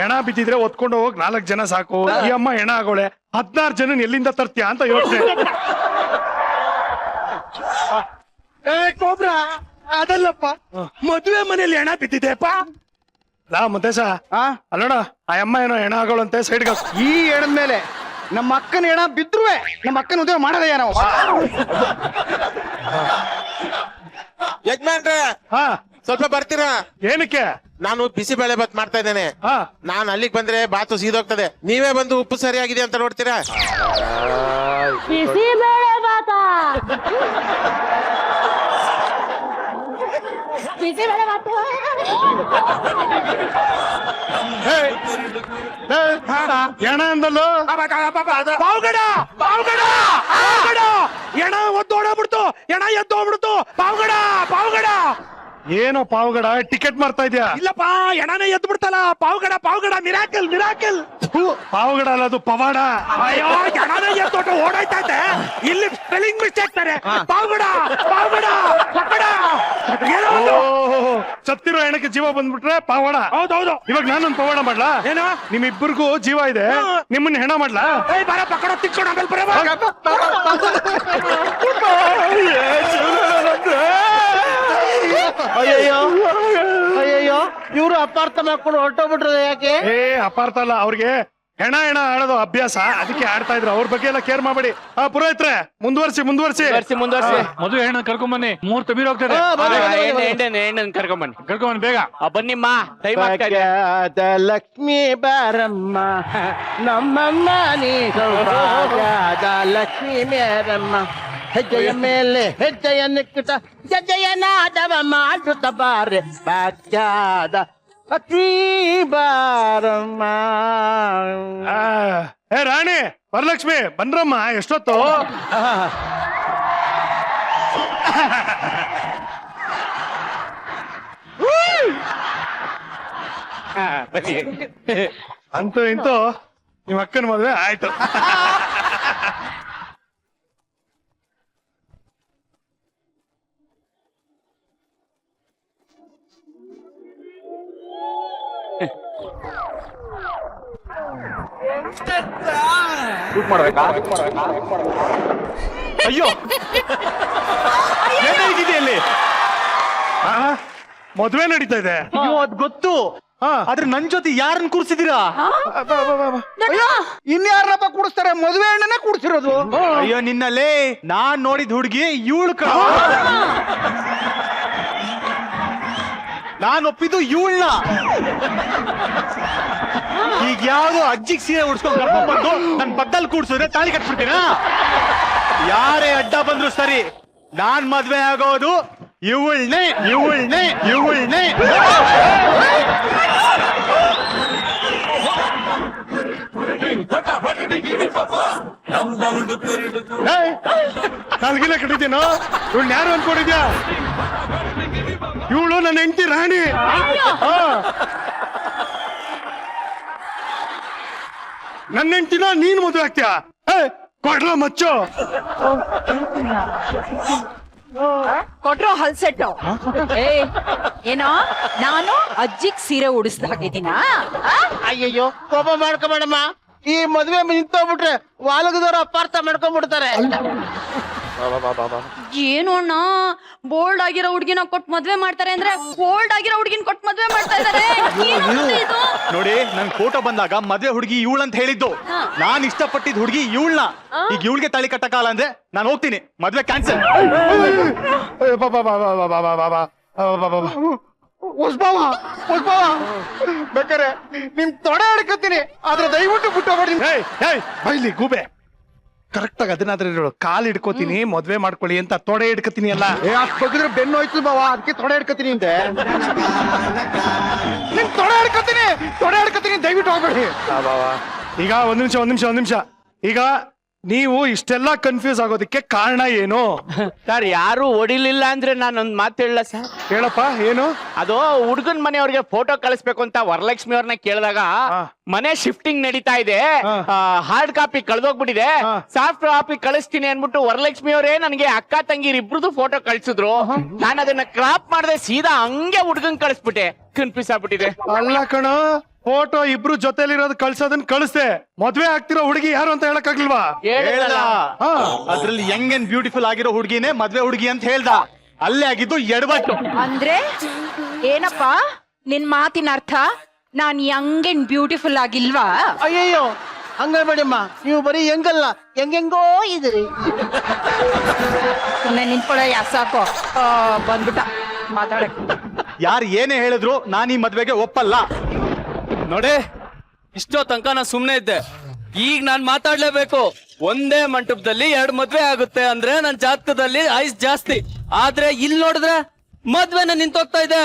ಎಣ ಬಿದ್ದಿದ್ರೆ ಒತ್ಕೊಂಡು ಹೋಗ್ 4 ಜನ ಸಾಕು. ಈ ಅಮ್ಮ ಎಣ ಆಗೋಳೆ, 16 ಜನ ಎಲ್ಲಿಂದ ತರ್ತೀಯ ಅಂತ ಯೋಚನೆ. ಕೋಬ್ರಾ, ಅದಲ್ಲಪ್ಪ, ಮದುವೆ ಮನೇಲಿ ಎಣ ಬಿದ್ದಿದೆಪ್ಪ. ಮುದ್ದೇಶ, ಅಲ್ಲೋಣ, ಆ ಅಮ್ಮ ಏನೋ ಎಣ ಆಗೋಳಂತೆ. ಸೈಡ್ಗೆ ಈ ಎಣದ ಮೇಲೆ ನಮ್ಮ ಅಕ್ಕನ ಎಣ ಬಿದ್ರುವೆ ನಮ್ಮ ಅಕ್ಕನ ಉದ್ಯೋಗ ಮಾಡದಯ್ಯ ನಾವು. ಯಜಮಾನ್ರೆ ಹಾ ಸ್ವಲ್ಪ ಬರ್ತೀರಾ? ಏನಕ್ಕೆ? ನಾನು ಬಿಸಿಬೇಳೆ ಬಾತ್ ಮಾಡ್ತಾ ಇದ್ದೇನೆ. ಹಾ ನಾನು ಅಲ್ಲಿಗೆ ಬಂದ್ರೆ ಬಾತು ಸೀದೋಗ್ತದೆ. ನೀವೇ ಬಂದು ಉಪ್ಪು ಸರಿಯಾಗಿದೆ ಅಂತ ನೋಡ್ತೀರಾ? ಬಿಸಿಬೇಳೆ ಬಾತ ಬಿಸಿಬೇಳೆ ಬಾತ ಎಣ ಅಂದಲ್ಲೋ ಪಾವಗಡ ಪಾವಗಡ ಪಾವಗಡ ಎಣ ಒದ್ದು ಓಡೋಗ್ಬಿಡ್ತು, ಎಣ ಎದ್ದು ಹೋಗ್ಬಿಡ್ತು. ಪಾವಗಡ ಪಾವಗಡ ಏನೋ ಪಾವಗಡ ಟಿಕೆಟ್ ಮಾಡ್ತಾ ಇದ್ಯಾ? ಇಲ್ಲಪ್ಪ, ಎಣನೇ ಎದ್ದು ಬಿಡ್ತಲ್ಲ. Pavagada Pavagada miracle miracle. ಪಾವಗಡ ಅಲ್ಲ ಅದು ಪವಾಡ. ಅಯ್ಯೋ, ಎಣನೇ ಎದ್ದೋಟು ಓಡಾಯ್ತೈತೆ. ಇಲ್ಲಿ ಸ್ಪೆಲ್ಲಿಂಗ್ ಮಿಸ್ಟೇಕ್ ತಾರೆ. ಪಾವಗಡ ಪಾವಗಡ ಪಕಡ ಏನೋ ಒಂದು. ಓಹೋ, ಸತ್ತಿರೋ ಹೆಣಕ್ಕೆ ಜೀವ ಬಂದ್ಬಿಟ್ರೆ ಪಾವಡ. ಹೌದೌದು. ಇವಾಗ ನಾನೊಂದು ಪವಾಡ ಮಾಡ್ಲಾ? ಏನೋ ನಿಮ್ಮಿಬ್ಬರಿಗೂ ಜೀವ ಇದೆ, ನಿಮ್ಮನ್ನ ಹೆಣ ಮಾಡ್ಲಾ? ಏಯ್ ಬಾರ ಪಕಡ ತಿಕ್ಕೊಂಡು ಆಮೇಲೆ ಬರೇ ಅಯ್ಯಯ್ಯೋ ಅಯ್ಯಯ್ಯೋ, ಇವ್ರು ಅಪಾರ್ಥ ಮಾಡ್ಕೊಂಡು ಹೊರಟೋಗ್ಬಿಟ್ರೆ ಯಾಕೆ? ಏ ಅಪಾರ್ಥ ಅಲ್ಲ, ಅವ್ರಿಗೆ ಹೆಣ ಹೆಣ ಆಡೋದು ಅಭ್ಯಾಸ, ಅದಕ್ಕೆ ಆಡ್ತಾ ಇದ್ರು. ಅವ್ರ ಬಗ್ಗೆ ಎಲ್ಲ ಕೇರ್ ಮಾಡಬೇಡಿ. ಪುರೋಹಿತ್ರೆ ಮುಂದುವರ್ಸಿ ಮುಂದುವರ್ಸಿ. ಮುಂದುವರ್ಸಿ. ಮದುವೆ ಹೆಣ್ಣ ಕರ್ಕೊಂಬನ್ನಿ, ಮುಹೂರ್ತ ಮೀರೋಗ್ತದೆ. ಹೆಣ್ಣನ್ ಕರ್ಕೊಂಬನ್ನಿ. ಕರ್ಕೊಂಬನ್ನಿ ಬೇಗ. ಬನ್ನಿಮ್ಮ, ಟೈಮ್ ಆಗ್ತಾ ಇದೆ. ಭಾಗ್ಯದ ಲಕ್ಷ್ಮೀ ಬಾರಮ್ಮ, ನಮ್ಮಮ್ಮ ನೀ ಭಾಗ್ಯದ ಲಕ್ಷ್ಮೀ ಮೇರಮ್ಮ. ಹೆಜ್ಜೆಯ ಮೇಲೆ ಹೆಜ್ಜೆಯ ನಿಕ್ಕುತ್ತ ಹೆಜ್ಜೆಯ ನಾದವ ಮಾಡುತ್ತ ಬಾರೆ ಭಾಗ್ಯದ ಲಕ್ಷ್ಮೀ ಬಾರಮ್ಮ. ಏ ರಾಣಿ ವರಲಕ್ಷ್ಮಿ ಬನ್ರಮ್ಮ, ಎಷ್ಟೊತ್ತು? ಅಂತೂ ಇಂತೂ ನಿಮ್ ಅಕ್ಕನ ಮದ್ವೆ ಆಯ್ತು. ಅಯ್ಯೋ ಏನಾಗಿದೆ ಅಲ್ಲಿ? ಮದ್ವೆ ನಡೀತಾ ಇದೆ. ಅಯ್ಯೋ ಅದ್ ಗೊತ್ತು, ಆದ್ರೆ ನನ್ ಜೊತೆ ಯಾರನ್ನ ಕೂರ್ಸಿದೀರಾ? ಇನ್ಯಾರಪ್ಪ ಕೂಡಿಸ್ತಾರೆ? ಮದುವೆ ಹೆಣ್ಣನೇ ಕೂಡಿಸಿರೋದು. ಅಯ್ಯೋ ನಿನ್ನಲ್ಲೇ ನಾನ್ ನೋಡಿದ ಹುಡುಗಿ ಇವಳು ಕಣ. ನಾನ್ ಒಪ್ಪಿದ್ದು ಇವಳನ್ನ. ಈಗ ಯಾವ್ದೋ ಅಜ್ಜಿಗ್ ಸೀರೆ ಉಡ್ಸ್ಕೊಂಡ್ ಕರ್ಕೊಂಡ್ಬಂದು ನನ್ ಪಕ್ಕದಲ್ಲಿ ಕೂಡ್ಸಿದ್ರೆ ತಾಳಿ ಕಟ್ಬಿಡ್ತೀನ? ಯಾರೇ ಅಡ್ಡ ಬಂದ್ರು ಸರಿ, ನಾನ್ ಮದ್ವೆ ಆಗೋದು ಇವಳನ್ನೇ ಇವಳನ್ನೇ ಇವಳನ್ನೇ. ನಾಲ್ಗಿಲ್ಲ ಕಟ್ಟಿದ್ದೀನೋ? ಇವಳು ಯಾರು ಅನ್ಕೊಂಡಿದ್ಯಾ? ಇವಳು ನನ್ನ ಹೆಂಡತಿ ರಾಣಿ. ನನ್ನ ಹೆಂಡತಿನ ನೀನ್ ಮದುವೆ ಆಗ್ತೀಯಾ? ಕೊಡ್ಲ ಮಚ್ಚು. ಕೊಟ್ರೋ ಹಲ್ಸೆಟ್ಟು. ಏನೋ ನಾನು ಅಜ್ಜಿಗ್ ಸೀರೆ ಉಡಿಸ್ದಾಗಿದ್ದೀನಾ? ಅಯ್ಯಯ್ಯೋ, ಕೋಪ ಮಾಡ್ಕೊಬೇಡಮ್ಮ. ಈ ಮದ್ವೆ ನಿಂತೋಗ್ಬಿಟ್ರೆ ವಾಲಗದವ್ರು ಅಪಾರ್ಥ ಮಾಡ್ಕೊಂಡ್ಬಿಡ್ತಾರೆ. ಏನು ಅಣ್ಣ, ಬೋಲ್ಡ್ ಆಗಿರೋ ಹುಡ್ಗಿನ ಕೊಟ್ಟು ಮದ್ವೆ ಮಾಡ್ತಾರೆ ಅಂದ್ರೆ ಬೋಲ್ಡ್ ಆಗಿರೋ ಹುಡ್ಗಿನ ಕೊಟ್ಟು ಮದ್ವೆ ಮಾಡ್ತಾ ಇದಾರೆ. ನೋಡಿ, ನನ್ ಫೋಟೋ ಬಂದಾಗ ಮದ್ವೆ ಹುಡುಗಿ ಇವಳಂತ ಹೇಳಿದ್ದು. ನಾನ್ ಇಷ್ಟಪಟ್ಟಿದ್ ಹುಡುಗಿ ಇವಳನ್ನ. ಈಗ ಇವಳಿಗೆ ತಾಳಿ ಕಟ್ಟಕಾಲ ಅಂದ್ರೆ ನಾನು ಹೋಗ್ತೀನಿ, ಮದ್ವೆ ಕ್ಯಾನ್ಸಲ್. ಬೇಕಾರೆ ನಿಮ್ ತೊಡೆ ಹಿಡ್ಕತ್ತೀನಿ, ಆದ್ರೆ ದಯವಿಟ್ಟು ಬಿಟ್ಟೋಗ್ಬೇಡಿ. ಬೈಲಿ ಗೂಬೆ, ಕರೆಕ್ಟ್ ಆಗಿ ಅದನ್ನಾದ್ರೆ ಹೇಳು. ಕಾಲ್ ಹಿಡ್ಕೋತೀನಿ, ಮದ್ವೆ ಮಾಡ್ಕೊಳ್ಳಿ ಅಂತ ತೊಡೆ ಹಿಡ್ಕತೀನಿ ಅಲ್ಲ. ಅಷ್ಟು ಬಗ್ಗಿದ್ರೆ ಬೆನ್ನು ಹೋಯ್ತು ಬಾವ, ಅದಕ್ಕೆ ತೊಡೆ ಹಿಡ್ಕತ್ತೀನಿ ಅಂತೆ. ನಿಮ್ ತೊಡೆ ಹಿಡ್ಕತ್ತೀನಿ, ದಯವಿಟ್ಟು ಹೋಗ್ಬೇಡಿ. ಈಗ ಒಂದ್ ನಿಮಿಷ. ಈಗ ನೀವು ಇಷ್ಟೆಲ್ಲ ಕನ್ಫ್ಯೂಸ್ ಆಗೋದಕ್ಕೆ ಕಾರಣ ಏನು? ಸರ್, ಯಾರು ಹೊಡಿಲಿಲ್ಲ ಅಂದ್ರೆ ನಾನೊಂದ್ ಮಾತು ಹೇಳಲ್ಲ ಸರ್. ಹೇಳಪ್ಪ, ಏನು? ಅದು ಹುಡುಗನ್ ಮನೆಯವ್ರಿಗೆ ಫೋಟೋ ಕಳಿಸ್ಬೇಕು ಅಂತ ವರಲಕ್ಷ್ಮಿ ಅವ್ರನ್ನ ಕೇಳಿದಾಗ ಮನೆ ಶಿಫ್ಟಿಂಗ್ ನಡೀತಾ ಇದೆ, ಹಾರ್ಡ್ ಕಾಪಿ ಕಳ್ದೋಗ್ಬಿಟ್ಟಿದೆ, ಸಾಫ್ಟ್ ಕಾಪಿ ಕಳಿಸ್ತೀನಿ ಅನ್ಬಿಟ್ಟು ವರಲಕ್ಷ್ಮಿ ಅವರೇ ನನಗೆ ಅಕ್ಕ ತಂಗಿರ್ ಇಬ್ರದ್ದು ಫೋಟೋ ಕಳ್ಸಿದ್ರು. ನಾನು ಅದನ್ನ ಕ್ರಾಪ್ ಮಾಡದೆ ಸೀದಾ ಹಂಗೆ ಹುಡುಗನ್ ಕಳಿಸ್ಬಿಟ್ಟೆ. ಕನ್ಫ್ಯೂಸ್ ಆಗ್ಬಿಟ್ಟಿದೆ. ಅಲ್ಲ ಕಣ, ಫೋಟೋ ಇಬ್ರು ಜೊತೆಲಿರೋದು ಕಳ್ಸೋದನ್ನ ಕಳಿಸ್ದೆ. ಮದ್ವೆ ಆಗ್ತಿರೋ ಹುಡುಗಿ ಯಾರು ಅಂತ ಹೇಳಕ್ ಆಗ್ಲಿಲ್ವಾ? ಅದ್ರಲ್ಲಿ ಯಂಗ್ ಅಂಡ್ ಬ್ಯೂಟಿಫುಲ್ ಆಗಿರೋ ಹುಡುಗಿನೇ ಮದ್ವೆ ಹುಡುಗಿ ಅಂತ ಹೇಳ್ದ. ಅಲ್ಲೇ ಆಗಿದ್ದು ಎಡವಟ್ಟು. ಅಂದ್ರೆ ಏನಪ್ಪ ನಿನ್ ಮಾತಿನ ಅರ್ಥ? ನಾನ್ ಯಂಗ್ ಅಂಡ್ ಬ್ಯೂಟಿಫುಲ್ ಆಗಿಲ್ವಾ? ಅಯ್ಯಯ್ಯೋ, ಹಂಗಬೇಡಿಮ್ಮ, ನೀವು ಬರೀ ಹೆಂಗಲ್ಲ ಹೆಂಗೆಂಗೋ ಇದ್ರಿ. ಸುಮ್ಮನೆ ನಿಂತ್ಕೊಳ್ಳೋ ಸಾಕು ಬಂದ್ಬಿಟ್ಟ ಮಾತಾಡಕ್. ಯಾರು ಏನೇ ಹೇಳಿದ್ರು ನಾನು ಈ ಮದ್ವೆಗೆ ಒಪ್ಪಲ್ಲ. ನೋಡಿ, ಇಷ್ಟೋ ತನಕ ನಾನು ಸುಮ್ನೆ ಇದ್ದೆ. ಈಗ ನಾನ್ ಮಾತಾಡ್ಲೇಬೇಕು. ಒಂದೇ ಮಂಟಪದಲ್ಲಿ 2 ಮದ್ವೆ ಆಗುತ್ತೆ ಅಂದ್ರೆ ನನ್ ಜಾತಕದಲ್ಲಿ ಐಸ್ ಜಾಸ್ತಿ. ಆದ್ರೆ ಇಲ್ಲಿ ನೋಡಿದ್ರೆ ಮದ್ವೆನ ನಿಂತೋಗ್ತಾ ಇದೆ.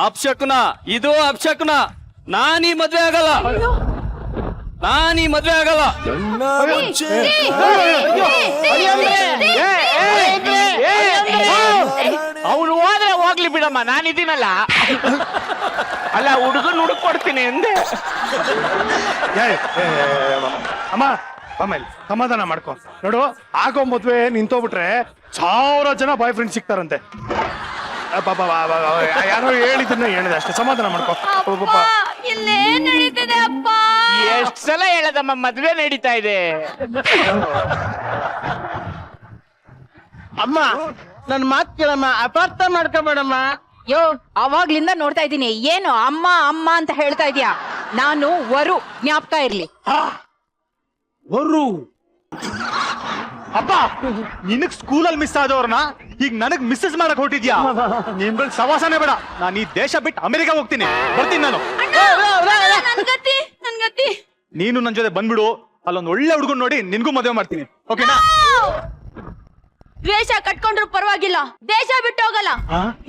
ಅಪ್ಶಕುನ, ಇದು ಅಪ್ಶಕುನ. ನಾನ್ ಈ ಮದ್ವೆ ಆಗಲ್ಲ. ಅವನು ಹೋದ್ರೆ ಹೋಗ್ಲಿ ಬಿಡಮ್ಮ, ನಾನಿದ್ದೀನಲ್ಲ. ಅಲ್ಲ, ಹುಡುಗನ್ ಹುಡುಕೊಡ್ತೀನಿ ಅಂದೆ. ಅಮ್ಮ ಆಮೇಲೆ ಸಮಾಧಾನ ಮಾಡ್ಕೊ. ನೋಡು, ಆಗೋ ಮದ್ವೆ ನಿಂತೋಗ್ಬಿಟ್ರೆ 1000 ಜನ ಬಾಯ್ ಫ್ರೆಂಡ್ ಸಿಗ್ತಾರಂತೆ. ಯಾರೋ ಹೇಳಿದ್ರೆ ಹೇಳಿದೆ ಅಷ್ಟೇ. ಸಮಾಧಾನ ಮಾಡ್ಕೊ. ಇಲ್ಲೇ ನಡೀತಿದೆ ಅಪ್ಪ. ಎಷ್ಟ್ ಸಲ ಹೇಳದಮ್ಮ, ಮದ್ವೆ ನಡೀತಾ ಇದೆ. ಅಮ್ಮ ನನ್ ಮಾತ್ ಕೇಳಮ್ಮ, ಅಪಾರ್ಥ ಮಾಡ್ಕೋಬೇಡಮ್ಮ. ಯೋ, ಅವಾಗ್ಲಿಂದ ನೋಡ್ತಾ ಇದ್ದೀನಿ, ಏನು ಅಮ್ಮ ಅಮ್ಮ ಅಂತ ಹೇಳ್ತಾ ಇದೀಯಾ. ನಾನು ವರು, ಜ್ಞಾಪಕ ಇರ್ಲಿ. ಅಪ್ಪ, ನಿನಗ್ ಸ್ಕೂಲಲ್ಲಿ ಮಿಸ್ ಆದವ್ರನ್ನ ಈಗ ನನಗ್ ಮಿಸ್ಸಸ್ ಮಾಡಕ್ ಹೊಟ್ಟಿದ್ಯಾ? ನಿಮ್ಗಳ ಸವಾಸನೆ ಬೇಡ. ನಾನು ಈ ದೇಶ ಬಿಟ್ಟು ಅಮೆರಿಕ ಹೋಗ್ತೀನಿ. ಬರ್ತೀನಿ ನಾನು. ನನ್ಗತಿ ನೀನು ನನ್ ಜೊತೆ ಬಂದ್ಬಿಡು. ಅಲ್ಲೊಂದ್ ಒಳ್ಳೆ ಹುಡುಗನ್ ನೋಡಿ ನಿನ್ಗೂ ಮದುವೆ ಮಾಡ್ತೀನಿ. ಓಕೆನಾ? ದ್ವೇಷ ಕಟ್ಕೊಂಡ್ರು ಪರವಾಗಿಲ್ಲ, ದೇಶ ಬಿಟ್ಟು ಹೋಗಲ್ಲ.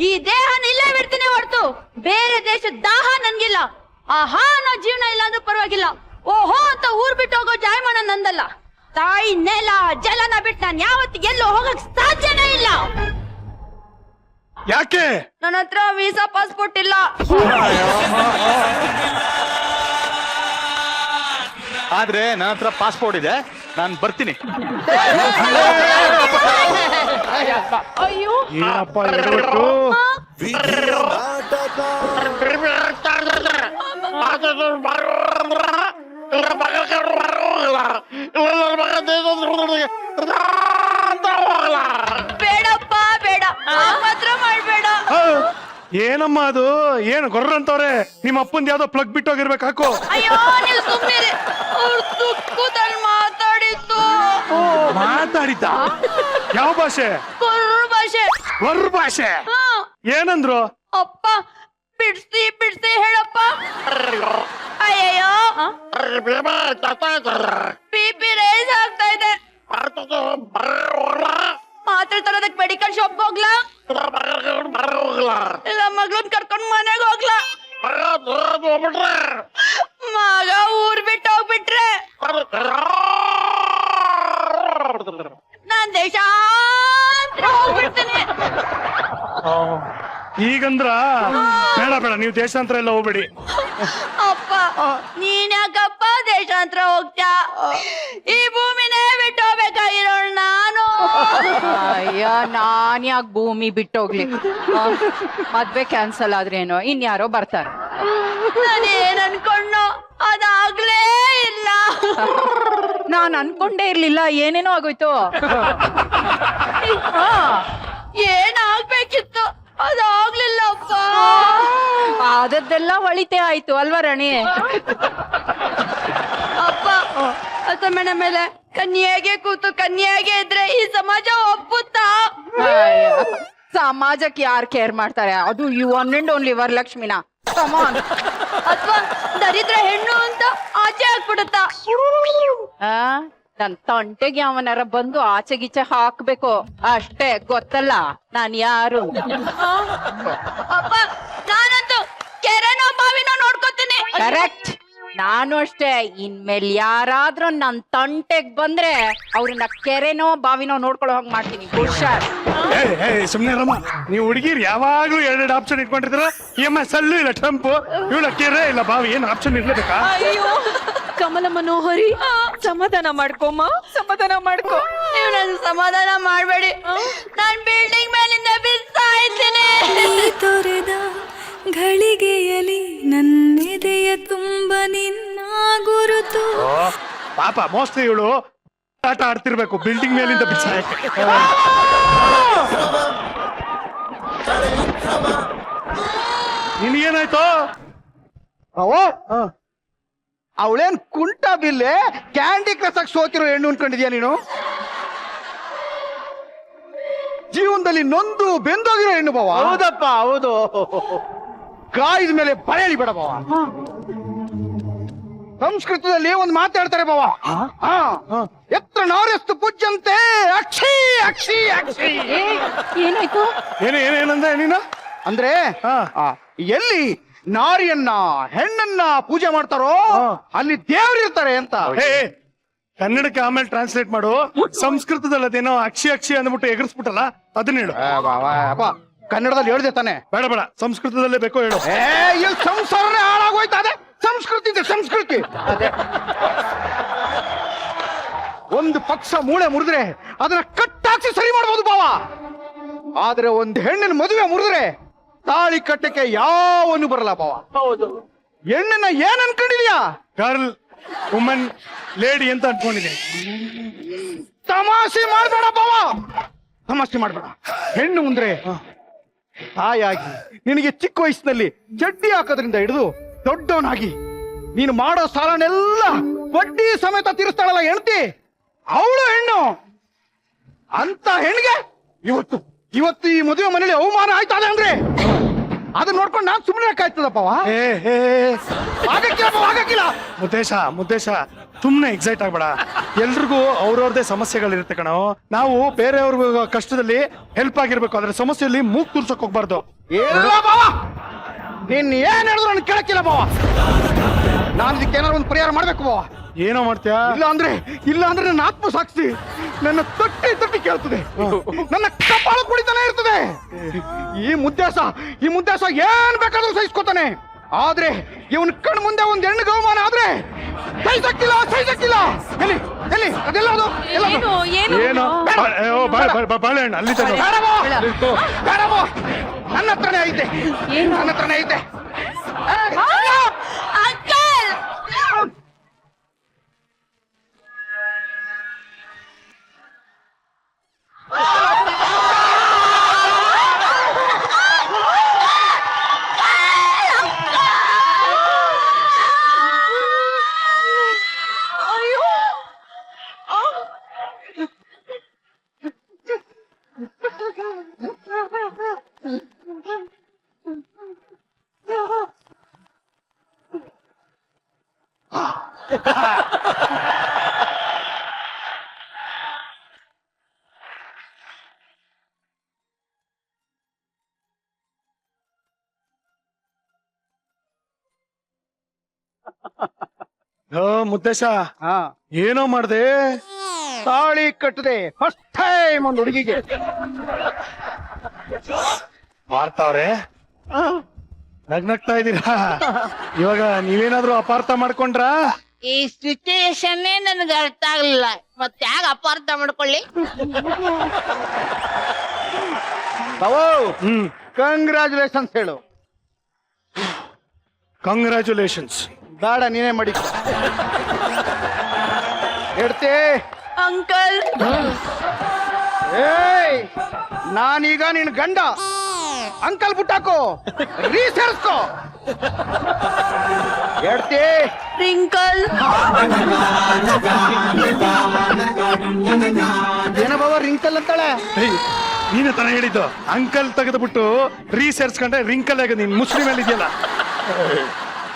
ಈ ದೇಹನ ಇಲ್ಲೇ ಬಿಡ್ತೀನಿ ಹೊರತು ಬೇರೆ ದೇಶದ ದಾಹ ನನ್ಗಿಲ್ಲ. ಆಹಾ, ನಾ ಜೀವನ ಇಲ್ಲ ಅಂದ್ರೂ ಪರವಾಗಿಲ್ಲ. ಓಹೋ ಅಂತ ಊರ್ ಬಿಟ್ಟು ಹೋಗೋ ಜಾಯಮಾನ ನಂದಲ್ಲ. ತಾಯಿ ನೆಲ ಜಲನ ಬಿಟ್ಟು ನಾನು ಯಾವತ್ತಿಗೆ ಎಲ್ಲೋ ಹೋಗಕ್ ಸಾಧ್ಯನೇ ಇಲ್ಲ. ಯಾಕೆ? ನನ್ನ ಹತ್ರ ವೀಸಾ ಪಾಸ್ಪೋರ್ಟ್ ಇಲ್ಲ. ಆದ್ರೆ ನನ್ನ ಹತ್ರ ಪಾಸ್ಪೋರ್ಟ್ ಇದೆ. ನಾನು ಬರ್ತೀನಿ. ಅಯ್ಯೋ, ಏನಪ್ಪ ಎಡವಟ್ಟು? ಬೇಡಪ್ಪ ಬೇಡ, ಮಾತ್ರ ಮಾಡ್ಬೇಡ. ಏನಮ್ಮ ಅದು? ಏನು ಗೊರ್ರಂತವ್ರೆ? ನಿಮ್ಮ ಅಪ್ಪಂದ್ ಯಾವ್ದೋ ಪ್ಲಗ್ ಬಿಟ್ಟು ಹೋಗಿರ್ಬೇಕು. ಹಾಕು. ಅಯ್ಯೋ, ನೀವು ಸುಮ್ಮನೆ. ಅವ್ರ ದುಃಖದಲ್ಲಿ ಮಾತಾಡಿದ್ದು. ಮಾತಾಡಿದ್ದ? ಯಾವ ಭಾಷೆ? ಕೊರ್ರು ಭಾಷೆ. ಕೊರ್ರು ಭಾಷೆ? ಏನಂದ್ರು? ಅಪ್ಪ ಬಿಡ್ಸಿ ಬಿಡ್ಸಿ ಹೇಳಪ್ಪ. ಅಯ್ಯಯ್ಯೋ, BP ರೈಸ್ ಆಗ್ತಾ ಇದೆ. ಮಾತ್ರೆ ತರೋದಕ್ ಮೆಡಿಕಲ್ ಶಾಪ್ ಹೋಗ್ಲಾ, ಇಲ್ಲ ಮಗಳನ್ ಕರ್ಕೊಂಡ್ ಮನೆಗ್ ಹೋಗ್ಲಾ? ಮಗ ಊರ್ ಬಿಟ್ಟು ಹೋಗ್ಬಿಟ್ರೆ ನಾನ್ ದೇಶಾಂತರ ಹೋಗ್ಬಿಡ್ತೀನಿ. ಈಗಂದ್ರ ಬೇಡ ಬೇಡ, ನೀವು ದೇಶಾಂತರ ಎಲ್ಲ ಹೋಗ್ಬೇಡಿ. ಅಪ್ಪ, ನೀನ್ ಯಾಕಪ್ಪ ದೇಶಾಂತರ ಹೋಗ್ತ್ಯಾ? ಈ ಭೂಮಿನೇ ಬಿಟ್ಟು ಹೋಗ್ಬೇಕಾಗಿರೋಳು ನಾನು. ಅಯ್ಯ, ನಾನ್ ಯಾಕೆ ಭೂಮಿ ಬಿಟ್ಟೋಗ್ಲಿ? ಮದ್ವೆ ಕ್ಯಾನ್ಸಲ್ ಆದ್ರೇನೋ ಇನ್ಯಾರೋ ಬರ್ತಾರೆ. ನಾನೇನ್ ಅನ್ಕೊಂಡು ಅದಾಗ್ಲೇ ಇಲ್ಲ. ನಾನ್ ಅನ್ಕೊಂಡೇ ಇರ್ಲಿಲ್ಲ, ಏನೇನೋ ಆಗೋಯ್ತು. ಏನಾಗ್ಬೇಕಿತ್ತು ಅದಾಗ್ಲಿಲ್ಲಪ್ಪ. ಆದದ್ದೆಲ್ಲ ಒಳಿತೆ ಆಯ್ತು ಅಲ್ವಾ ರಾಣಿ? ಅಪ್ಪ, ಅಸಮಣ ಮೇಲೆ ಕನ್ಯಾಗೆ ಕೂತು ಕನ್ಯಾಗೆ ಇದ್ರೆ ಈ ಸಮಾಜ ಒಪ್ಪುತ್ತಾ? ಸಮಾಜಕ್ಕೆ ಯಾರು ಕೇರ್ ಮಾಡ್ತಾರೆ? ಅದು ಯು ಒನ್ ಅಂಡ್ ಓನ್ಲಿ ವರಲಕ್ಷ್ಮಿನ. ಕಮಾನ್. ಅಥವಾ ದರಿದ್ರ ಹೆಣ್ಣು ಅಂತ ಆಚೆ ಹಾಕ್ಬಿಡುತ್ತಾ? ನನ್ ತಂಟೆಗೆ ಅವನಾರ ಬಂದು ಆಚೆ ಗೀಚೆ ಹಾಕ್ಬೇಕು ಅಷ್ಟೇ, ಗೊತ್ತಲ್ಲ ನಾನ್ ಯಾರು. ಅಪ್ಪ, ನಾನಂತೂ ಕೆರೆನೋ ಬಾವಿನೋ ನೋಡ್ಕೋತೀನಿ. ಕರೆಕ್ಟ್, ನಾನು ಅಷ್ಟೇ. ಇನ್ಮೇಲೆ ಯಾರಾದ್ರೂ ನನ್ ತಂಟೆಗ್ ಬಂದ್ರೆ ಅವ್ರನ್ನ ಕೆರೆನೋ ಬಾವಿನೋ ನೋಡ್ಕೊಳ್ಳೋ ಹಂಗ್ ಮಾಡ್ತೀನಿ. ಹುಷಾರ್. ಸುಮ್ನೆ ರಮ್ಮ, ನೀವು ಹುಡುಗಿರ್ ಯಾವಾಗ್ಲೂ 2 ಆಪ್ಷನ್ ಇಟ್ಕೊಂಡಿದ್ರ. EMS ಅಲ್ಲೂ ಇಲ್ಲ ಟ್ರಂಪ್, ಇವಳ ಕೆರೆ ಇಲ್ಲ ಬಾವಿ, ಏನ್ ಆಪ್ಷನ್ ಇರ್ಲೇಬೇಕಾ? ಅಯ್ಯೋ ಕಮಲ ಮನೋಹರಿ, ಸಮಾಧಾನ ಮಾಡ್ಕೊಮ್ಮ, ಸಮಾಧಾನ ಮಾಡ್ಕೊ. ನೀವು ನನ್ ಸಮಾಧಾನ ಮಾಡ್ಬೇಡಿ, ನಾನ್ ಬಿಲ್ಡಿಂಗ್ ಮೇಲಿಂದ ಬಿಸ್ತಾ ಇದ್ದೀನಿ. ತೊರೆದ ಘಳಿಗೆಯಲಿ ನನ್ನೆದೆಯ ತುಂಬ ನಿನ್ನ ಗುರುತು. ಪಾಪ ಮೋಸ್ಟ್ಲಿ ಇವಳು ಆಟ ಆಡ್ತಿರ್ಬೇಕು ಬಿಲ್ಡಿಂಗ್ ಮೇಲಿಂದ ಬಿಸಾಯಕ್ಕೆ. ನಿನ್ಗೇನಾಯ್ತು? ಅವಳೇನ್ ಕುಂಟ ಬಿಲ್ಲೆ ಕ್ಯಾಂಡಿ ಕ್ರಸ್ ಆಗಿ ಸೋತಿರೋ ಹೆಣ್ಣು ಅನ್ಕೊಂಡಿದ್ಯಾ ನೀನು? ಜೀವನದಲ್ಲಿ ನೊಂದು ಬೆಂದೋಗಿರೋ ಹೆಣ್ಣು ಬಾವ. ಹೌದಪ್ಪ ಹೌದು. ಗಾಯದ ಮೇಲೆ ಬಳೆ ಎಳಿಬೇಡ ಬಾವ. ಸಂಸ್ಕೃತದಲ್ಲಿ ಒಂದು ಮಾತಾಡ್ತಾರೆ ಬಾವ. ಎತ್ರ ನಾರ್ಯಸ್ತು ಪೂಜ್ಯಂತೆ ಅಕ್ಷಿ ಅಕ್ಷಿ ಅಕ್ಷಿ. ಏನಾಯ್ತು? ಏನಂದ್ರೆ ನೀನು? ಅಂದ್ರೆ ಎಲ್ಲಿ ನಾರಿಯನ್ನ ಹೆಣ್ಣನ್ನ ಪೂಜೆ ಮಾಡ್ತಾರೋ ಅಲ್ಲಿ ದೇವ್ರಿರ್ತಾರೆ ಅಂತ. ಕನ್ನಡಕ್ಕೆ ಆಮೇಲೆ ಟ್ರಾನ್ಸ್ಲೇಟ್ ಮಾಡು. ಸಂಸ್ಕೃತದಲ್ಲಿ ಅದೇನೋ ಅಕ್ಷಿ ಅಕ್ಷಿ ಅಂದ್ಬಿಟ್ಟು ಎಗರಿಸ್ಬಿಟ್ಟಲ್ಲ, ಅದನ್ನ ಹೇಳು. ಕನ್ನಡದಲ್ಲಿ ಹೇಳ್ದೆ ತಾನೆ? ಬೇಡ ಬೇಡ, ಸಂಸ್ಕೃತದಲ್ಲೇ ಬೇಕೋ ಹೇಳು. ಇಲ್ಲಿ ಸಂಸಾರನೇ ಹಾಳಾಗೋಯ್ತಾ? ಅದೇ ಸಂಸ್ಕೃತಿ ಇದೆ, ಸಂಸ್ಕೃತಿ. ಒಂದು ಪಕ್ಷ ಮೂಳೆ ಮುರಿದ್ರೆ ಅದನ್ನ ಕಟ್ಟಾಕ್ಸಿ ಸರಿ ಮಾಡ್ಬೋದು ಬಾವ. ಆದ್ರೆ ಒಂದು ಹೆಣ್ಣಿನ ಮದುವೆ ಮುರಿದ್ರೆ ತಾಳಿ ಕಟ್ಟಕ್ಕೆ ಯಾವನು ಬರಲ್ಲ ಬಾವ. ಹೌದು. ಹೆಣ್ಣನ್ನ ಏನ್ ಅನ್ಕೊಂಡಿದ್ಯಾ? ಗರ್ಲ್, ವುಮನ್, ಲೇಡಿ ಅಂತ ಅನ್ಕೊಂಡಿದೆ. ತಮಾಷೆ ಮಾಡ್ಬೇಡ ಬಾವ, ತಮಾಷೆ ಮಾಡ್ಬೇಡ. ಹೆಣ್ಣು ಮುಂದ್ರೆ ತಾಯಾಗಿ ನಿನಗೆ ಚಿಕ್ಕ ವಯಸ್ಸಿನಲ್ಲಿ ಚಡ್ಡಿ ಹಾಕೋದ್ರಿಂದ ಹಿಡಿದು ದೊಡ್ಡವನಾಗಿ ನೀನು ಮಾಡೋ ಸಾಲನೆಲ್ಲ ಬಡ್ಡಿ ಸಮೇತ ತೀರಿಸ್ತಾಳಲ್ಲ ಹೆಂಡತಿ, ಅವಳು ಹೆಣ್ಣು. ಅಂತ ಹೆಣ್ಣಿಗೆ ಇವತ್ತು ಈ ಮದುವೆ ಮನೇಲಿ ಅವಮಾನ ಆಯ್ತಾಳೆ ಅಂದ್ರೆ ಅದನ್ನ ನೋಡ್ಕೊಂಡು ನಾನ್ ಸುಮ್ಮನೆ ಆಯ್ತದಪ್ಪವ. ಆಗಕ್ಕಿಲ್ಲ ಮುದ್ದೇಶ ಸುಮ್ನೆ ಎಕ್ಸೈಟ್ ಆಗ್ಬೇಡ. ಎಲ್ರಿಗೂ ಅವ್ರವ್ರದೇ ಸಮಸ್ಯೆಗಳಿರುತ್ತೆ ಕಣೋ. ನಾವು ಬೇರೆಯವ್ರ ಕಷ್ಟದಲ್ಲಿ ಹೆಲ್ಪ್ ಆಗಿರ್ಬೇಕು, ಅದ್ರ ಸಮಸ್ಯೆಯಲ್ಲಿ ಮೂಗ್ ತೂರ್ಸಕ್ ಹೋಗ್ಬಾರ್ದು. ನೀನ್ ಏನ್ ಹೇಳಿದ್ರು ನನ್ ಕೇಳಕ್ಕಿಲ್ಲ ಬಾವ. ನಾನು ಇದಕ್ಕೆ ಏನಾದ್ರು ಒಂದು ಪರಿಹಾರ ಮಾಡ್ಬೇಕು ಬಾವ. ಏನೋ ಮಾಡ್ತೀಯಾ? ಇಲ್ಲ ಅಂದ್ರೆ ನನ್ನ ಆತ್ಮ ಸಾಕ್ಷಿ ನನ್ನ ತಟ್ಟಿ ಕೇಳ್ತದೆ, ನನ್ನ ಕಪಾಳ ಕುಡಿತಾನೆ ಇರ್ತದೆ. ಈ ಮುದ್ದೇಶ ಏನ್ ಬೇಕಾದ್ರೂ ಸಹಿಸ್ಕೋತಾನೆ. ಆದ್ರೆ ಇವನ್ ಕಣ್ ಮುಂದೆ ಒಂದ್ ಹೆಣ್ಣು ಅವಮಾನ ಆದ್ರೆ ಸಹಿಸಕ್ಕಿಲ್ಲ. ಎಲ್ಲಿ ಅದೆಲ್ಲ ಅದು ಏನೋ ಬಾಳೆಹಣ್ಣು ಅಲ್ಲಿ ನನ್ನ ಹತ್ರನೇ ಐತೆ. ಮುದ್ದೇಶ ಏನೋ ಮಾಡ್ದೆ? ತಾಳಿ ಕಟ್ಟದೆ ಫಸ್ಟ್ ಟೈಮ್ ಒಂದು ಹುಡುಗಿಗೆ ಮಾಡ್ತಾವ್ರೆ. ನಗ್ನಗ್ತಾ ಇದ್ದೀರಾ? ಇವಾಗ ನೀವೇನಾದ್ರೂ ಅಪಾರ್ಥ ಮಾಡ್ಕೊಂಡ್ರ? ಈ ಸಿಚುಯೇಷನ್ ನನ್ಗೆ ಅರ್ಥ ಆಗ್ಲಿಲ್ಲ, ಮತ್ತೆ ಯಾಕೆ ಅಪಾರ್ಥ ಮಾಡ್ಕೊಳ್ಳಿ? ಕಂಗ್ರಾಚುಲೇಷನ್ಸ್ ಹೇಳು. ಕಂಗ್ರಾಚುಲೇಷನ್ಸ್ ಬೇಡ, ನೀನೇ ಮಾಡಿ ಹೇಳ್ತೇ ಅಂಕಲ್. ನಾನೀಗ ನಿನ್ ಗಂಡ. ಅಂಕಲ್ ಬುಟ್ಟಾಕೋ, ರೀಸರ್ಸ್ಕೋ. ಹೇಳ್ತೇ ರಿಂಕಲ್. ಏನ ಬಾವ ರಿಂಕಲ್ ಅಂತಾಳೆ? ನೀನೇ ತರ ಹೇಳಿದ್ದು. ಅಂಕಲ್ ತೆಗೆದ್ಬಿಟ್ಟು ಸೇರ್ಸ್ಕೊಂಡ್ರೆ ರಿಂಕಲ್ ಆಗ ನೀನ್ ಮುಸ್ಲಿಂ ಅಲ್ಲಿ ಇದೆಯಲ್ಲ.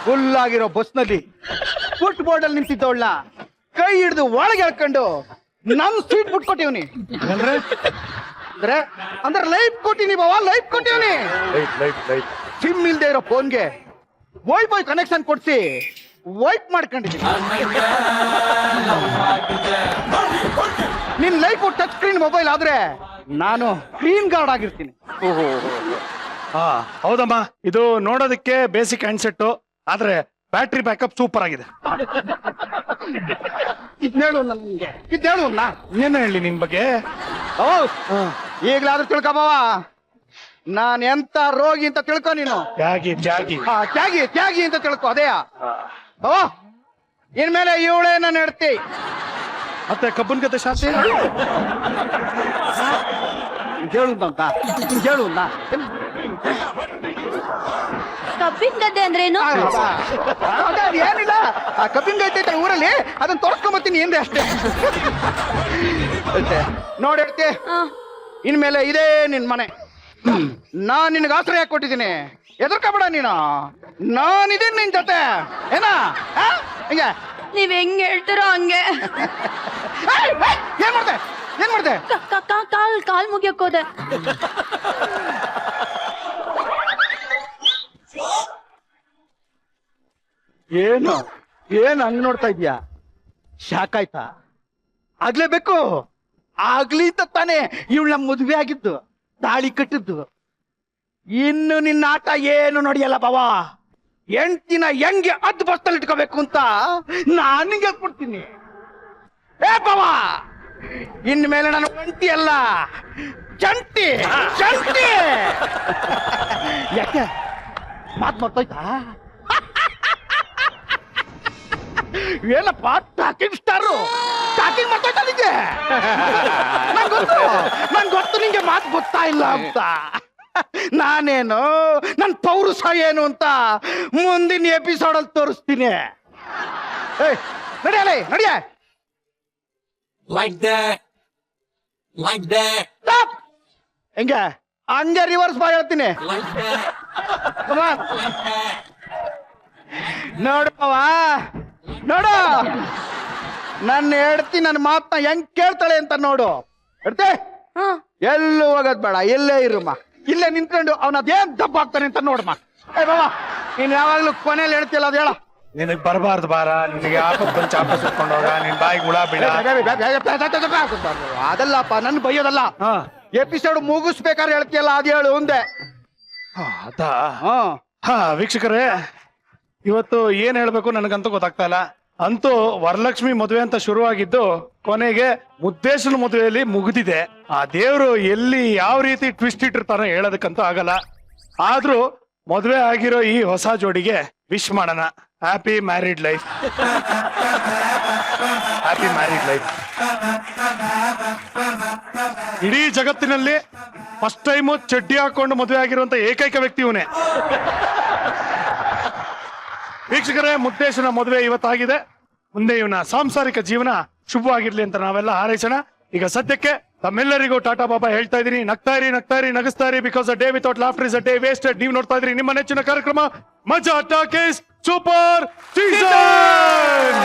ಫುಲ್ ಆಗಿರೋ ಬಸ್ನಲ್ಲಿ ಫುಟ್ ಬೋರ್ಡ್ ಅಲ್ಲಿ ನಿಂತಿದ್ದವಳ ಕೈ ಹಿಡಿದು ಒಳಗೆ ಹೇಳ್ಕೊಂಡು ನಮ್ ಸೀಟ್ ಬಿಟ್ಕೊಟ್ಟಿವ್ನಿ. ಅಂದ್ರೆ ಲೈಫ್ ಕೊಟ್ಟಿನಿ ಬಾವ, ಲೈಫ್ ಕೊಟ್ಟಿವ್ನಿ. ಸಿಮ್ ಇಲ್ದೇ ಇರೋ ಫೋನ್ಗೆ ವೈಫೈ ಕನೆಕ್ಷನ್ ಕೊಡ್ಸಿ ವೈಪ್ ಮಾಡ್ಕೊಂಡಿದ್ದೀನಿ. ನಿನ್ ಲೈಫ್ ಟಚ್ ಸ್ಕ್ರೀನ್ ಮೊಬೈಲ್ ಆದ್ರೆ ನಾನು ಸ್ಕ್ರೀನ್ ಗಾರ್ಡ್ ಆಗಿರ್ತೀನಿ. ಹೌದಮ್ಮ, ಇದು ನೋಡೋದಕ್ಕೆ ಬೇಸಿಕ್ ಹ್ಯಾಂಡ್ಸೆಟ್, ಆದ್ರೆ ಬ್ಯಾಟ್ರಿ ಬ್ಯಾಕಪ್ ಸೂಪರ್ ಆಗಿದೆ. ಇದ್ನೇಳು ನನ್ಗೆ, ಏನ ಹೇಳಿ ನಿನ್ ಬಗ್ಗೆ? ಈಗ್ಲಾದ್ರೂ ತಿಳ್ಕೊಬವ, ನಾನ್ ಎಂತ ರೋಗಿ ಅಂತ ತಿಳ್ಕೊ ನೀನು. ತ್ಯಾಗಿ ಅಂತ ತಿಳ್ಕೊ. ಅದೇ ಇನ್ಮೇಲೆ ಇವಳೇ ನಾನು ಹೆಡ್ತಿ. ಮತ್ತೆ ಕಬ್ಬನ್ ಕತೆ ಶಾಸ್ತಿ ಹೇಳುದಂತ ಕಬ್ಬಿನ ಗದ್ದೆ ಅಂದ್ರೇನು? ಏನಿಲ್ಲ, ಆ ಕಬ್ಬಿನ ಗದ್ದೆ ಊರಲ್ಲಿ ಅದನ್ನ ತೋರ್ಸ್ಕೊಂಬತ್ತೀನಿ ಏನ್ರಿ ಅಷ್ಟೇ. ನೋಡಿ ಹೇಳ್ತಿ, ಇನ್ಮೇಲೆ ಇದೇ ನಿನ್ ಮನೆ. ನಾನ್ ನಿನ್ಗೆ ಆಶ್ರಯ ಕೊಟ್ಟಿದ್ದೀನಿ, ಎದುರ್ಕೊಬೇಡ ನೀನು. ನಾನಿದ್ದೀನಿ ನಿನ್ ಜೊತೆ, ಏನಾ? ಹಿಂಗೆ ನೀವ್ ಹೆಂಗ್ ಹೇಳ್ತಾರೋ ಹಂಗೆ. ಏನ್ ಮಾಡ್ದೆ ಏನ್ ಮಾಡ್ದೆ? ಕಾಲ್ ಮುಗಿಯಕ್ ಹೋದೆ. ಏನು ಏನ್ ಹಂಗ್ ನೋಡ್ತಾ ಇದ್ಯಾ? ಶಾಕ್ ಆಯ್ತಾ? ಆಗ್ಲೇಬೇಕು, ಆಗ್ಲಿ ಅಂತ ತಾನೇ ಇವಳ ಮದುವೆ ಆಗಿದ್ದು, ತಾಳಿ ಕಟ್ಟಿದ್ದು. ಇನ್ನು ನಿನ್ನ ಆಟ ಏನು ನೋಡಿಯಲ್ಲ ಬಾವ. ಹೆಂಡ್ತಿನ ಹೆಂಗೆ ಅದ್ ಬಸ್ತಲ್ಲಿ ಇಟ್ಕೋಬೇಕು ಅಂತ ನಾನಿಗೆ ಕೊಡ್ತೀನಿ. ಏ ಬಾವ, ಇನ್ಮೇಲೆ ನಾನು ಒಂಟಿ ಅಲ್ಲ, ಜಂಟಿ ಜಂಟಿ. ಯಾಕೆ ಮಾತ್ ಮರ್ತೋಯ್ತಾ? ಏನಪ್ಪ ಟಾಕಿಂಗ್ ಸ್ಟಾರು, ಟಾಕಿಂಗ್ ಮರ್ತೋಯ್ತಾ ನಿಂಗೆ? ನನ್ ಗೊತ್ತು ನಿಂಗೆ ಮಾತು ಗೊತ್ತಾ ಇಲ್ಲ ಅಂತ. ನಾನೇನು ನನ್ ಪೌರುಷ ಏನು ಅಂತ ಮುಂದಿನ ಎಪಿಸೋಡ್ ಅಲ್ಲಿ ತೋರಿಸ್ತೀನಿ. ನಡಿಯಲ್ಲ ನಡಿಯ. ಹೆಂಗೆ ಹಂಗೆ ರಿವರ್ಸ್ ಬಾ ಹೇಳ್ತೀನಿ. ನೋಡವ ನೋಡು, ನನ್ನ ಹೆಂಡ್ತಿ ನನ್ನ ಮಾತನ್ನ ಹೆಂಗ್ ಕೇಳ್ತಾಳೆ ಅಂತ ನೋಡು. ಹೇಳ್ತೆ ಎಲ್ಲೂ ಹೋಗೋದ್ ಬೇಡ, ಎಲ್ಲೇ ಇರುಮ್ಮ, ಇಲ್ಲೇ ನಿಂತ್ಕೊಂಡು ಅವನ ಅದೇನ್ ದಬ್ಬ ಆಗ್ತಾನೆ ಅಂತ ನೋಡಮ್ಮ. ಏ ಬಾಬಾ, ನೀನ್ ಯಾವಾಗ್ಲೂ ಕೊನೆಯಲ್ಲಿ ಹೇಳ್ತಿಲ್ಲ ಅದ್ ಹೇಳ. ನಿನಗ್ ಬರಬಾರ್ದು ಬಾರ, ನಿನಗೆ ಆಪತ್ ಬಂದು ಚಾಪಸ್ ಇಟ್ಕೊಂಡು ಹೋಗ, ನಿನ್ ಬಾಯಿಗೆ ಹುಳ ಬೀಳ. ಅದಲ್ಲಪ್ಪ, ನನ್ ಬೈಯೋದಲ್ಲ. ಎಪಿಸೋಡ್ ಮುಗಿಸ್ಬೇಕಾದ್ರೆ ಹೇಳ್ತಿಯಲ್ಲ ಅದ್ ಹೇಳು ಒಂದೇ. ಅದಾ? ವೀಕ್ಷಕರೇ, ಇವತ್ತು ಏನ್ ಹೇಳ್ಬೇಕು ನನಗಂತೂ ಗೊತ್ತಾಗ್ತಾ ಇಲ್ಲ. ಅಂತೂ ವರಲಕ್ಷ್ಮಿ ಮದುವೆ ಅಂತ ಶುರುವಾಗಿದ್ದು ಕೊನೆಗೆ ಮುದ್ದೇಶನ ಮದುವೆಯಲ್ಲಿ ಮುಗಿದಿದೆ. ಆ ದೇವ್ರು ಎಲ್ಲಿ ಯಾವ ರೀತಿ ಟ್ವಿಸ್ಟ್ ಇಟ್ಟಿರ್ತಾನೋ ಹೇಳೋದಕ್ಕಂತೂ ಆಗಲ್ಲ. ಆದ್ರೂ ಮದುವೆ ಆಗಿರೋ ಈ ಹೊಸ ಜೋಡಿಗೆ ವಿಶ್ ಮಾಡೋಣ. Happy married life, happy married life. ಇಡೀ ಜಗತ್ತಿನಲ್ಲಿ ಫಸ್ಟ್ ಟೈಮು ಚಡ್ಡಿ ಹಾಕೊಂಡು ಮದುವೆ ಆಗಿರುವಂತ ಏಕೈಕ ವ್ಯಕ್ತಿ ಇವನೇ. ವೀಕ್ಷಕರೇ, ಮುದ್ದೇಶನ ಮದುವೆ ಇವತ್ತಾಗಿದೆ. ಮುಂದೆ ಇವನ ಸಾಂಸಾರಿಕ ಜೀವನ ಶುಭವಾಗಿರ್ಲಿ ಅಂತ ನಾವೆಲ್ಲ ಹಾರೈಸೋಣ. ಈಗ ಸದ್ಯಕ್ಕೆ ತಮ್ಮೆಲ್ಲರಿಗೂ ಟಾಟಾ ಬಾಬಾ ಹೇಳ್ತಾ ಇದೀನಿ. ನಗ್ತಾ ಇರಿ, ನಗಿಸ್ತಾ ಇರಿ. Because a day without laughter is a day wasted. ನೀವು ನೋಡ್ತಾ ಇದ್ರಿ ನಿಮ್ಮ ನೆಚ್ಚಿನ ಕಾರ್ಯಕ್ರಮ ಮಜಾ ಟಾಕೀಸ್ ಸೂಪರ್ ಸೀಸನ್.